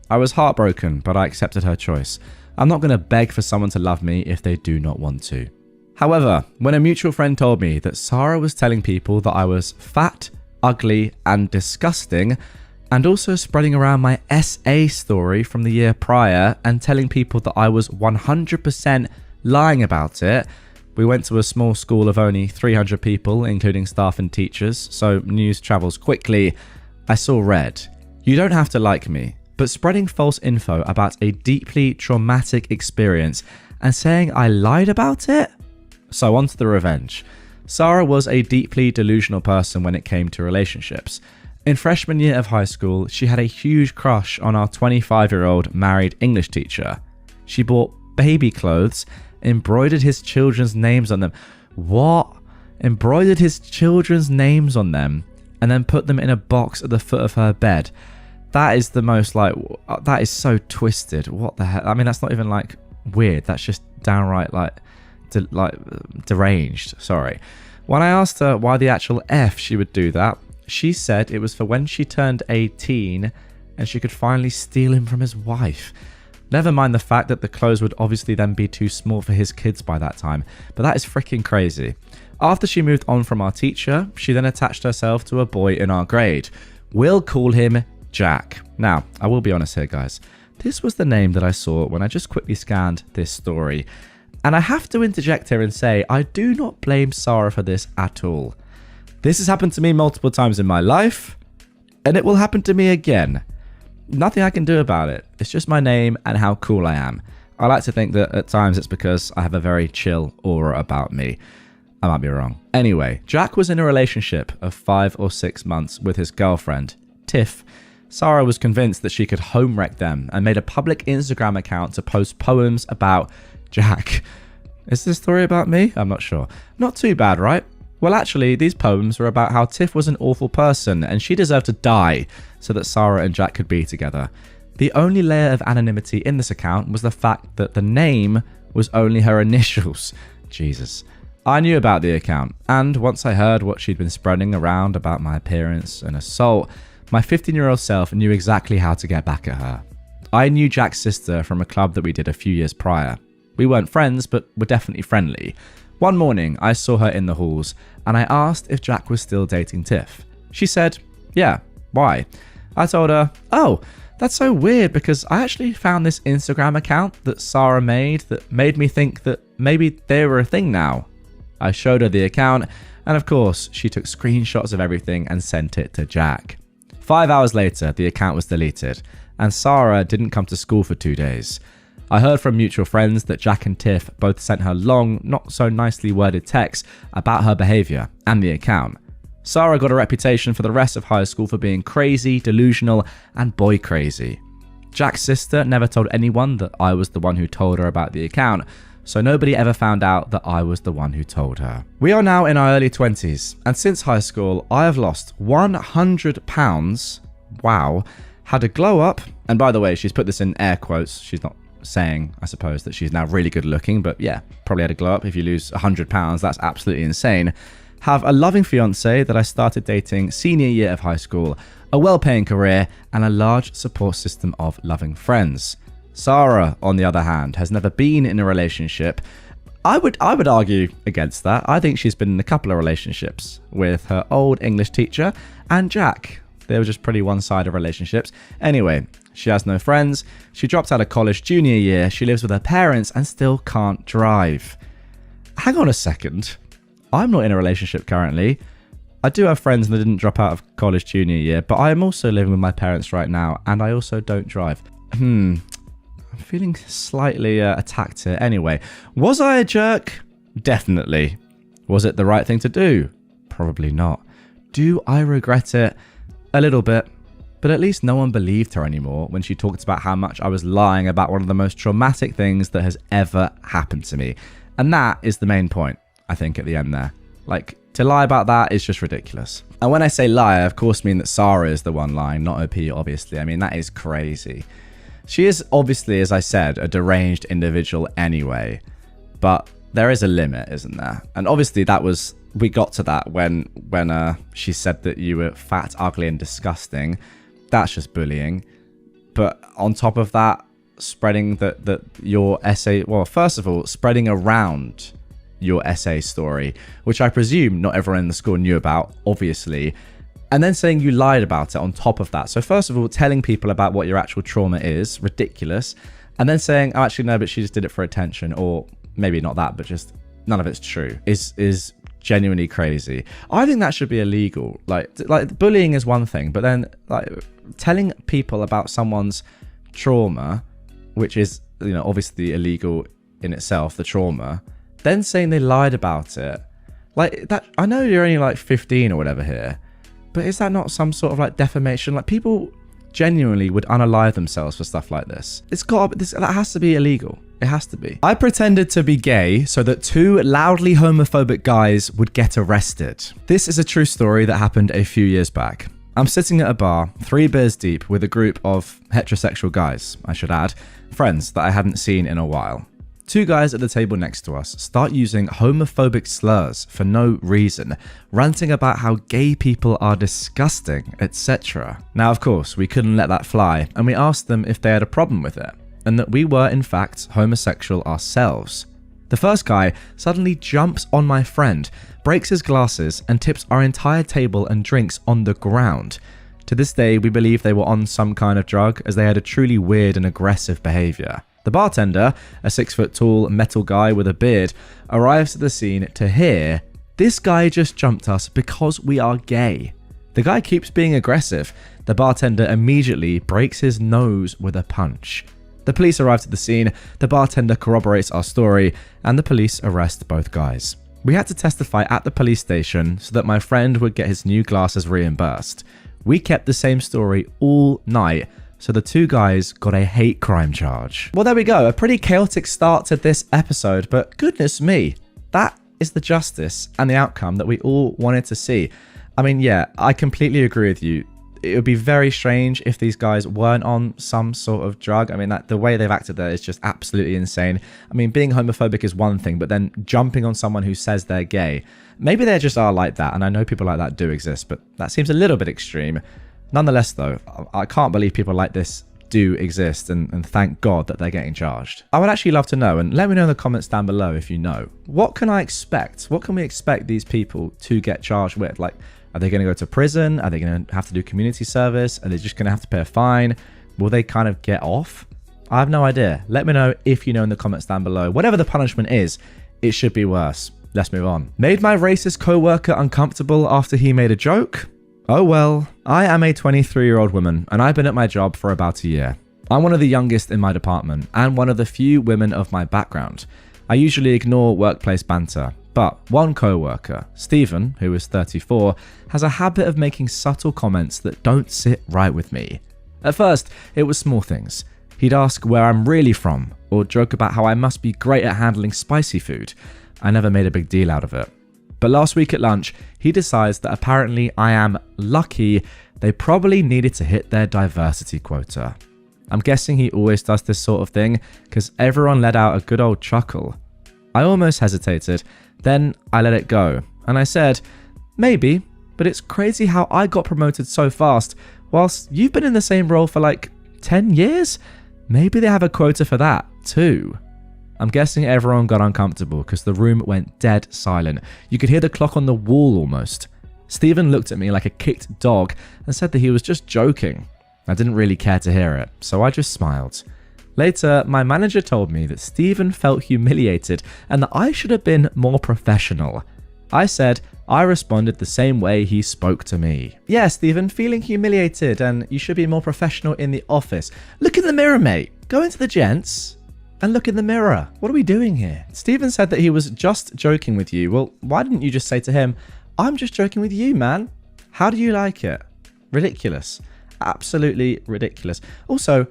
I was heartbroken, but I accepted her choice. I'm not going to beg for someone to love me if they do not want to. However, when a mutual friend told me that Sarah was telling people that I was fat, ugly, and disgusting, and also spreading around my SA story from the year prior and telling people that I was 100% lying about it. We went to a small school of only 300 people, including staff and teachers, so news travels quickly. I saw red. You don't have to like me, but spreading false info about a deeply traumatic experience and saying I lied about it? So on to the revenge. Sarah was a deeply delusional person when it came to relationships. In freshman year of high school, she had a huge crush on our 25-year-old married English teacher. She bought baby clothes, embroidered his children's names on them. What? Embroidered his children's names on them and then put them in a box at the foot of her bed. That is the most that is so twisted. What the hell? I mean, that's not even weird. That's just downright deranged. Sorry. When I asked her why the actual F she would do that, she said it was for when she turned 18 and she could finally steal him from his wife. Never mind the fact that the clothes would obviously then be too small for his kids by that time, but that is freaking crazy. After she moved on from our teacher, she then attached herself to a boy in our grade. We'll call him Jack. Now, I will be honest here, guys. This was the name that I saw when I just quickly scanned this story. And I have to interject here and say, I do not blame Sarah for this at all. This has happened to me multiple times in my life, and it will happen to me again. Nothing I can do about it. It's just my name and how cool I am. I like to think that at times it's because I have a very chill aura about me. I might be wrong. Anyway, Jack was in a relationship of 5 or 6 months with his girlfriend, Tiff. Sarah was convinced that she could home wreck them and made a public Instagram account to post poems about Jack. Is this story about me? I'm not sure. Not too bad, right? Well, actually, these poems were about how Tiff was an awful person and she deserved to die so that Sarah and Jack could be together. The only layer of anonymity in this account was the fact that the name was only her initials. Jesus. I knew about the account, and once I heard what she'd been spreading around about my appearance and assault, my 15-year-old self knew exactly how to get back at her. I knew Jack's sister from a club that we did a few years prior. We weren't friends, but were definitely friendly. One morning, I saw her in the halls, and I asked if Jack was still dating Tiff. She said, yeah, why? I told her, oh, that's so weird because I actually found this Instagram account that Sarah made that made me think that maybe they were a thing now. I showed her the account, and of course, she took screenshots of everything and sent it to Jack. 5 hours later, the account was deleted, and Sarah didn't come to school for 2 days. I heard from mutual friends that Jack and Tiff both sent her long, not so nicely worded texts about her behaviour and the account. Sarah got a reputation for the rest of high school for being crazy, delusional, and boy crazy. Jack's sister never told anyone that I was the one who told her about the account, so nobody ever found out that I was the one who told her. We are now in our early 20s, and since high school, I have lost 100 pounds. Wow. Had a glow up, and by the way, she's put this in air quotes. She's not saying, I suppose, that she's now really good looking, but yeah, probably had a glow up. If you lose 100 pounds, that's absolutely insane. Have a loving fiance that I started dating senior year of high school, a well-paying career, and a large support system of loving friends. Sarah, on the other hand, has never been in a relationship. I would argue against that. I think she's been in a couple of relationships with her old English teacher and Jack. They were just pretty one-sided relationships. Anyway, she has no friends. She dropped out of college junior year. She lives with her parents and still can't drive. Hang on a second. I'm not in a relationship currently. I do have friends that didn't drop out of college junior year, but I am also living with my parents right now, and I also don't drive. I'm feeling slightly attacked here. Anyway, was I a jerk? Definitely. Was it the right thing to do? Probably not. Do I regret it? A little bit. But at least no one believed her anymore when she talked about how much I was lying about one of the most traumatic things that has ever happened to me. And that is the main point, I think, at the end there. Like, to lie about that is just ridiculous. And when I say lie, I of course mean that Sarah is the one lying, not OP, obviously. I mean, that is crazy. She is obviously, as I said, a deranged individual anyway. But there is a limit, isn't there? And obviously we got to that when she said that you were fat, ugly, and disgusting. That's just bullying. But on top of that, spreading that your essay, well, first of all, spreading around your essay story, which I presume not everyone in the school knew about, obviously, And then saying you lied about it on top of that. So first of all, telling people about what your actual trauma is, ridiculous. And then saying, oh, actually, no, but she just did it for attention. Or maybe not that, but just none of it's true, is genuinely crazy. I think that should be illegal. Like bullying is one thing, but then like telling people about someone's trauma, which is, you know, obviously illegal in itself, the trauma, then saying they lied about it. Like that, I know you're only like 15 or whatever here, but is that not some sort of like defamation? Like people genuinely would unalive themselves for stuff like this. That has to be illegal. It has to be. I pretended to be gay so that 2 loudly homophobic guys would get arrested. This is a true story that happened a few years back. I'm sitting at a bar, 3 beers deep, with a group of heterosexual guys, I should add, friends that I hadn't seen in a while. 2 guys at the table next to us start using homophobic slurs for no reason, ranting about how gay people are disgusting, etc. Now, of course, we couldn't let that fly, and we asked them if they had a problem with it, and that we were, in fact, homosexual ourselves. The first guy suddenly jumps on my friend, breaks his glasses, and tips our entire table and drinks on the ground. To this day, we believe they were on some kind of drug, as they had a truly weird and aggressive behavior. The bartender, a 6-foot-tall metal guy with a beard, arrives at the scene to hear, "This guy just jumped us because we are gay." The guy keeps being aggressive. The bartender immediately breaks his nose with a punch. The police arrive at the scene, the bartender corroborates our story, and the police arrest both guys. We had to testify at the police station so that my friend would get his new glasses reimbursed. We kept the same story all night, so the 2 guys got a hate crime charge. Well, there we go. A pretty chaotic start to this episode, but goodness me, that is the justice and the outcome that we all wanted to see. I mean, yeah, I completely agree with you. It would be very strange if these guys weren't on some sort of drug. I mean, the way they've acted there is just absolutely insane. I mean, being homophobic is one thing, but then jumping on someone who says they're gay, maybe they just are like that, and I know people like that do exist, but that seems a little bit extreme. Nonetheless, though, I can't believe people like this do exist, and thank God that they're getting charged. I would actually love to know, and let me know in the comments down below if you know. What can I expect? What can we expect these people to get charged with? Like, are they going to go to prison? Are they going to have to do community service? Are they just going to have to pay a fine? Will they kind of get off? I have no idea. Let me know if you know in the comments down below. Whatever the punishment is, it should be worse. Let's move on. Made my racist co-worker uncomfortable after he made a joke? Oh well, I am a 23-year-old woman, and I've been at my job for about a year. I'm one of the youngest in my department, and one of the few women of my background. I usually ignore workplace banter, but one co-worker, Stephen, who is 34, has a habit of making subtle comments that don't sit right with me. At first, it was small things. He'd ask where I'm really from, or joke about how I must be great at handling spicy food. I never made a big deal out of it. But last week at lunch, he decides that apparently I am lucky they probably needed to hit their diversity quota. I'm guessing he always does this sort of thing, because everyone let out a good old chuckle. I almost hesitated, then I let it go, and I said, maybe, but it's crazy how I got promoted so fast, whilst you've been in the same role for like 10 years? Maybe they have a quota for that, too. I'm guessing everyone got uncomfortable because the room went dead silent. You could hear the clock on the wall almost. Stephen looked at me like a kicked dog and said that he was just joking. I didn't really care to hear it, so I just smiled. Later, my manager told me that Stephen felt humiliated and that I should have been more professional. I said I responded the same way he spoke to me. Yeah, Stephen, feeling humiliated, and you should be more professional in the office. Look in the mirror, mate. Go into the gents and look in the mirror. What are we doing here? Stephen said that he was just joking with you. Well, why didn't you just say to him, I'm just joking with you, man. How do you like it? Ridiculous. Absolutely ridiculous. Also,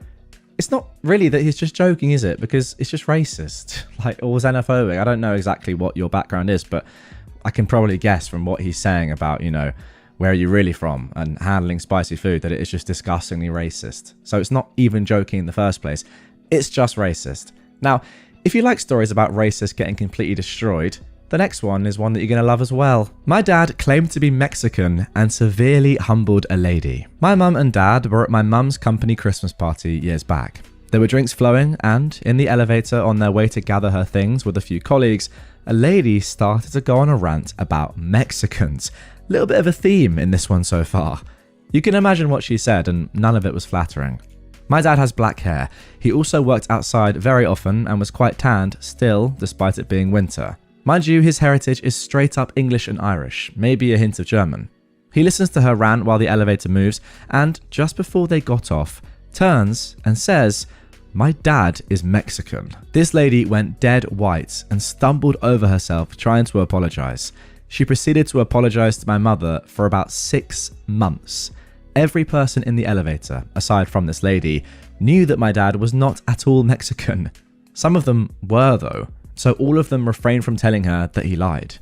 it's not really that he's just joking, is it? Because it's just racist, like, or xenophobic. I don't know exactly what your background is, but I can probably guess from what he's saying about, you know, where are you really from and handling spicy food, that it is just disgustingly racist. So it's not even joking in the first place. It's just racist. Now, if you like stories about racists getting completely destroyed, the next one is one that you're going to love as well. My dad claimed to be Mexican and severely humbled a lady. My mum and dad were at my mum's company Christmas party years back. There were drinks flowing, and in the elevator on their way to gather her things with a few colleagues, a lady started to go on a rant about Mexicans. Little bit of a theme in this one so far. You can imagine what she said, and none of it was flattering. My dad has black hair. He also worked outside very often and was quite tanned still, despite it being winter. Mind you, his heritage is straight up English and Irish, maybe a hint of German. He listens to her rant while the elevator moves, and just before they got off, turns and says, "My dad is Mexican." This lady went dead white and stumbled over herself trying to apologize. She proceeded to apologize to my mother for about 6 months. Every person in the elevator, aside from this lady, knew that my dad was not at all Mexican. Some of them were though, so all of them refrained from telling her that he lied.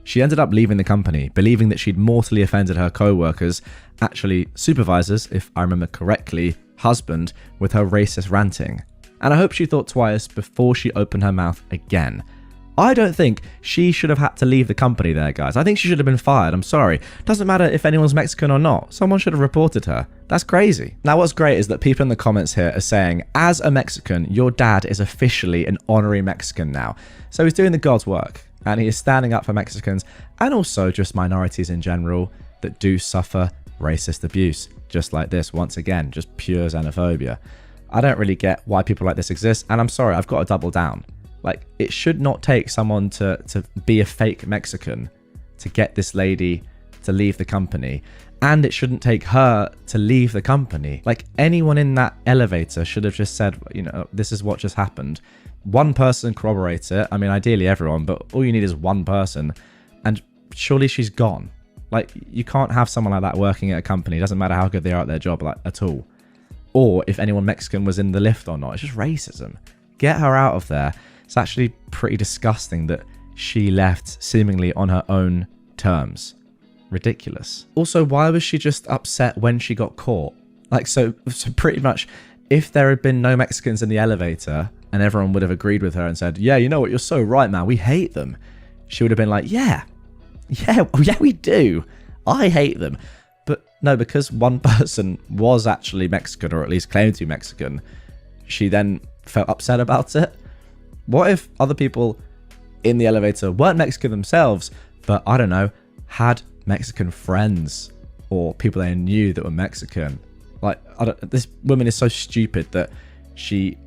She ended up leaving the company, believing that she'd mortally offended her co-workers, actually supervisors, if I remember correctly, husband, with her racist ranting. And I hope she thought twice before she opened her mouth again. I don't think she should have had to leave the company there, guys. I think she should have been fired. I'm sorry. Doesn't matter if anyone's Mexican or not. Someone should have reported her. That's crazy. Now, what's great is that people in the comments here are saying, as a Mexican, your dad is officially an honorary Mexican now. So he's doing the God's work, and he is standing up for Mexicans and also just minorities in general that do suffer racist abuse. Just like this, once again, just pure xenophobia. I don't really get why people like this exist, and I'm sorry, I've got to double down. Like, it should not take someone to be a fake Mexican to get this lady to leave the company. And it shouldn't take her to leave the company. Like, anyone in that elevator should have just said, you know, this is what just happened. One person corroborates it. I mean, ideally everyone, but all you need is one person. And surely she's gone. Like, you can't have someone like that working at a company. It doesn't matter how good they are at their job, like, at all. Or if anyone Mexican was in the lift or not. It's just racism. Get her out of there. It's actually pretty disgusting that she left seemingly on her own terms. Ridiculous. Also, why was she just upset when she got caught? Like, so pretty much, if there had been no Mexicans in the elevator and everyone would have agreed with her and said, yeah, you know what, you're so right, man, we hate them. She would have been like, yeah, we do. I hate them. But no, because one person was actually Mexican, or at least claimed to be Mexican, she then felt upset about it. What if other people in the elevator weren't Mexican themselves, but I don't know, had Mexican friends or people they knew that were Mexican? Like, this woman is so stupid that she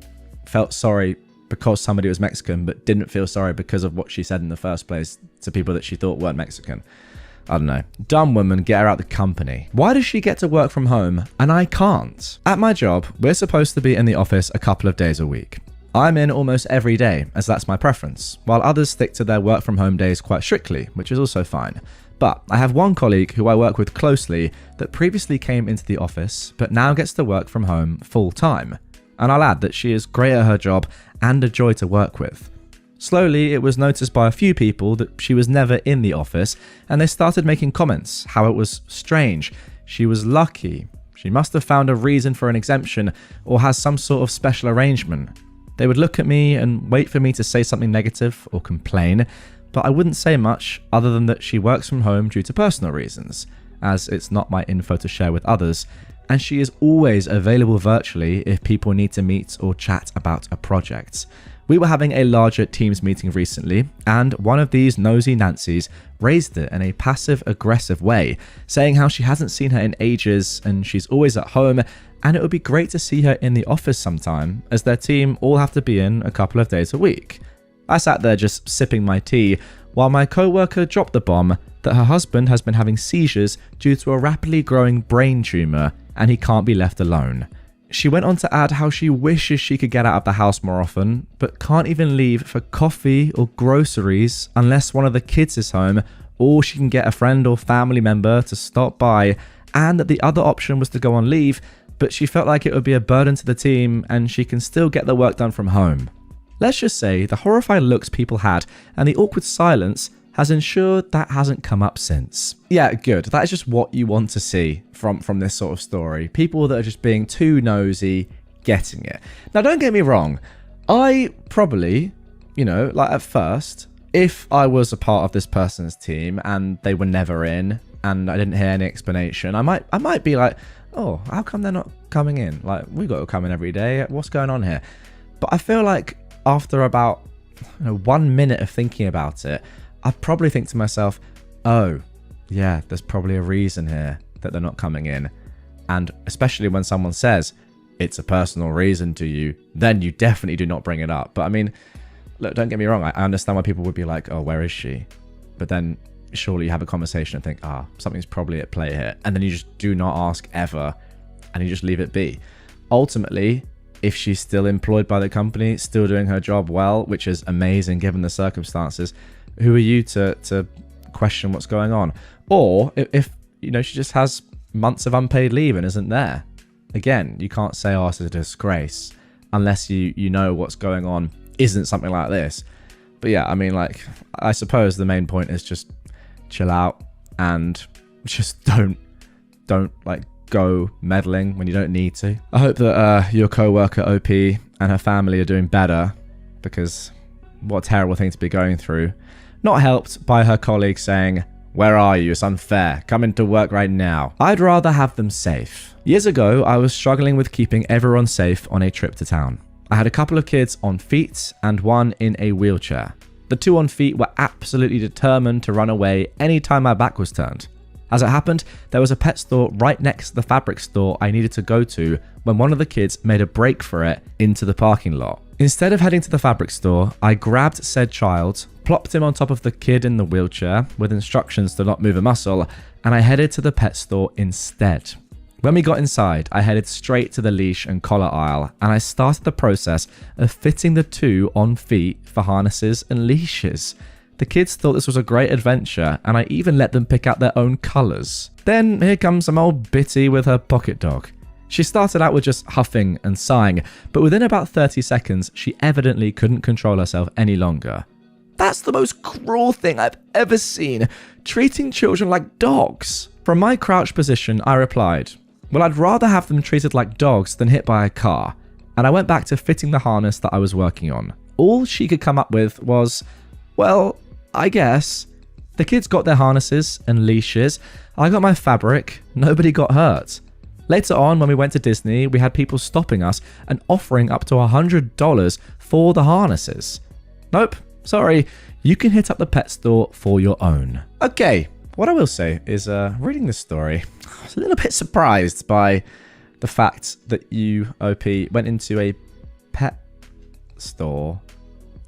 felt sorry because somebody was Mexican, but didn't feel sorry because of what she said in the first place to people that she thought weren't Mexican. I don't know. Dumb woman, get her out the company. Why does she get to work from home and I can't? At my job, we're supposed to be in the office a couple of days a week. I'm in almost every day, as that's my preference, while others stick to their work from home days quite strictly, which is also fine. But I have one colleague who I work with closely that previously came into the office, but now gets to work from home full time. And I'll add that she is great at her job and a joy to work with. Slowly, it was noticed by a few people that she was never in the office, and they started making comments how it was strange, she was lucky, she must have found a reason for an exemption, or has some sort of special arrangement. They would look at me and wait for me to say something negative or complain, but I wouldn't say much other than that she works from home due to personal reasons, as it's not my info to share with others, and she is always available virtually if people need to meet or chat about a project. We were having a larger Teams meeting recently, and one of these nosy Nancys raised it in a passive-aggressive way, saying how she hasn't seen her in ages and she's always at home, and it would be great to see her in the office sometime, as their team all have to be in a couple of days a week. I sat there just sipping my tea, while my co-worker dropped the bomb that her husband has been having seizures due to a rapidly growing brain tumour, and he can't be left alone. She went on to add how she wishes she could get out of the house more often, but can't even leave for coffee or groceries unless one of the kids is home, or she can get a friend or family member to stop by, and that the other option was to go on leave, but she felt like it would be a burden to the team and she can still get the work done from home. Let's just say the horrified looks people had and the awkward silence has ensured that hasn't come up since. Yeah, good. That is just what you want to see from this sort of story. People that are just being too nosy, getting it. Now, don't get me wrong. I probably, like at first, if I was a part of this person's team and they were never in and I didn't hear any explanation, I might be like, oh, how come they're not coming in? Like, we got to come in every day. What's going on here? But I feel like after about 1 minute of thinking about it, I'd probably think to myself, oh, yeah, there's probably a reason here that they're not coming in. And especially when someone says it's a personal reason to you, then you definitely do not bring it up. But I mean, look, don't get me wrong. I understand why people would be like, oh, where is she? But then surely you have a conversation and think, something's probably at play here. And then you just do not ask ever, and you just leave it be. Ultimately, if she's still employed by the company, still doing her job well, which is amazing given the circumstances, who are you to question what's going on? Or if she just has months of unpaid leave and isn't there. Again, you can't say, it's a disgrace, unless you know what's going on isn't something like this. But yeah, I mean, like, I suppose the main point is just chill out and just don't like go meddling when you don't need to. I hope that your co-worker OP and her family are doing better, because what a terrible thing to be going through. Not helped by her colleague saying, where are you? It's unfair. Come into work right now. I'd rather have them safe. Years ago, I was struggling with keeping everyone safe on a trip to town. I had a couple of kids on feet and one in a wheelchair. The two on feet were absolutely determined to run away anytime my back was turned. As it happened, there was a pet store right next to the fabric store I needed to go to when one of the kids made a break for it into the parking lot. Instead of heading to the fabric store, I grabbed said child, plopped him on top of the kid in the wheelchair with instructions to not move a muscle, and I headed to the pet store instead. When we got inside, I headed straight to the leash and collar aisle, and I started the process of fitting the two on feet for harnesses and leashes. The kids thought this was a great adventure, and I even let them pick out their own colours. Then here comes some old Bitty with her pocket dog. She started out with just huffing and sighing, but within about 30 seconds, she evidently couldn't control herself any longer. That's the most cruel thing I've ever seen, treating children like dogs. From my crouched position, I replied, well, I'd rather have them treated like dogs than hit by a car. And I went back to fitting the harness that I was working on. All she could come up with was, well, I guess. The kids got their harnesses and leashes. I got my fabric. Nobody got hurt. Later on, when we went to Disney, we had people stopping us and offering up to $100 for the harnesses. Nope, sorry, you can hit up the pet store for your own. Okay, what I will say is, reading this story, I was a little bit surprised by the fact that you, OP, went into a pet store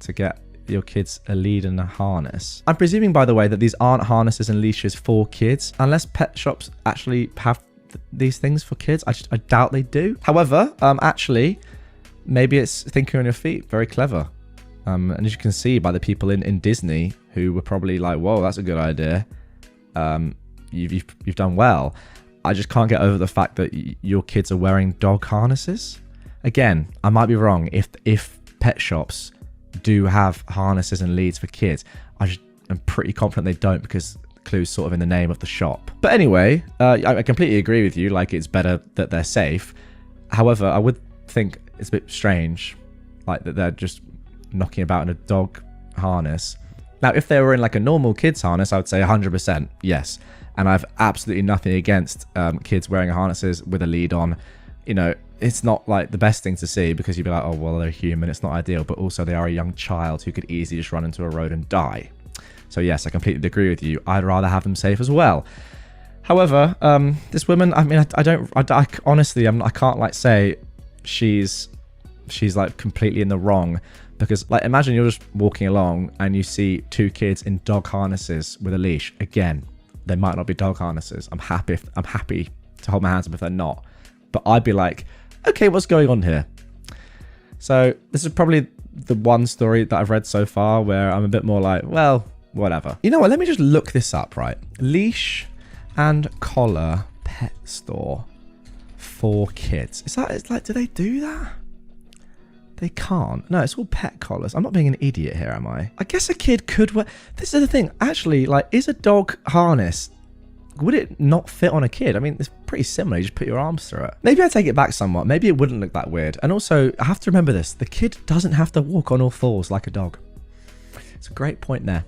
to get your kids a lead and a harness. I'm presuming, by the way, that these aren't harnesses and leashes for kids, unless pet shops actually have these things for kids. I doubt they do. However, actually, maybe it's thinking on your feet. Very clever. And as you can see by the people in Disney who were probably like, whoa, that's a good idea. You've done well. I just can't get over the fact that your kids are wearing dog harnesses. Again, I might be wrong. If pet shops do have harnesses and leads for kids, I'm pretty confident they don't, because clues sort of in the name of the shop. But anyway, I completely agree with you. Like, it's better that they're safe. However, I would think it's a bit strange, like, that they're just knocking about in a dog harness. Now, if they were in like a normal kids harness, I would say 100% yes. And I have absolutely nothing against kids wearing harnesses with a lead on. You know, it's not like the best thing to see, because you'd be like, oh, well, they're human. It's not ideal. But also, they are a young child who could easily just run into a road and die. So yes, I completely agree with you. I'd rather have them safe as well. However, this woman, I mean, I honestly, I can't like say she's like completely in the wrong, because like, imagine you're just walking along and you see two kids in dog harnesses with a leash. Again, they might not be dog harnesses. I'm happy to hold my hands up if they're not. But I'd be like, okay, what's going on here? So this is probably the one story that I've read so far where I'm a bit more like, well, whatever. You know what? Let me just look this up, right? Leash and collar pet store for kids. It's like, do they do that? They can't. No, it's all pet collars. I'm not being an idiot here, am I? I guess a kid could wear... This is the thing. Actually, like, is a dog harness... Would it not fit on a kid? I mean, it's pretty similar. You just put your arms through it. Maybe I take it back somewhat. Maybe it wouldn't look that weird. And also, I have to remember this. The kid doesn't have to walk on all fours like a dog. It's a great point there.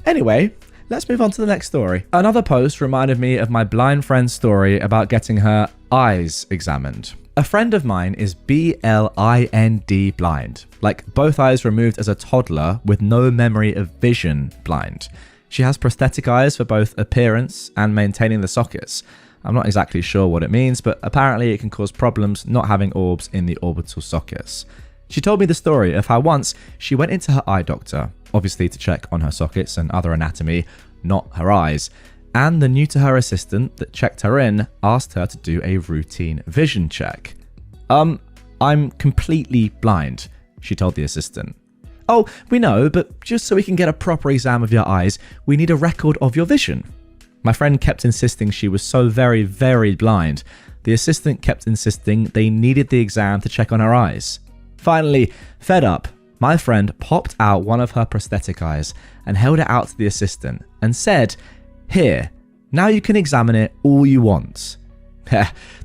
Anyway, let's move on to the next story. Another post reminded me of my blind friend's story about getting her eyes examined. A friend of mine is blind blind, like both eyes removed as a toddler with no memory of vision blind. She has prosthetic eyes for both appearance and maintaining the sockets. I'm not exactly sure what it means, but apparently it can cause problems not having orbs in the orbital sockets. She told me the story of how once she went into her eye doctor, obviously to check on her sockets and other anatomy, not her eyes, and the new to her assistant that checked her in asked her to do a routine vision check. I'm completely blind, she told the assistant. Oh, we know, but just so we can get a proper exam of your eyes, we need a record of your vision. My friend kept insisting she was so very, very blind. The assistant kept insisting they needed the exam to check on her eyes. Finally, fed up, my friend popped out one of her prosthetic eyes and held it out to the assistant and said, "Here, now you can examine it all you want."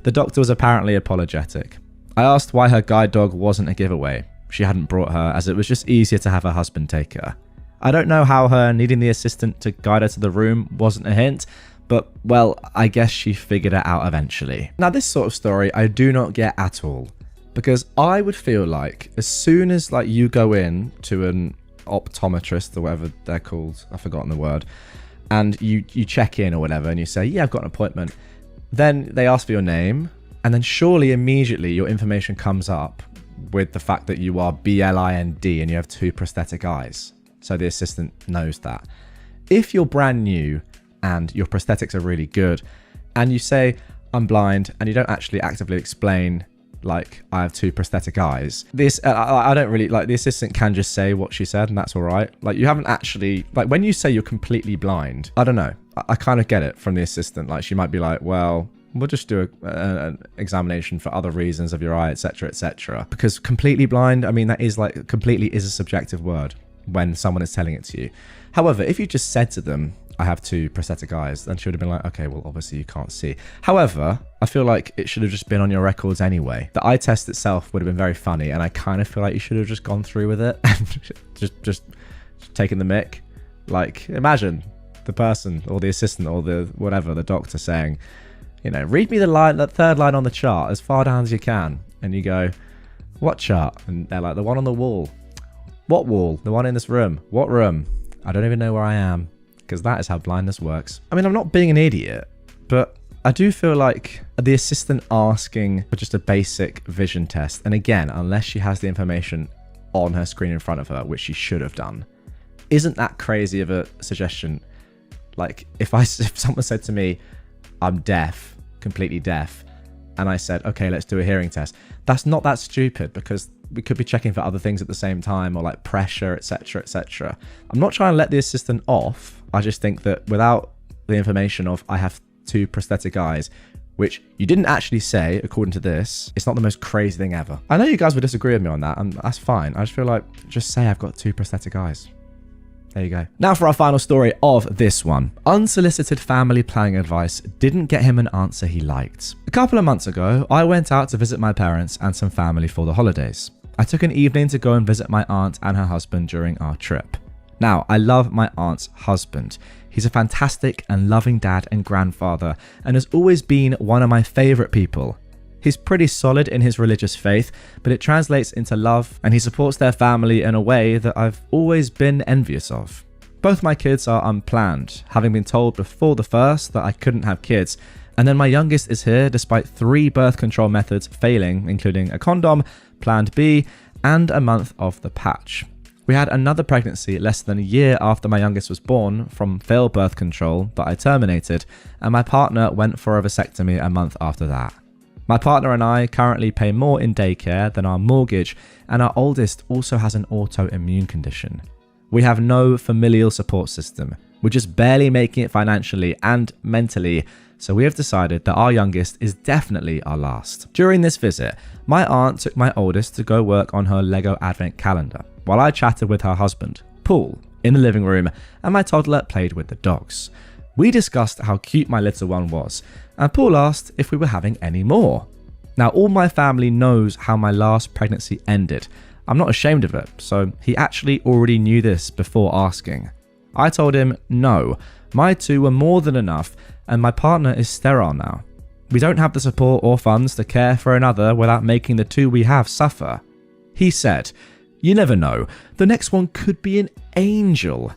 The doctor was apparently apologetic. I asked why her guide dog wasn't a giveaway. She hadn't brought her as it was just easier to have her husband take her. I don't know how her needing the assistant to guide her to the room wasn't a hint, but well, I guess she figured it out eventually. Now this sort of story I do not get at all, because I would feel like as soon as like you go in to an optometrist or whatever they're called, I've forgotten the word, and you check in or whatever and you say, yeah, I've got an appointment, then they ask for your name, and then surely immediately your information comes up with the fact that you are blind and you have 2 prosthetic eyes. So the assistant knows that. If you're brand new and your prosthetics are really good and you say, I'm blind, and you don't actually actively explain, like, I have 2 prosthetic eyes, I don't really, like, the assistant can just say what she said and that's all right. Like, you haven't actually, like, when you say you're completely blind, I don't know. I kind of get it from the assistant. Like, she might be like, well, we'll just do an examination for other reasons of your eye, etc., etc. Because completely blind, I mean, that is like, completely is a subjective word when someone is telling it to you. However, if you just said to them, I have 2 prosthetic eyes, then she would have been like, okay, well, obviously you can't see. However, I feel like it should have just been on your records anyway. The eye test itself would have been very funny, and I kind of feel like you should have just gone through with it and just taken the mick. Like, imagine the person or the assistant or the whatever, the doctor saying, you know, read me the line, that 3rd line on the chart as far down as you can. And you go, what chart? And they're like, the one on the wall. What wall? The one in this room. What room? I don't even know where I am, because that is how blindness works. I mean, I'm not being an idiot, but I do feel like the assistant asking for just a basic vision test, and again, unless she has the information on her screen in front of her, which she should have done, isn't that crazy of a suggestion? Like, if someone said to me, I'm deaf, completely deaf, and I said, okay, let's do a hearing test, that's not that stupid, because we could be checking for other things at the same time, or like pressure, etc., etc. I'm not trying to let the assistant off. I just think that without the information of I have 2 prosthetic eyes, which you didn't actually say, according to this, it's not the most crazy thing ever. I know you guys would disagree with me on that, and that's fine. I just feel like, just say I've got 2 prosthetic eyes. There you go. Now for our final story of this one. Unsolicited family planning advice didn't get him an answer he liked. A couple of months ago, I went out to visit my parents and some family for the holidays. I took an evening to go and visit my aunt and her husband during our trip. Now, I love my aunt's husband. He's a fantastic and loving dad and grandfather, and has always been one of my favourite people. He's pretty solid in his religious faith, but it translates into love, and he supports their family in a way that I've always been envious of. Both my kids are unplanned, having been told before the first that I couldn't have kids, and then my youngest is here despite 3 birth control methods failing, including a condom, Plan B, and a month of the patch. We had another pregnancy less than a year after my youngest was born from failed birth control that I terminated, and my partner went for a vasectomy a month after that. My partner and I currently pay more in daycare than our mortgage, and our oldest also has an autoimmune condition. We have no familial support system. We're just barely making it financially and mentally, so we have decided that our youngest is definitely our last. During this visit, my aunt took my oldest to go work on her Lego advent calendar, while I chatted with her husband, Paul, in the living room, and my toddler played with the dogs. We discussed how cute my little one was, and Paul asked if we were having any more. Now, all my family knows how my last pregnancy ended. I'm not ashamed of it, so he actually already knew this before asking. I told him, no, my 2 were more than enough, and my partner is sterile now. We don't have the support or funds to care for another without making the two we have suffer. He said, "You never know, the next one could be an angel."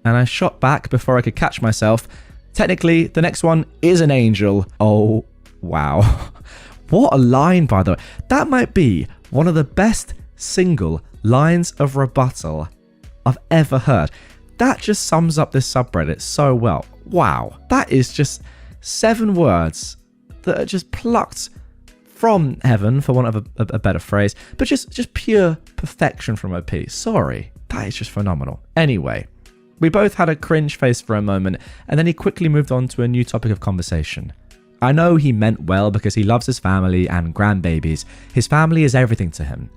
And I shot back before I could catch myself. Technically, the next one is an angel. Oh, wow. What a line, by the way. That might be one of the best single lines of rebuttal I've ever heard. That just sums up this subreddit so well. Wow. That is just 7 words that are just plucked from heaven, for want of a better phrase, but just pure perfection from OP. Sorry. That is just phenomenal. Anyway, we both had a cringe face for a moment, and then he quickly moved on to a new topic of conversation. I know he meant well because he loves his family and grandbabies. His family is everything to him.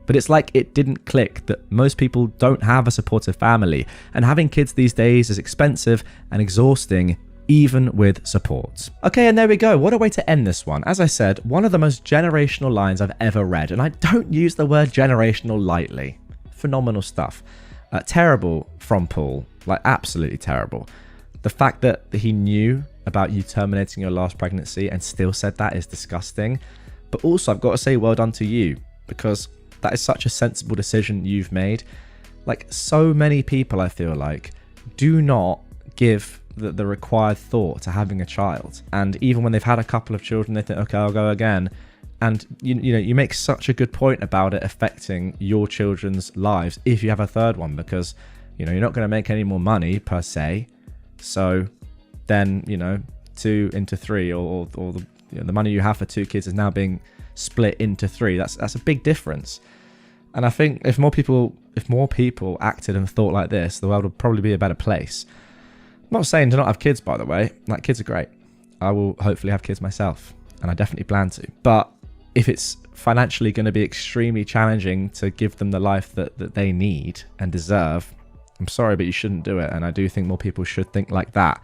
But it's like it didn't click that most people don't have a supportive family, and having kids these days is expensive and exhausting, even with support. Okay, and there we go. What a way to end this one. As I said, one of the most generational lines I've ever read, and I don't use the word generational lightly. Phenomenal stuff. Terrible from Paul, like absolutely terrible. The fact that he knew about you terminating your last pregnancy and still said that is disgusting. But also, I've got to say well done to you, because that is such a sensible decision you've made. Like, so many people, I feel like, do not give the required thought to having a child. And even when they've had a couple of children, they think, okay, I'll go again. And you know, you make such a good point about it affecting your children's lives if you have a third one, because you know, you're not going to make any more money per se. So then, you know, 2 into 3, or the money you have for 2 kids is now being split into 3. That's a big difference. And I think if more people acted and thought like this, the world would probably be a better place. I'm not saying to not have kids, by the way. Like, kids are great. I will hopefully have kids myself, and I definitely plan to. But if it's financially going to be extremely challenging to give them the life that they need and deserve, I'm sorry, but you shouldn't do it. And I do think more people should think like that.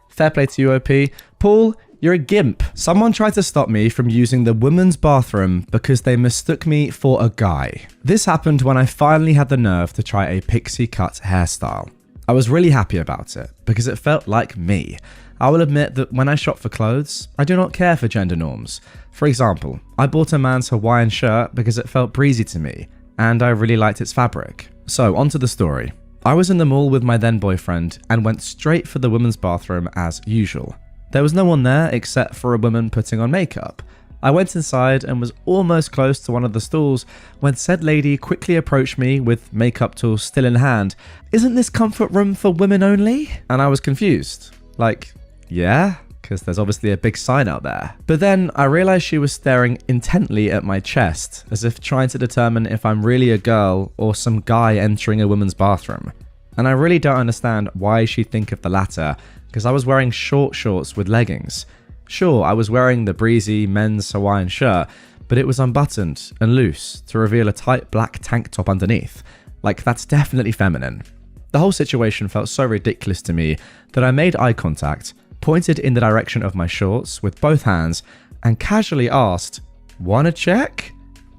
Fair play to you, OP. Paul, you're a gimp. Someone tried to stop me from using the women's bathroom because they mistook me for a guy. This happened when I finally had the nerve to try a pixie cut hairstyle. I was really happy about it because it felt like me. I will admit that when I shop for clothes, I do not care for gender norms. For example, I bought a man's Hawaiian shirt because it felt breezy to me, and I really liked its fabric. So, onto the story. I was in the mall with my then boyfriend and went straight for the women's bathroom as usual. There was no one there except for a woman putting on makeup. I went inside and was almost close to one of the stalls when said lady quickly approached me with makeup tools still in hand. "Isn't this comfort room for women only?" And I was confused. Like, yeah, because there's obviously a big sign out there. But then I realized she was staring intently at my chest, as if trying to determine if I'm really a girl or some guy entering a women's bathroom. And I really don't understand why she'd think of the latter, because I was wearing short shorts with leggings. Sure, I was wearing the breezy men's Hawaiian shirt, but it was unbuttoned and loose to reveal a tight black tank top underneath. Like, that's definitely feminine. The whole situation felt so ridiculous to me that I made eye contact, pointed in the direction of my shorts with both hands, and casually asked, "Wanna check?"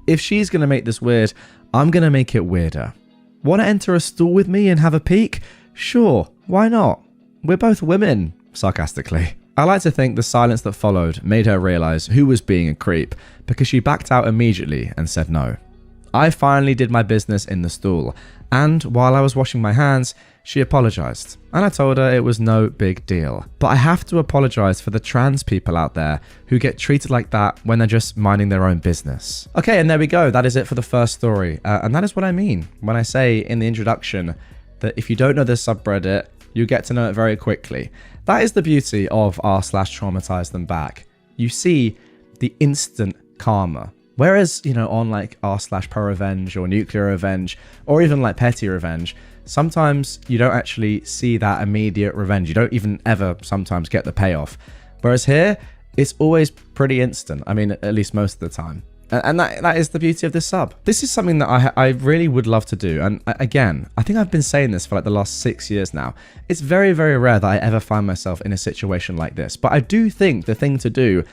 If she's gonna make this weird, I'm gonna make it weirder. Wanna enter a stall with me and have a peek? Sure, why not? We're both women, sarcastically. I like to think the silence that followed made her realise who was being a creep, because she backed out immediately and said no. I finally did my business in the stall, and while I was washing my hands, she apologised, and I told her it was no big deal. But I have to apologise for the trans people out there who get treated like that when they're just minding their own business. Okay, and there we go. That is it for the first story. And that is what I mean when I say in the introduction that if you don't know this subreddit, you get to know it very quickly. That is the beauty of r/traumatize them back. You see the instant karma. Whereas, you know, on like r/prorevenge or nuclear revenge, or even like petty revenge, sometimes you don't actually see that immediate revenge. You don't even ever sometimes get the payoff. Whereas here, it's always pretty instant. I mean, at least most of the time. And that is the beauty of this sub. This is something that I really would love to do. And again, I think I've been saying this for like the last 6 years now. It's very, very rare that I ever find myself in a situation like this. But I do think the thing to do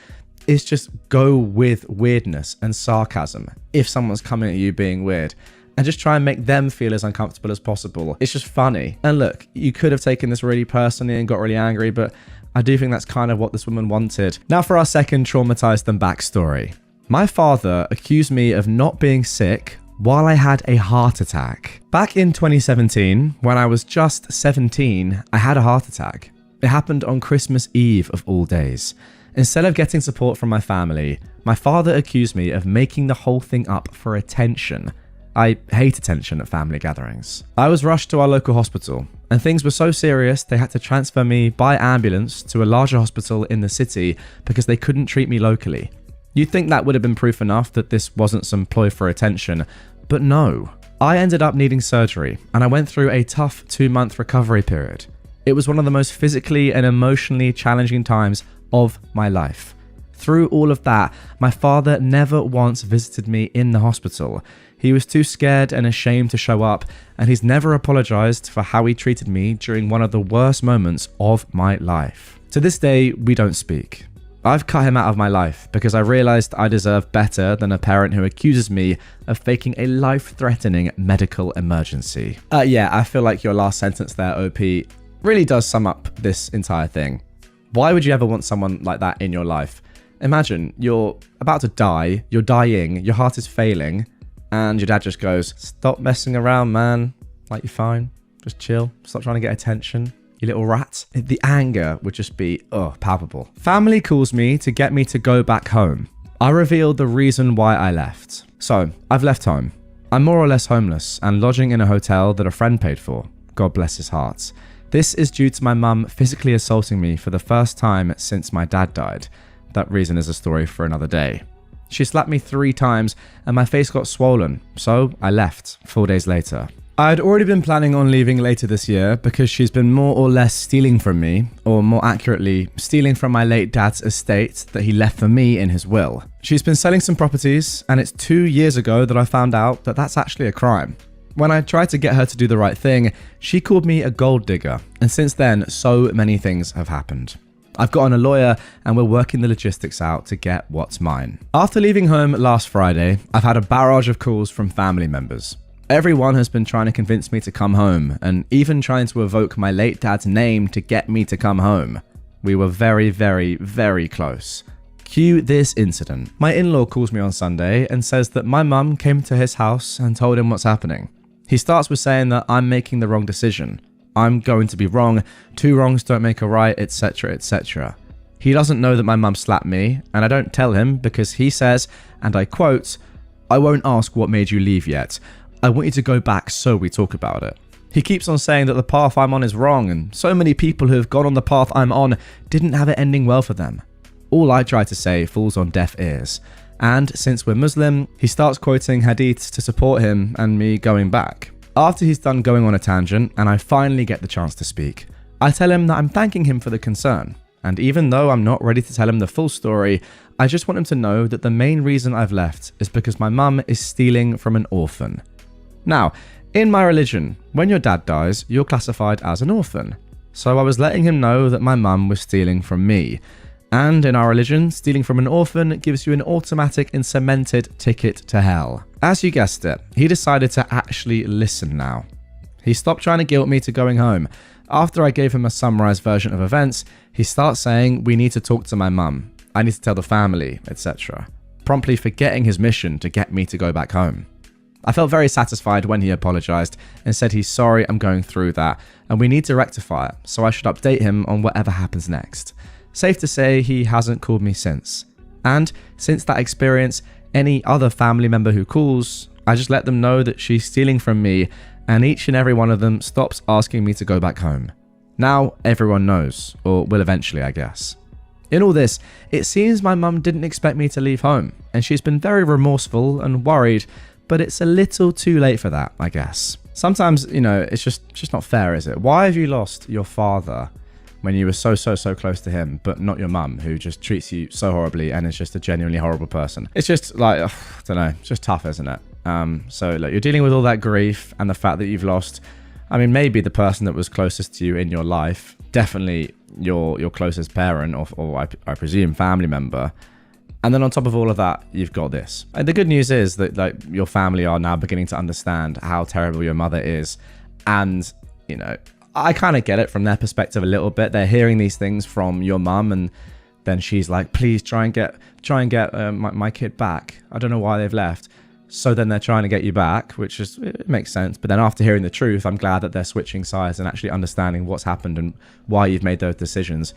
is just go with weirdness and sarcasm if someone's coming at you being weird. and just try and make them feel as uncomfortable as possible. It's just funny. And look, you could have taken this really personally and got really angry, but I do think that's kind of what this woman wanted. Now for our second traumatized them backstory. My father accused me of not being sick while I had a heart attack. Back in 2017, when I was just 17, I had a heart attack. It happened on Christmas Eve of all days. Instead of getting support from my family, my father accused me of making the whole thing up for attention. I hate attention at family gatherings. I was rushed to our local hospital, and things were so serious they had to transfer me by ambulance to a larger hospital in the city because they couldn't treat me locally. You'd think that would have been proof enough that this wasn't some ploy for attention, but no. I ended up needing surgery, and I went through a tough 2-month recovery period. It was one of the most physically and emotionally challenging times of my life. Through all of that, my father never once visited me in the hospital. He was too scared and ashamed to show up, and he's never apologized for how he treated me during one of the worst moments of my life. To this day, we don't speak. I've cut him out of my life because I realized I deserve better than a parent who accuses me of faking a life-threatening medical emergency. Yeah, I feel like your last sentence there, OP, really does sum up this entire thing. Why would you ever want someone like that in your life? Imagine you're about to die, you're dying, your heart is failing, and your dad just goes, "Stop messing around, man. Like, you're fine. Just chill. Stop trying to get attention, you little rat." The anger would just be, palpable. Family calls me to get me to go back home. I revealed the reason why I left. So, I've left home. I'm more or less homeless and lodging in a hotel that a friend paid for. God bless his heart. This is due to my mum physically assaulting me for the first time since my dad died. That reason is a story for another day. She slapped me 3 times and my face got swollen, so I left 4 days later. I had already been planning on leaving later this year because she's been more or less stealing from me, or more accurately, stealing from my late dad's estate that he left for me in his will. She's been selling some properties, and it's 2 years ago that I found out that that's actually a crime. When I tried to get her to do the right thing, she called me a gold digger, and since then, so many things have happened. I've gotten a lawyer and we're working the logistics out to get what's mine. After leaving home last Friday, I've had a barrage of calls from family members. Everyone has been trying to convince me to come home, and even trying to evoke my late dad's name to get me to come home. We were very, very, very close. Cue this incident. My in-law calls me on Sunday and says that my mum came to his house and told him what's happening. He starts with saying that I'm making the wrong decision. I'm going to be wrong, 2 wrongs don't make a right, etc, etc. He doesn't know that my mum slapped me, and I don't tell him because he says, and I quote, "I won't ask what made you leave yet. I want you to go back so we talk about it." He keeps on saying that the path I'm on is wrong, and so many people who have gone on the path I'm on didn't have it ending well for them. All I try to say falls on deaf ears. And since we're Muslim, he starts quoting hadiths to support him and me going back. After he's done going on a tangent and I finally get the chance to speak, I tell him that I'm thanking him for the concern. And even though I'm not ready to tell him the full story, I just want him to know that the main reason I've left is because my mum is stealing from an orphan. Now, in my religion, when your dad dies, you're classified as an orphan. So I was letting him know that my mum was stealing from me. And in our religion, stealing from an orphan gives you an automatic and cemented ticket to hell. As you guessed it, he decided to actually listen now. He stopped trying to guilt me to going home. After I gave him a summarized version of events, he starts saying we need to talk to my mum, I need to tell the family, etc. Promptly forgetting his mission to get me to go back home. I felt very satisfied when he apologized and said he's sorry I'm going through that and we need to rectify it, so I should update him on whatever happens next. Safe to say he hasn't called me since. And since that experience, any other family member who calls, I just let them know that she's stealing from me, and each and every one of them stops asking me to go back home. Now everyone knows, or will eventually, I guess. In all this, it seems my mum didn't expect me to leave home, and she's been very remorseful and worried, but it's a little too late for that, I guess. Sometimes, it's just not fair, is it? Why have you lost your father when you were so close to him, but not your mum, who just treats you so horribly and is just a genuinely horrible person? It's just like, I don't know, it's just tough, isn't it? So like, you're dealing with all that grief and the fact that you've lost, maybe the person that was closest to you in your life, definitely your closest parent or I presume family member, And then on top of all of that, you've got this. And the good news is that like your family are now beginning to understand how terrible your mother is. And, you know, I kind of get it from their perspective a little bit. They're hearing these things from your mum, and then she's like, please try and get my kid back. I don't know why they've left. So then they're trying to get you back, which is, it makes sense. But then after hearing the truth, I'm glad that they're switching sides and actually understanding what's happened and why you've made those decisions.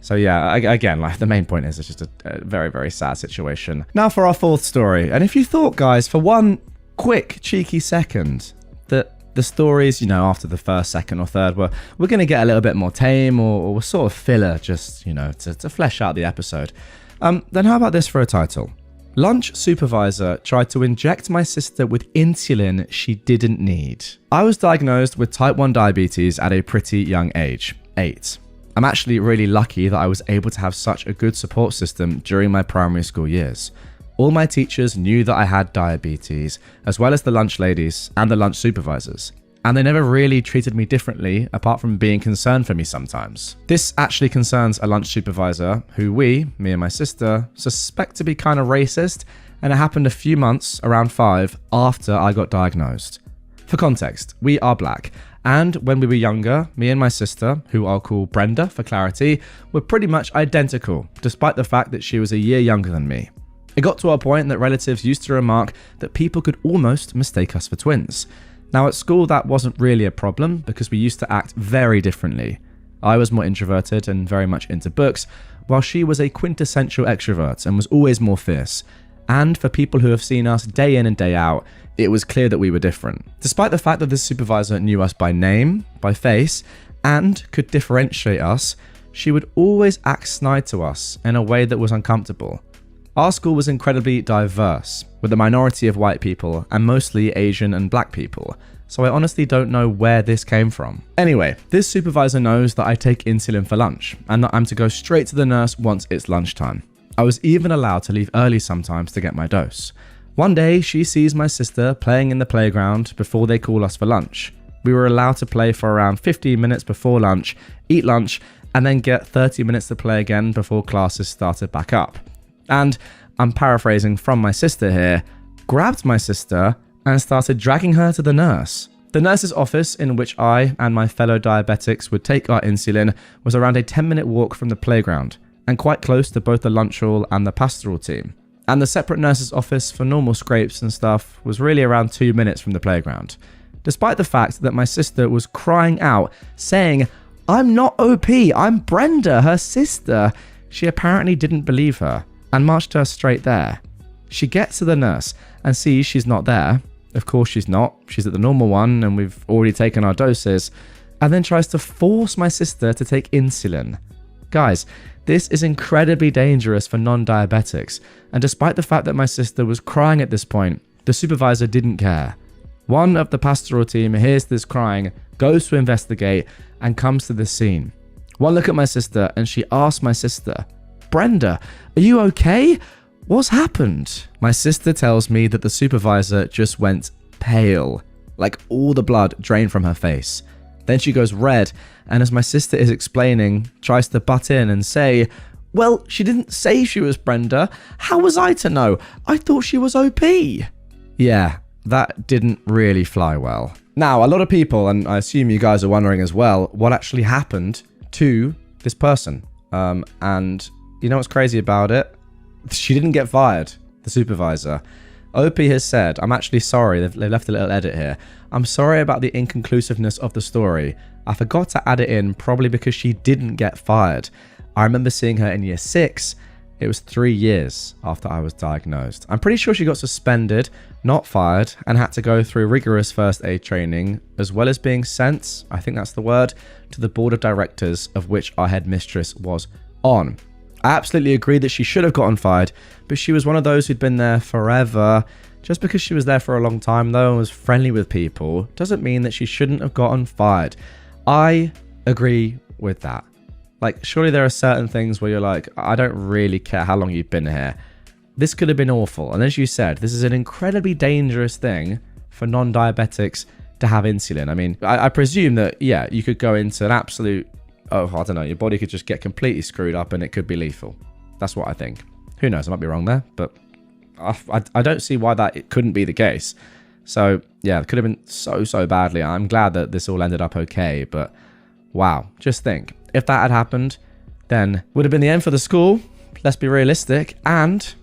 So yeah, again, like the main point is it's just a very, very sad situation. Now for our fourth story. And if you thought, guys, for one quick, cheeky second that the stories, you know, after the first, second or third we're going to get a little bit more tame or sort of filler just, you know, to flesh out the episode, then how about this for a title? Lunch supervisor tried to inject my sister with insulin she didn't need. I was diagnosed with type 1 diabetes at a pretty young age, 8. I'm actually really lucky that I was able to have such a good support system during my primary school years. All my teachers knew that I had diabetes, as well as the lunch ladies and the lunch supervisors. And they never really treated me differently, apart from being concerned for me sometimes. This actually concerns a lunch supervisor who me and my sister, suspect to be kind of racist, and it happened a few months, around 5, after I got diagnosed. For context, we are black, and when we were younger, me and my sister, who I'll call Brenda for clarity, were pretty much identical, despite the fact that she was a year younger than me. It got to a point that relatives used to remark that people could almost mistake us for twins. Now at school that wasn't really a problem because we used to act very differently. I was more introverted and very much into books, while she was a quintessential extrovert and was always more fierce. And for people who have seen us day in and day out, it was clear that we were different. Despite the fact that this supervisor knew us by name, by face, and could differentiate us, she would always act snide to us in a way that was uncomfortable. Our school was incredibly diverse, with a minority of white people and mostly Asian and black people, so I honestly don't know where this came from. Anyway, this supervisor knows that I take insulin for lunch, and that I'm to go straight to the nurse once it's lunchtime. I was even allowed to leave early sometimes to get my dose. One day, she sees my sister playing in the playground before they call us for lunch. We were allowed to play for around 15 minutes before lunch, eat lunch, and then get 30 minutes to play again before classes started back up. And, I'm paraphrasing from my sister here, grabbed my sister and started dragging her to the nurse. The nurse's office, in which I and my fellow diabetics would take our insulin, was around a 10-minute walk from the playground, and quite close to both the lunch hall and the pastoral team. And the separate nurse's office for normal scrapes and stuff was really around 2 minutes from the playground. Despite the fact that my sister was crying out, saying, "I'm not OP, I'm Brenda, her sister," she apparently didn't believe her, and marched her straight there. She gets to the nurse and sees she's not there. Of course she's not, she's at the normal one and we've already taken our doses, and then tries to force my sister to take insulin. Guys, this is incredibly dangerous for non-diabetics, and despite the fact that my sister was crying at this point, the supervisor didn't care. One of the pastoral team hears this crying, goes to investigate, and comes to the scene. One look at my sister and she asks my sister, "Brenda, are you okay? What's happened?" My sister tells me that the supervisor just went pale, like all the blood drained from her face. Then she goes red, and as my sister is explaining, tries to butt in and say, "Well, she didn't say she was Brenda. How was I to know? I thought she was OP." Yeah, that didn't really fly well. Now, a lot of people, and I assume you guys are wondering as well, what actually happened to this person. And you know what's crazy about it? She didn't get fired, the supervisor. OP has said, "I'm actually sorry," they've left a little edit here. "I'm sorry about the inconclusiveness of the story. I forgot to add it in, probably because she didn't get fired. I remember seeing her in year 6. It was 3 years after I was diagnosed. I'm pretty sure she got suspended, not fired, and had to go through rigorous first aid training, as well as being sent, I think that's the word, to the board of directors of which our headmistress was on. I absolutely agree that she should have gotten fired, but she was one of those who'd been there forever. Just because she was there for a long time though and was friendly with people doesn't mean that she shouldn't have gotten fired." I agree with that. Like, surely there are certain things where you're like, I don't really care how long you've been here. This could have been awful. And as you said, this is an incredibly dangerous thing for non-diabetics to have insulin. I mean, I presume that, yeah, you could go into an absolute, I don't know, your body could just get completely screwed up and it could be lethal. That's what I think. Who knows? I might be wrong there, but I don't see why that it couldn't be the case. So yeah, it could have been so badly. I'm glad that this all ended up okay, but wow, just think, if that had happened, then would have been the end for the school. Let's be realistic. And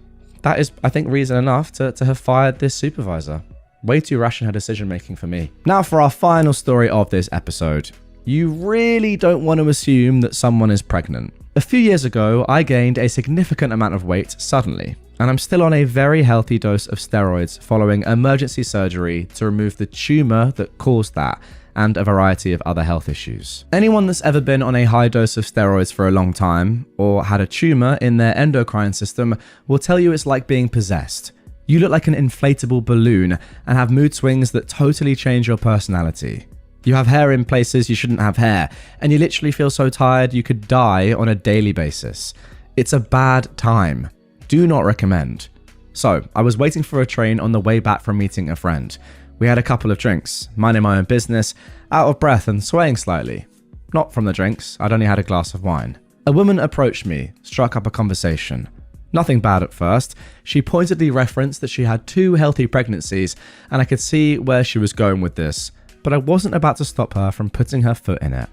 that is, I think, reason enough to have fired this supervisor. Way too rash in her decision making for me. Now for our final story of this episode. You really don't want to assume that someone is pregnant. A few years ago, I gained a significant amount of weight suddenly, and I'm still on a very healthy dose of steroids following emergency surgery to remove the tumor that caused that, and a variety of other health issues. Anyone that's ever been on a high dose of steroids for a long time, or had a tumor in their endocrine system, will tell you it's like being possessed. You look like an inflatable balloon and have mood swings that totally change your personality. You have hair in places you shouldn't have hair, and you literally feel so tired you could die on a daily basis. It's a bad time. Do not recommend. So, I was waiting for a train on the way back from meeting a friend. We had a couple of drinks, minding my own business, out of breath and swaying slightly. Not from the drinks, I'd only had a glass of wine. A woman approached me, struck up a conversation. Nothing bad at first. She pointedly referenced that she had 2 healthy pregnancies, and I could see where she was going with this, but I wasn't about to stop her from putting her foot in it.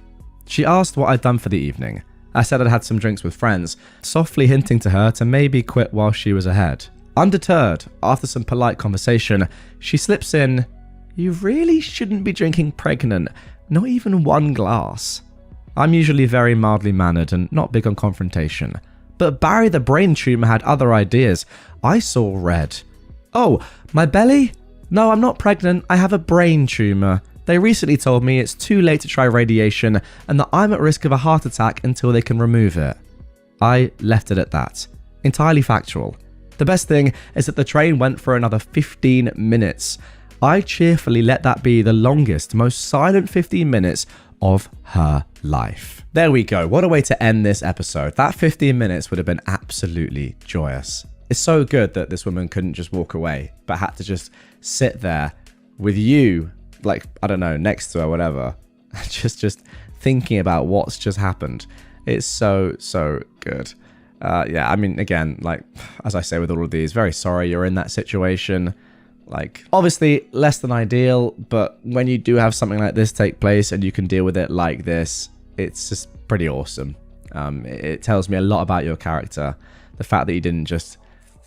She asked what I'd done for the evening. I said I'd had some drinks with friends, softly hinting to her to maybe quit while she was ahead. Undeterred, after some polite conversation, she slips in, "You really shouldn't be drinking pregnant, not even 1 glass." I'm usually very mildly mannered and not big on confrontation, but Barry the brain tumor had other ideas. I saw red. "Oh, my belly? No, I'm not pregnant, I have a brain tumor. They recently told me it's too late to try radiation and that I'm at risk of a heart attack until they can remove it." I left it at that. Entirely factual. The best thing is that the train went for another 15 minutes. I cheerfully let that be the longest, most silent 15 minutes of her life. There we go. What a way to end this episode. That 15 minutes would have been absolutely joyous. It's so good that this woman couldn't just walk away, but had to just sit there with you, like, I don't know, next to her, whatever, just thinking about what's just happened. It's so good. Yeah, I mean, again, like, as I say with all of these, very sorry you're in that situation. Like, obviously less than ideal, but when you do have something like this take place and you can deal with it like this, it's just pretty awesome. It tells me a lot about your character. The fact that you didn't just,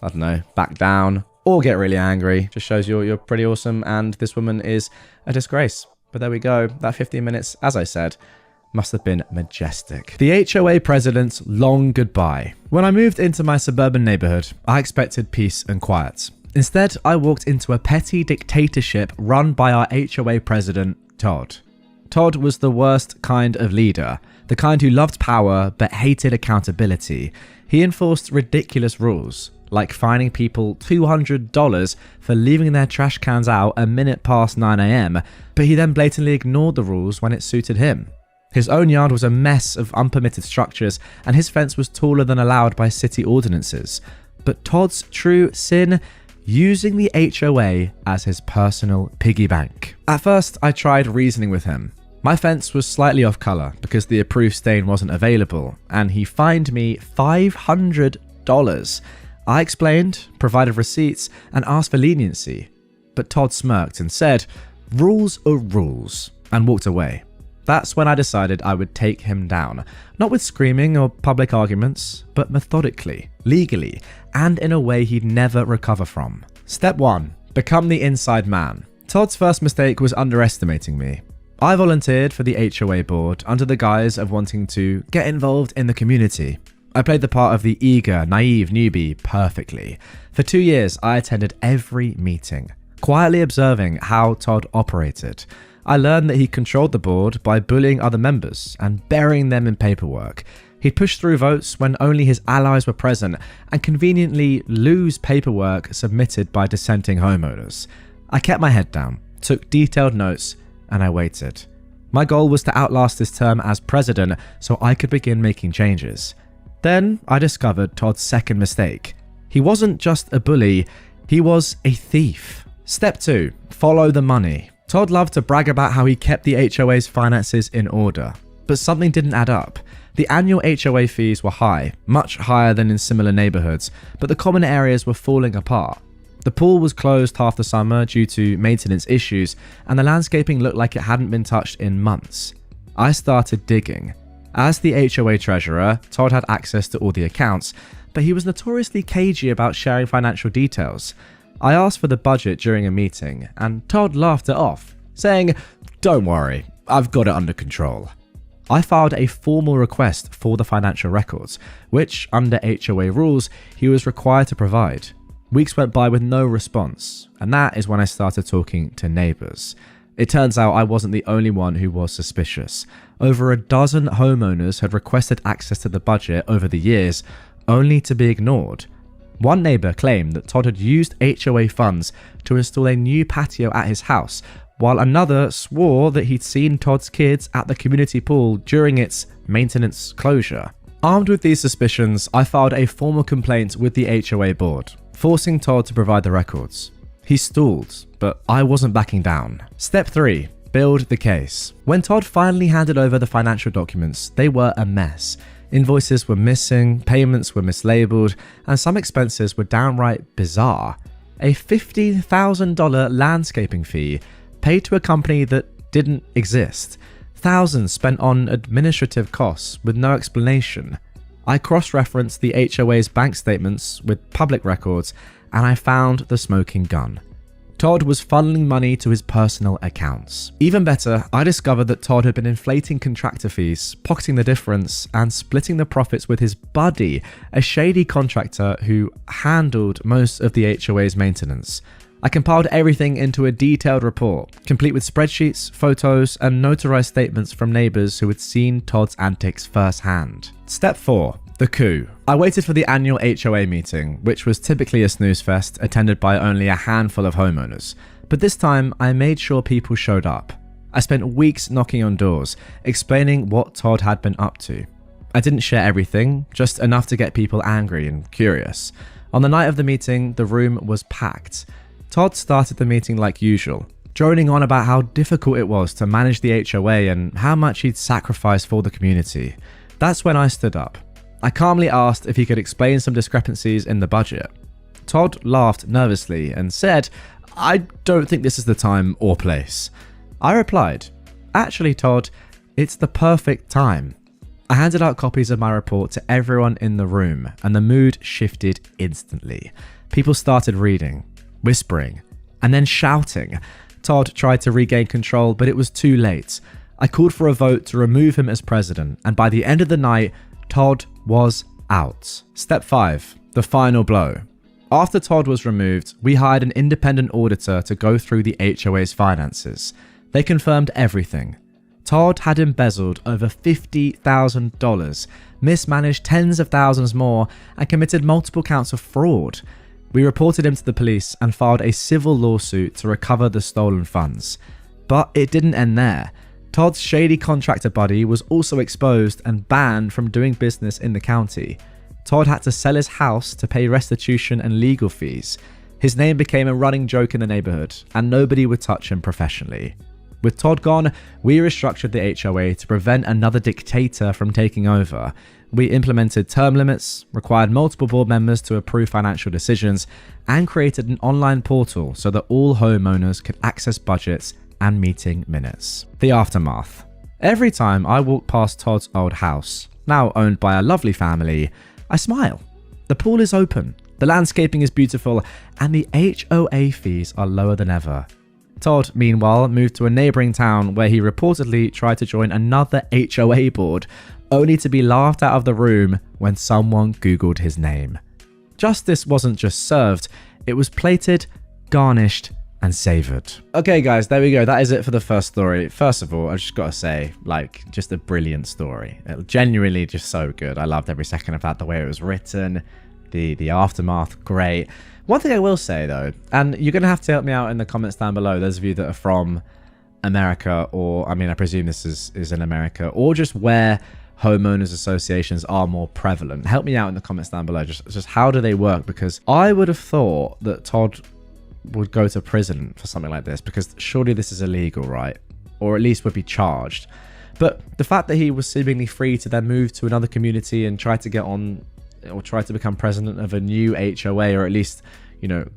I don't know, back down or get really angry just shows you're pretty awesome, and this woman is a disgrace. But there we go. That 15 minutes, as I said, must have been majestic. The HOA president's long goodbye. When I moved into my suburban neighborhood, I expected peace and quiet. Instead, I walked into a petty dictatorship run by our HOA president, Todd. Todd was the worst kind of leader, the kind who loved power but hated accountability. He enforced ridiculous rules, like fining people $200 for leaving their trash cans out a minute past 9 AM, but he then blatantly ignored the rules when it suited him. His own yard was a mess of unpermitted structures, and his fence was taller than allowed by city ordinances. But Todd's true sin? Using the HOA as his personal piggy bank. At first, I tried reasoning with him. My fence was slightly off colour because the approved stain wasn't available, and he fined me $500. I explained, provided receipts, and asked for leniency. But Todd smirked and said, "Rules are rules," and walked away. That's when I decided I would take him down, not with screaming or public arguments, but methodically, legally, and in a way he'd never recover from. Step 1. Become the inside man. Todd's first mistake was underestimating me. I volunteered for the HOA board under the guise of wanting to get involved in the community. I played the part of the eager, naive newbie perfectly. For 2 years, I attended every meeting, quietly observing how Todd operated. I learned that he controlled the board by bullying other members and burying them in paperwork. He'd push through votes when only his allies were present and conveniently lose paperwork submitted by dissenting homeowners. I kept my head down, took detailed notes, and I waited. My goal was to outlast this term as president so I could begin making changes. Then I discovered Todd's second mistake. He wasn't just a bully, he was a thief. Step 2. Follow the money. Todd loved to brag about how he kept the HOA's finances in order. But something didn't add up. The annual HOA fees were high, much higher than in similar neighborhoods, but the common areas were falling apart. The pool was closed half the summer due to maintenance issues, and the landscaping looked like it hadn't been touched in months. I started digging. As the HOA treasurer, Todd had access to all the accounts, but he was notoriously cagey about sharing financial details. I asked for the budget during a meeting, and Todd laughed it off, saying, "Don't worry, I've got it under control." I filed a formal request for the financial records, which, under HOA rules, he was required to provide. Weeks went by with no response, and that is when I started talking to neighbours. It turns out I wasn't the only one who was suspicious. Over a dozen homeowners had requested access to the budget over the years, only to be ignored. One neighbour claimed that Todd had used HOA funds to install a new patio at his house, while another swore that he'd seen Todd's kids at the community pool during its maintenance closure. Armed with these suspicions, I filed a formal complaint with the HOA board, forcing Todd to provide the records. He stalled, but I wasn't backing down. Step 3. Build the case. When Todd finally handed over the financial documents, they were a mess. Invoices were missing, payments were mislabeled, and some expenses were downright bizarre. A $15,000 landscaping fee paid to a company that didn't exist. Thousands spent on administrative costs with no explanation. I cross-referenced the HOA's bank statements with public records, and I found the smoking gun. Todd was funneling money to his personal accounts. Even better, I discovered that Todd had been inflating contractor fees, pocketing the difference, and splitting the profits with his buddy, a shady contractor who handled most of the HOA's maintenance. I compiled everything into a detailed report, complete with spreadsheets, photos, and notarized statements from neighbors who had seen Todd's antics firsthand. Step 4. The coup. I waited for the annual HOA meeting, which was typically a snooze fest attended by only a handful of homeowners. But this time, I made sure people showed up. I spent weeks knocking on doors, explaining what Todd had been up to. I didn't share everything, just enough to get people angry and curious. On the night of the meeting, the room was packed. Todd started the meeting like usual, droning on about how difficult it was to manage the HOA and how much he'd sacrificed for the community. That's when I stood up. I calmly asked if he could explain some discrepancies in the budget. Todd laughed nervously and said, "I don't think this is the time or place." I replied, "Actually, Todd, it's the perfect time." I handed out copies of my report to everyone in the room, and the mood shifted instantly. People started reading, whispering, and then shouting. Todd tried to regain control, but it was too late. I called for a vote to remove him as president, and by the end of the night, Todd was out. Step 5. The final blow. After Todd was removed, we hired an independent auditor to go through the HOA's finances. They confirmed everything. Todd had embezzled over $50,000, mismanaged tens of thousands more, and committed multiple counts of fraud. We reported him to the police and filed a civil lawsuit to recover the stolen funds. But it didn't end there. Todd's shady contractor buddy was also exposed and banned from doing business in the county. Todd had to sell his house to pay restitution and legal fees. His name became a running joke in the neighborhood, and nobody would touch him professionally. With Todd gone, we restructured the HOA to prevent another dictator from taking over. We implemented term limits, required multiple board members to approve financial decisions, and created an online portal so that all homeowners could access budgets and meeting minutes. The aftermath. Every time I walk past Todd's old house, now owned by a lovely family, I smile. The pool is open, the landscaping is beautiful, and the HOA fees are lower than ever. Todd, meanwhile, moved to a neighboring town where he reportedly tried to join another HOA board, only to be laughed out of the room when someone Googled his name. Justice wasn't just served, it was plated, garnished, and savoured. Okay guys, there we go. That is it for the first story. First of all, I just gotta say, just a brilliant story. Genuinely just so good. I loved every second of that, the way it was written, the aftermath, great. One thing I will say though, and you're gonna have to help me out in the comments down below, those of you that are from America, or I mean I presume this is in America, or just where homeowners associations are more prevalent. Help me out in the comments down below. Just how do they work? Because I would have thought that Todd would go to prison for something like this, because surely this is illegal, right? Or at least would be charged. But the fact that he was seemingly free to then move to another community and try to get on, or try to become president of a new HOA, or at least,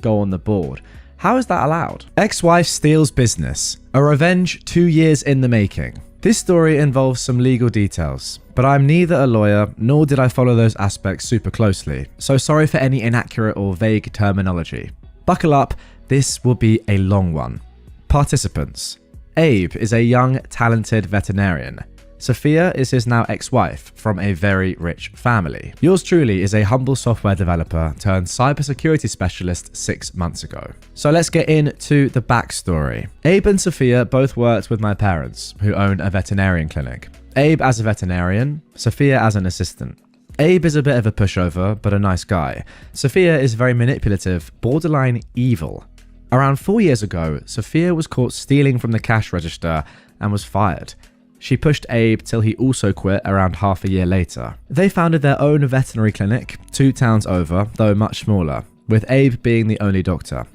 go on the board. How is that allowed? Ex-wife steals business. A revenge 2 years in the making. This story involves some legal details, but I'm neither a lawyer nor did I follow those aspects super closely, so sorry for any inaccurate or vague terminology. Buckle up, this will be a long one. Participants. Abe is a young, talented veterinarian. Sophia is his now ex-wife from a very rich family. Yours truly is a humble software developer turned cybersecurity specialist 6 months ago. So let's get into the backstory. Abe and Sophia both worked with my parents, who own a veterinarian clinic. Abe as a veterinarian, Sophia as an assistant. Abe is a bit of a pushover, but a nice guy. Sophia is very manipulative, borderline evil. Around 4 years ago, Sophia was caught stealing from the cash register and was fired. She pushed Abe till he also quit around half a year later. They founded their own veterinary clinic 2 towns over, though much smaller, with Abe being the only doctor.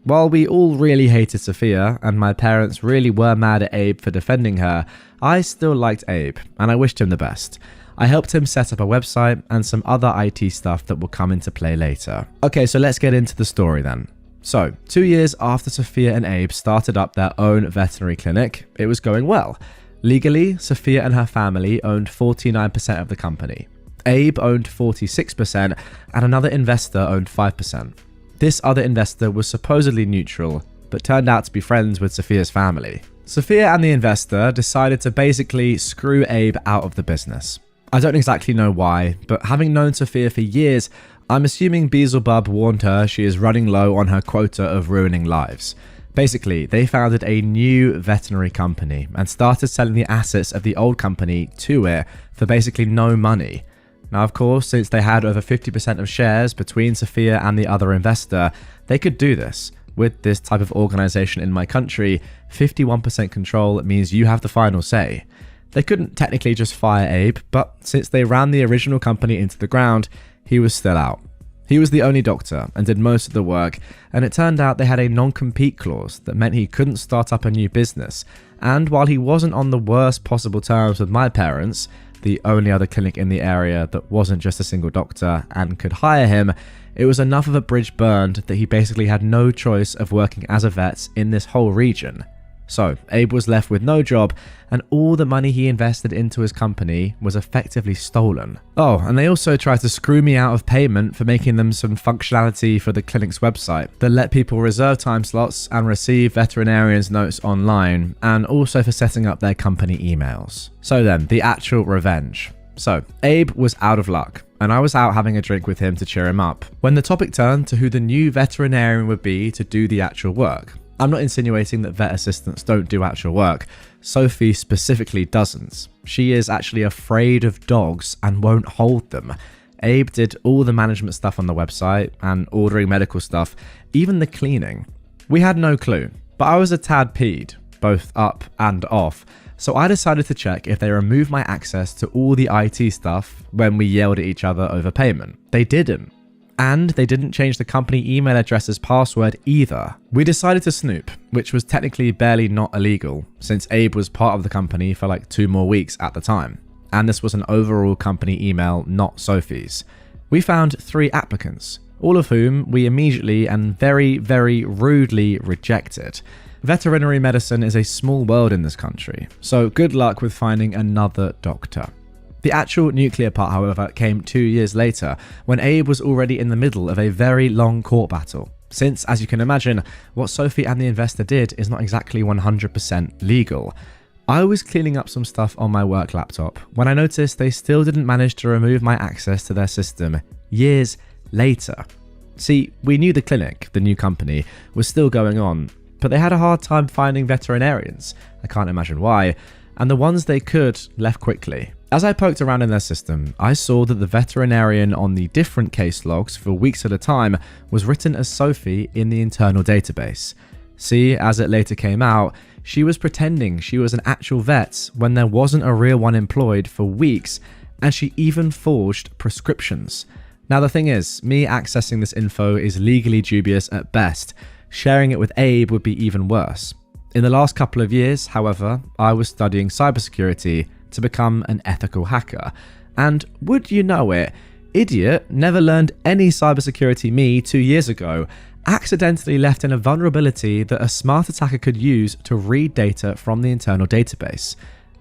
While we all really hated Sophia, and my parents really were mad at Abe for defending her, I still liked Abe, and I wished him the best. I helped him set up a website and some other IT stuff that will come into play later. Okay, so let's get into the story then. So, 2 years after Sophia and Abe started up their own veterinary clinic, it was going well. Legally, Sophia and her family owned 49% of the company. Abe owned 46% and another investor owned 5%. This other investor was supposedly neutral, but turned out to be friends with Sophia's family. Sophia and the investor decided to basically screw Abe out of the business. I don't exactly know why, but having known Sophia for years, I'm assuming Beelzebub warned her she is running low on her quota of ruining lives. Basically, they founded a new veterinary company and started selling the assets of the old company to it for basically no money. Now, of course, since they had over 50% of shares between Sophia and the other investor, they could do this. With this type of organization in my country, 51% control means you have the final say. They couldn't technically just fire Abe, but since they ran the original company into the ground, he was still out. He was the only doctor and did most of the work, and it turned out they had a non-compete clause that meant he couldn't start up a new business. And while he wasn't on the worst possible terms with my parents, the only other clinic in the area that wasn't just a single doctor and could hire him, it was enough of a bridge burned that he basically had no choice of working as a vet in this whole region. So, Abe was left with no job, and all the money he invested into his company was effectively stolen. Oh, and they also tried to screw me out of payment for making them some functionality for the clinic's website that let people reserve time slots and receive veterinarians' notes online, and also for setting up their company emails. So then, the actual revenge. So, Abe was out of luck, and I was out having a drink with him to cheer him up, when the topic turned to who the new veterinarian would be to do the actual work. I'm not insinuating that vet assistants don't do actual work. Sophie specifically doesn't. She is actually afraid of dogs and won't hold them. Abe did all the management stuff on the website and ordering medical stuff, even the cleaning. We had no clue, but I was a tad peed, both up and off, so I decided to check if they removed my access to all the IT stuff when we yelled at each other over payment. They didn't. And they didn't change the company email address's password either. We decided to snoop, which was technically barely not illegal, since Abe was part of the company for like 2 more weeks at the time. And this was an overall company email, not Sophie's. We found 3 applicants, all of whom we immediately and very, very rudely rejected. Veterinary medicine is a small world in this country, so good luck with finding another doctor. The actual nuclear part, however, came 2 years later, when Abe was already in the middle of a very long court battle. Since, as you can imagine, what Sophie and the investor did is not exactly 100% legal. I was cleaning up some stuff on my work laptop when I noticed they still didn't manage to remove my access to their system years later. See, we knew the clinic, the new company, was still going on, but they had a hard time finding veterinarians. I can't imagine why. And the ones they could left quickly. As I poked around in their system, I saw that the veterinarian on the different case logs for weeks at a time was written as Sophie in the internal database. See, as it later came out, she was pretending she was an actual vet when there wasn't a real one employed for weeks, and she even forged prescriptions. Now the thing is, me accessing this info is legally dubious at best. Sharing it with Abe would be even worse. In the last couple of years, however, I was studying cybersecurity to become an ethical hacker. And would you know it, idiot never learned any cybersecurity me 2 years ago accidentally left in a vulnerability that a smart attacker could use to read data from the internal database.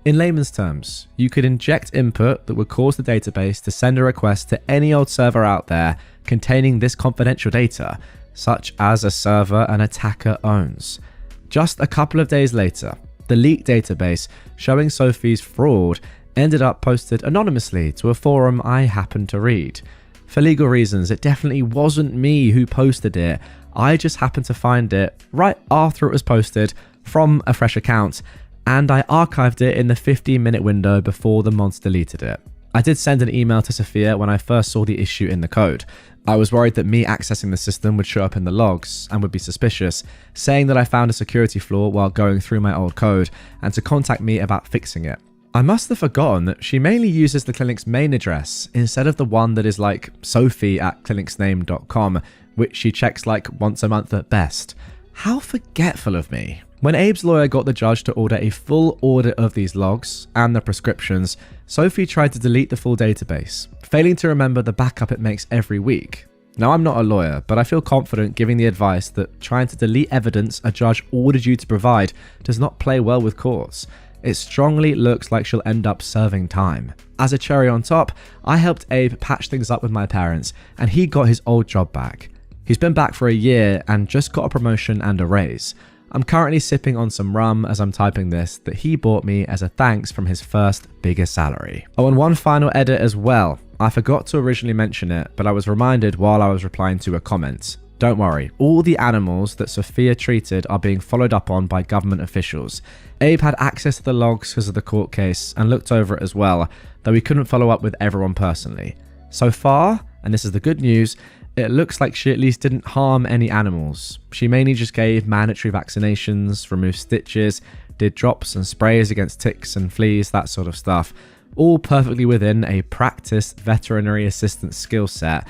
In layman's terms, you could inject input that would cause the database to send a request to any old server out there containing this confidential data, such as a server an attacker owns. Just a couple of days later, the leaked database showing Sophie's fraud ended up posted anonymously to a forum I happened to read. For legal reasons, it definitely wasn't me who posted it. I just happened to find it right after it was posted from a fresh account, and I archived it in the 15-minute window before the mods deleted it. I did send an email to Sophia when I first saw the issue in the code. I was worried that me accessing the system would show up in the logs and would be suspicious, saying that I found a security flaw while going through my old code and to contact me about fixing it. I must have forgotten that she mainly uses the clinic's main address instead of the one that is like sophie@clinicsname.com, which she checks like once a month at best. How forgetful of me. When Abe's lawyer got the judge to order a full audit of these logs and the prescriptions, Sophie tried to delete the full database, failing to remember the backup it makes every week. Now, I'm not a lawyer, but I feel confident giving the advice that trying to delete evidence a judge ordered you to provide does not play well with courts. It strongly looks like she'll end up serving time. As a cherry on top, I helped Abe patch things up with my parents, and he got his old job back. He's been back for a year and just got a promotion and a raise. I'm currently sipping on some rum as I'm typing this that he bought me as a thanks from his first bigger salary. Oh, and one final edit as well. I forgot to originally mention it, but I was reminded while I was replying to a comment. Don't worry, all the animals that Sophia treated are being followed up on by government officials. Abe had access to the logs because of the court case and looked over it as well, though he couldn't follow up with everyone personally. So far, and this is the good news, it looks like she at least didn't harm any animals. She mainly just gave mandatory vaccinations, removed stitches, did drops and sprays against ticks and fleas, that sort of stuff. All perfectly within a practiced veterinary assistant skill set,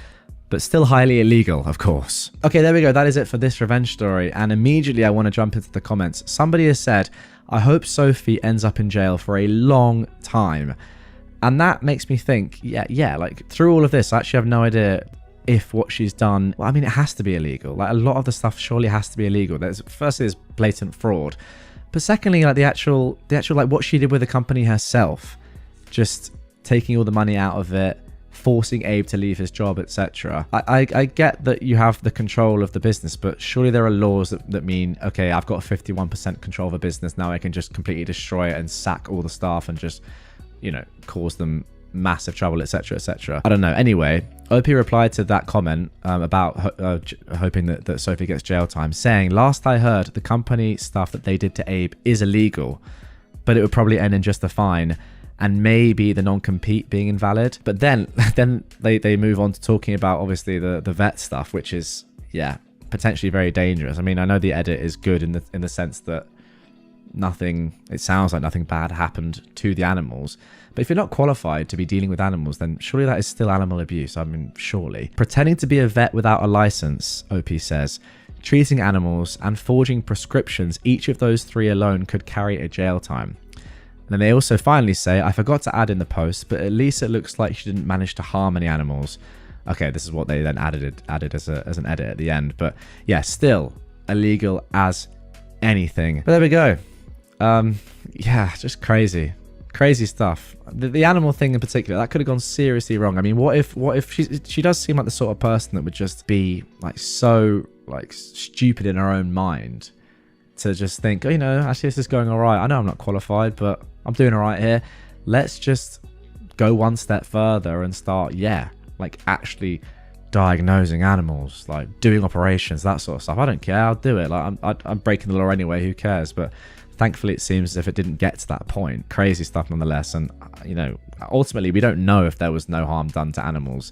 but still highly illegal, of course. Okay, there we go. That is it for this revenge story. And immediately I want to jump into the comments. Somebody has said, I hope Sophie ends up in jail for a long time. And that makes me think, yeah, like through all of this, I actually have no idea if what she's done, well, I mean, it has to be illegal. Like a lot of the stuff surely has to be illegal. Firstly, there's blatant fraud. But secondly, like the actual like what she did with the company herself, just taking all the money out of it, forcing Abe to leave his job, etc. I get that you have the control of the business, but surely there are laws that mean, okay, I've got 51% control of a business, now I can just completely destroy it and sack all the staff and just, you know, cause them massive trouble, etc, etc. I don't know. Anyway, OP replied to that comment about hoping that Sophie gets jail time, saying, last I heard, the company stuff that they did to Abe is illegal, but it would probably end in just a fine and maybe the non-compete being invalid. But then they move on to talking about obviously the vet stuff, which is, yeah, potentially very dangerous. I mean, I know the edit is good in the sense that it sounds like nothing bad happened to the animals. But if you're not qualified to be dealing with animals, then surely that is still animal abuse. I mean, surely. Pretending to be a vet without a license, OP says, treating animals and forging prescriptions, each of those three alone could carry a jail time. And then they also finally say, I forgot to add in the post, but at least it looks like she didn't manage to harm any animals. Okay, this is what they then added as an edit at the end. But yeah, still illegal as anything. But there we go. Yeah, just crazy stuff. The animal thing in particular, that could have gone seriously wrong. I mean, what if she does seem like the sort of person that would just be like so like stupid in her own mind to just think, oh, you know, actually this is going all right. I know I'm not qualified, but I'm doing all right here. Let's just go one step further and start, like actually diagnosing animals, like doing operations, that sort of stuff. I don't care. I'll do it. Like I'm breaking the law anyway. Who cares? But thankfully, it seems as if it didn't get to that point. Crazy stuff nonetheless. And, you know, ultimately, we don't know if there was no harm done to animals.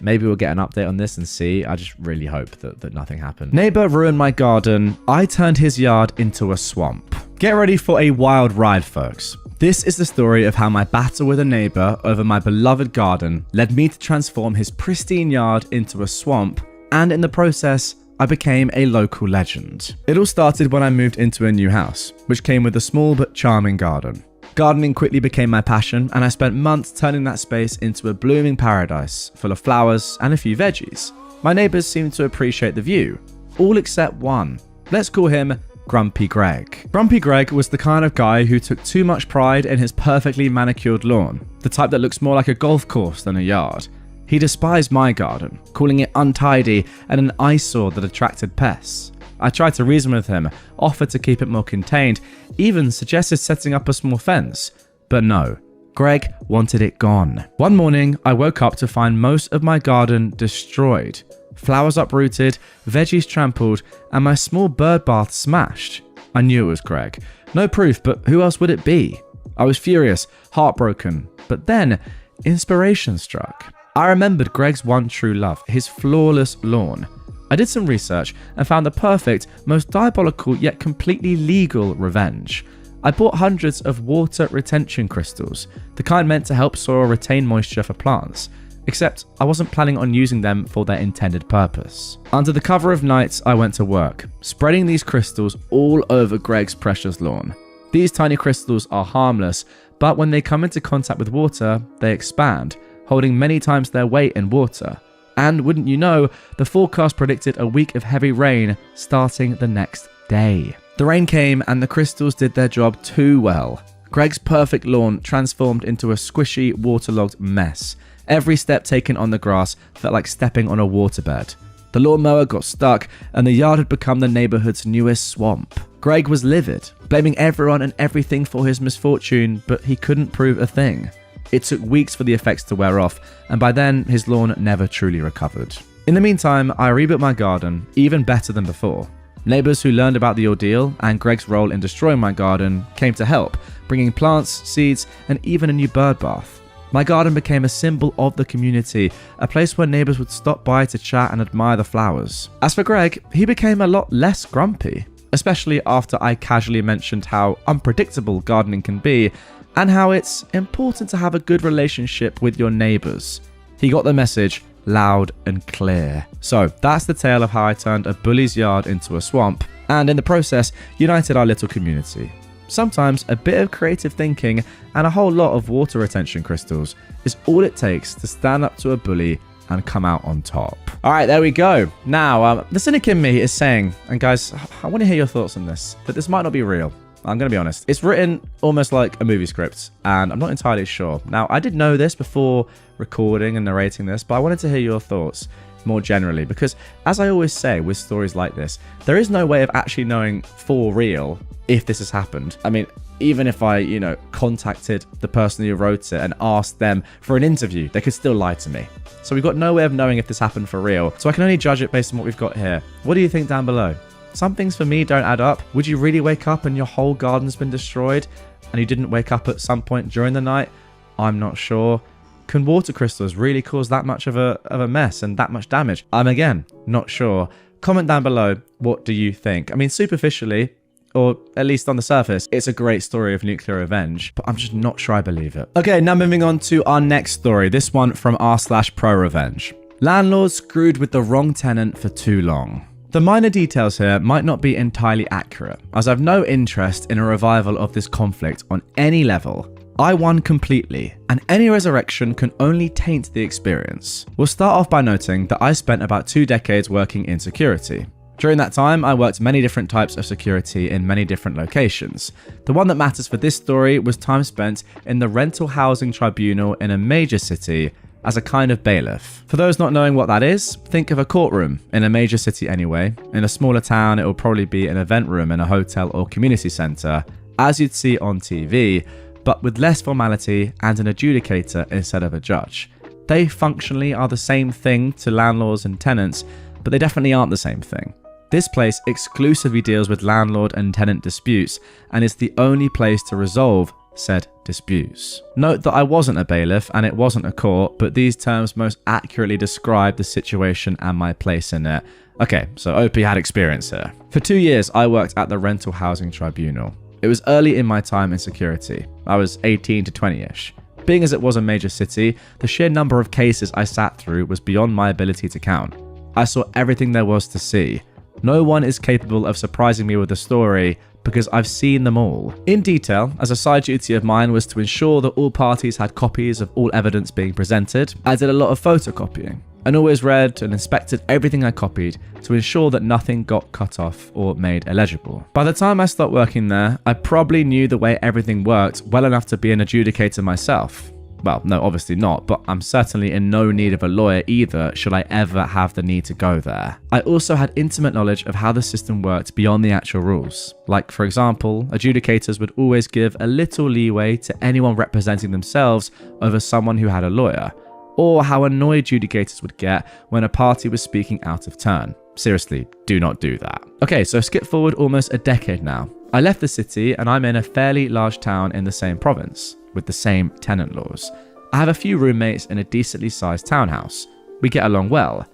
Maybe we'll get an update on this and see. I just really hope that nothing happened. Neighbor ruined my garden. I turned his yard into a swamp. Get ready for a wild ride, folks. This is the story of how my battle with a neighbor over my beloved garden led me to transform his pristine yard into a swamp, and in the process, I became a local legend. It all started when I moved into a new house, which came with a small but charming garden. Gardening quickly became my passion, and I spent months turning that space into a blooming paradise full of flowers and a few veggies. My neighbours seemed to appreciate the view, all except one. Let's call him Grumpy Greg. Grumpy Greg was the kind of guy who took too much pride in his perfectly manicured lawn, the type that looks more like a golf course than a yard. He despised my garden, calling it untidy and an eyesore that attracted pests. I tried to reason with him, offered to keep it more contained, even suggested setting up a small fence. But no, Greg wanted it gone. One morning, I woke up to find most of my garden destroyed. Flowers uprooted, veggies trampled, and my small bird bath smashed. I knew it was Greg. No proof, but who else would it be? I was furious, heartbroken, but then inspiration struck. I remembered Greg's one true love, his flawless lawn. I did some research and found the perfect, most diabolical yet completely legal revenge. I bought hundreds of water retention crystals, the kind meant to help soil retain moisture for plants, except I wasn't planning on using them for their intended purpose. Under the cover of night, I went to work, spreading these crystals all over Greg's precious lawn. These tiny crystals are harmless, but when they come into contact with water, they expand, holding many times their weight in water. And wouldn't you know, the forecast predicted a week of heavy rain starting the next day. The rain came and the crystals did their job too well. Greg's perfect lawn transformed into a squishy, waterlogged mess. Every step taken on the grass felt like stepping on a waterbed. The lawnmower got stuck and the yard had become the neighborhood's newest swamp. Greg was livid, blaming everyone and everything for his misfortune, but he couldn't prove a thing. It took weeks for the effects to wear off, and by then, his lawn never truly recovered. In the meantime, I rebuilt my garden, even better than before. Neighbours who learned about the ordeal and Greg's role in destroying my garden came to help, bringing plants, seeds, and even a new bird bath. My garden became a symbol of the community, a place where neighbours would stop by to chat and admire the flowers. As for Greg, he became a lot less grumpy, especially after I casually mentioned how unpredictable gardening can be, and how it's important to have a good relationship with your neighbours. He got the message loud and clear. So that's the tale of how I turned a bully's yard into a swamp, and in the process, united our little community. Sometimes a bit of creative thinking and a whole lot of water retention crystals is all it takes to stand up to a bully and come out on top. All right, there we go. Now, the cynic in me is saying, and guys, I want to hear your thoughts on this, that this might not be real. I'm going to be honest. It's written almost like a movie script, and I'm not entirely sure. Now, I did know this before recording and narrating this, but I wanted to hear your thoughts more generally, because as I always say with stories like this, there is no way of actually knowing for real if this has happened. I mean, even if I, contacted the person who wrote it and asked them for an interview, they could still lie to me. So we've got no way of knowing if this happened for real. So I can only judge it based on what we've got here. What do you think down below? Some things for me don't add up. Would you really wake up and your whole garden's been destroyed and you didn't wake up at some point during the night? I'm not sure. Can water crystals really cause that much of a mess and that much damage? I'm again not sure. Comment down below, what do you think? I mean, superficially, or at least on the surface, it's a great story of nuclear revenge, but I'm just not sure I believe it. Okay, now moving on to our next story, this one from r/prorevenge. Landlord screwed with the wrong tenant for too long. The minor details here might not be entirely accurate, as I've no interest in a revival of this conflict on any level. I won completely, and any resurrection can only taint the experience. We'll start off by noting that I spent about 2 decades working in security. During that time, I worked many different types of security in many different locations. The one that matters for this story was time spent in the rental housing tribunal in a major city as a kind of bailiff. For those not knowing what that is, think of a courtroom in a major city anyway. In a smaller town, it will probably be an event room in a hotel or community centre, as you'd see on TV, but with less formality and an adjudicator instead of a judge. They functionally are the same thing to landlords and tenants, but they definitely aren't the same thing. This place exclusively deals with landlord and tenant disputes and is the only place to resolve said disputes. Note that I wasn't a bailiff and it wasn't a court, but these terms most accurately describe the situation and my place in it. Okay, so OP had experience here. For 2 years, I worked at the rental housing tribunal. It was early in my time in security. I was 18 to 20-ish. Being as it was a major city, the sheer number of cases I sat through was beyond my ability to count. I saw everything there was to see. No one is capable of surprising me with a story because I've seen them all. In detail, as a side duty of mine was to ensure that all parties had copies of all evidence being presented, I did a lot of photocopying and always read and inspected everything I copied to ensure that nothing got cut off or made illegible. By the time I stopped working there, I probably knew the way everything worked well enough to be an adjudicator myself. Well, no, obviously not, but I'm certainly in no need of a lawyer either should I ever have the need to go there. I also had intimate knowledge of how the system worked beyond the actual rules. Like, for example, adjudicators would always give a little leeway to anyone representing themselves over someone who had a lawyer, or how annoyed adjudicators would get when a party was speaking out of turn. Seriously, do not do that. Okay, so skip forward almost a decade now. I left the city and I'm in a fairly large town in the same province, with the same tenant laws. I have a few roommates in a decently sized townhouse. We get along well,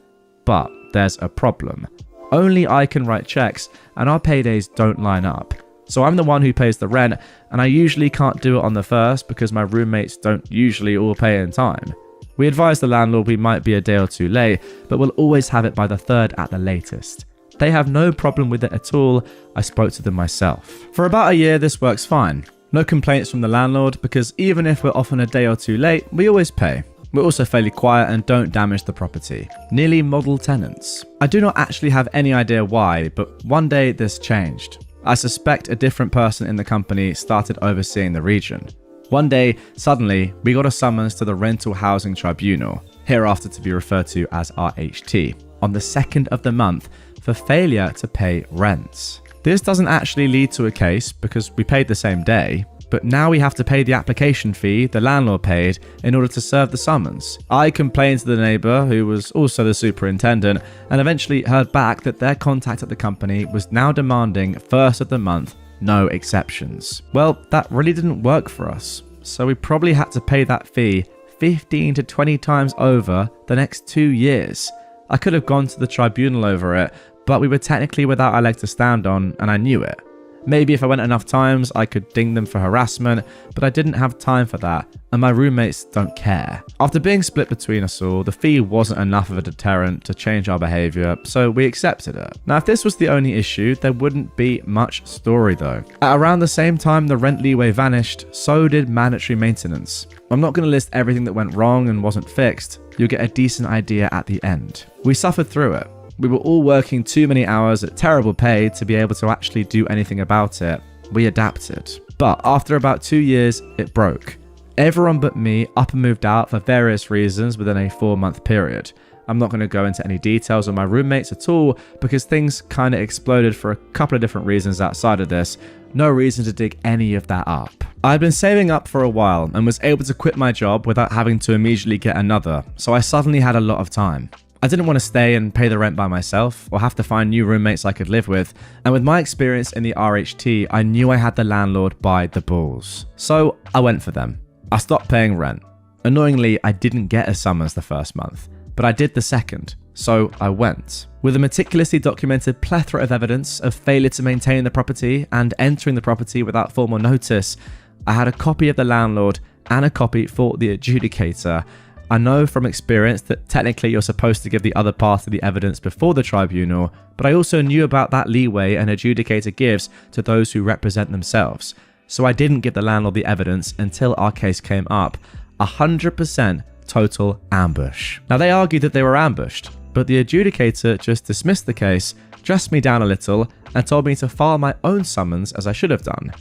but there's a problem. Only I can write checks and our paydays don't line up. So I'm the one who pays the rent and I usually can't do it on the first because my roommates don't usually all pay in time. We advise the landlord we might be a day or two late, but we'll always have it by the third at the latest. They have no problem with it at all. I spoke to them myself. For about a year, this works fine. No complaints from the landlord because even if we're often a day or two late, we always pay. We're also fairly quiet and don't damage the property. Nearly model tenants. I do not actually have any idea why, but one day this changed. I suspect a different person in the company started overseeing the region. One day, suddenly, we got a summons to the Rental Housing Tribunal, hereafter to be referred to as RHT, on the 2nd of the month for failure to pay rents. This doesn't actually lead to a case because we paid the same day, but now we have to pay the application fee the landlord paid in order to serve the summons. I complained to the neighbour, who was also the superintendent, and eventually heard back that their contact at the company was now demanding 1st of the month, no exceptions. Well, that really didn't work for us, so we probably had to pay that fee 15 to 20 times over the next 2 years. I could have gone to the tribunal over it, but we were technically without a leg to stand on, and I knew it. Maybe if I went enough times, I could ding them for harassment, but I didn't have time for that, and my roommates don't care. After being split between us all, the fee wasn't enough of a deterrent to change our behaviour, so we accepted it. Now, if this was the only issue, there wouldn't be much story though. At around the same time the rent leeway vanished, so did mandatory maintenance. I'm not going to list everything that went wrong and wasn't fixed. You'll get a decent idea at the end. We suffered through it. We were all working too many hours at terrible pay to be able to actually do anything about it. We adapted. But after about 2 years, it broke. Everyone but me up and moved out for various reasons within a 4-month period. I'm not going to go into any details on my roommates at all because things kind of exploded for a couple of different reasons outside of this. No reason to dig any of that up. I'd been saving up for a while and was able to quit my job without having to immediately get another, so I suddenly had a lot of time. I didn't want to stay and pay the rent by myself or have to find new roommates I could live with, and with my experience in the RHT, I knew I had the landlord by the balls. So I went for them. I stopped paying rent. Annoyingly, I didn't get a summons the first month, but I did the second, so I went. With a meticulously documented plethora of evidence of failure to maintain the property and entering the property without formal notice, I had a copy of the landlord and a copy for the adjudicator. I know from experience that technically you're supposed to give the other party the evidence before the tribunal, but I also knew about that leeway an adjudicator gives to those who represent themselves. So I didn't give the landlord the evidence until our case came up. 100% total ambush. Now they argued that they were ambushed, but the adjudicator just dismissed the case, dressed me down a little, and told me to file my own summons as I should have done.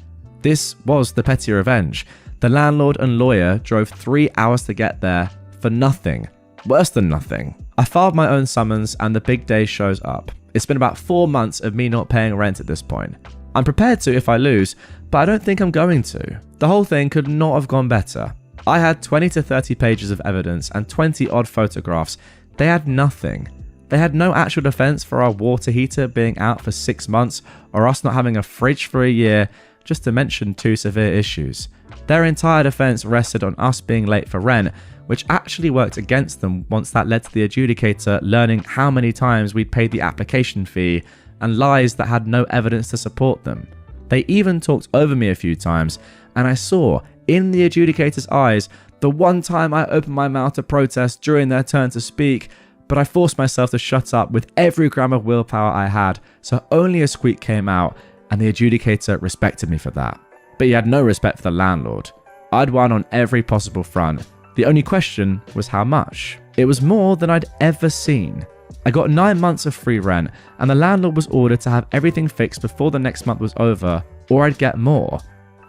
This was the petty revenge. The landlord and lawyer drove 3 hours to get there, for nothing. Worse than nothing. I filed my own summons and the big day shows up. It's been about 4 months of me not paying rent at this point. I'm prepared to if I lose, but I don't think I'm going to. The whole thing could not have gone better. I had 20 to 30 pages of evidence and 20 odd photographs. They had nothing. They had no actual defense for our water heater being out for 6 months or us not having a fridge for a year, just to mention 2 severe issues. Their entire defense rested on us being late for rent, which actually worked against them once that led to the adjudicator learning how many times we'd paid the application fee and lies that had no evidence to support them. They even talked over me a few times, and I saw in the adjudicator's eyes the one time I opened my mouth to protest during their turn to speak, but I forced myself to shut up with every gram of willpower I had, so only a squeak came out, and the adjudicator respected me for that. But he had no respect for the landlord. I'd won on every possible front. The only question was how much. It was more than I'd ever seen. I got 9 months of free rent, and the landlord was ordered to have everything fixed before the next month was over, or I'd get more.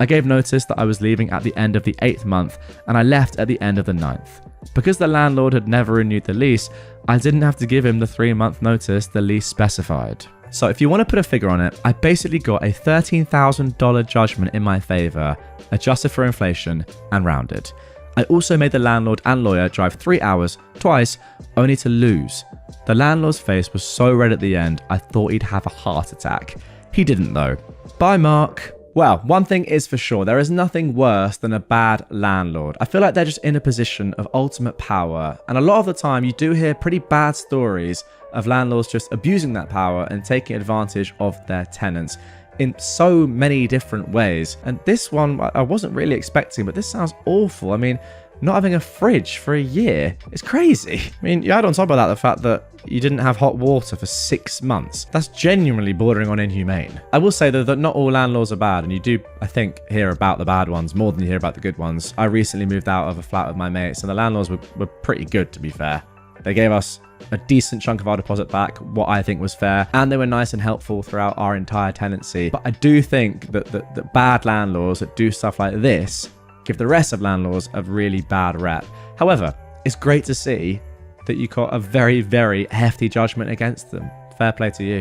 I gave notice that I was leaving at the end of the 8th month, and I left at the end of the 9th. Because the landlord had never renewed the lease, I didn't have to give him the 3-month notice the lease specified. So if you want to put a figure on it, I basically got a $13,000 judgment in my favour, adjusted for inflation and rounded. I also made the landlord and lawyer drive 3 hours, twice, only to lose. The landlord's face was so red at the end, I thought he'd have a heart attack. He didn't though. Bye, Mark. Well, one thing is for sure, there is nothing worse than a bad landlord. I feel like they're just in a position of ultimate power, and a lot of the time you do hear pretty bad stories of landlords just abusing that power and taking advantage of their tenants in so many different ways. And this one I wasn't really expecting, but this sounds awful. I mean, not having a fridge for a year is crazy. I mean, you add on top of that the fact that you didn't have hot water for 6 months. That's genuinely bordering on inhumane. I will say though that not all landlords are bad, and you do, I think, hear about the bad ones more than you hear about the good ones. I recently moved out of a flat with my mates, and the landlords were pretty good, to be fair. They gave us a decent chunk of our deposit back, what I think was fair, and they were nice and helpful throughout our entire tenancy. But I do think that bad landlords that do stuff like this give the rest of landlords a really bad rep. However, it's great to see that you got a very, very hefty judgment against them. Fair play to you.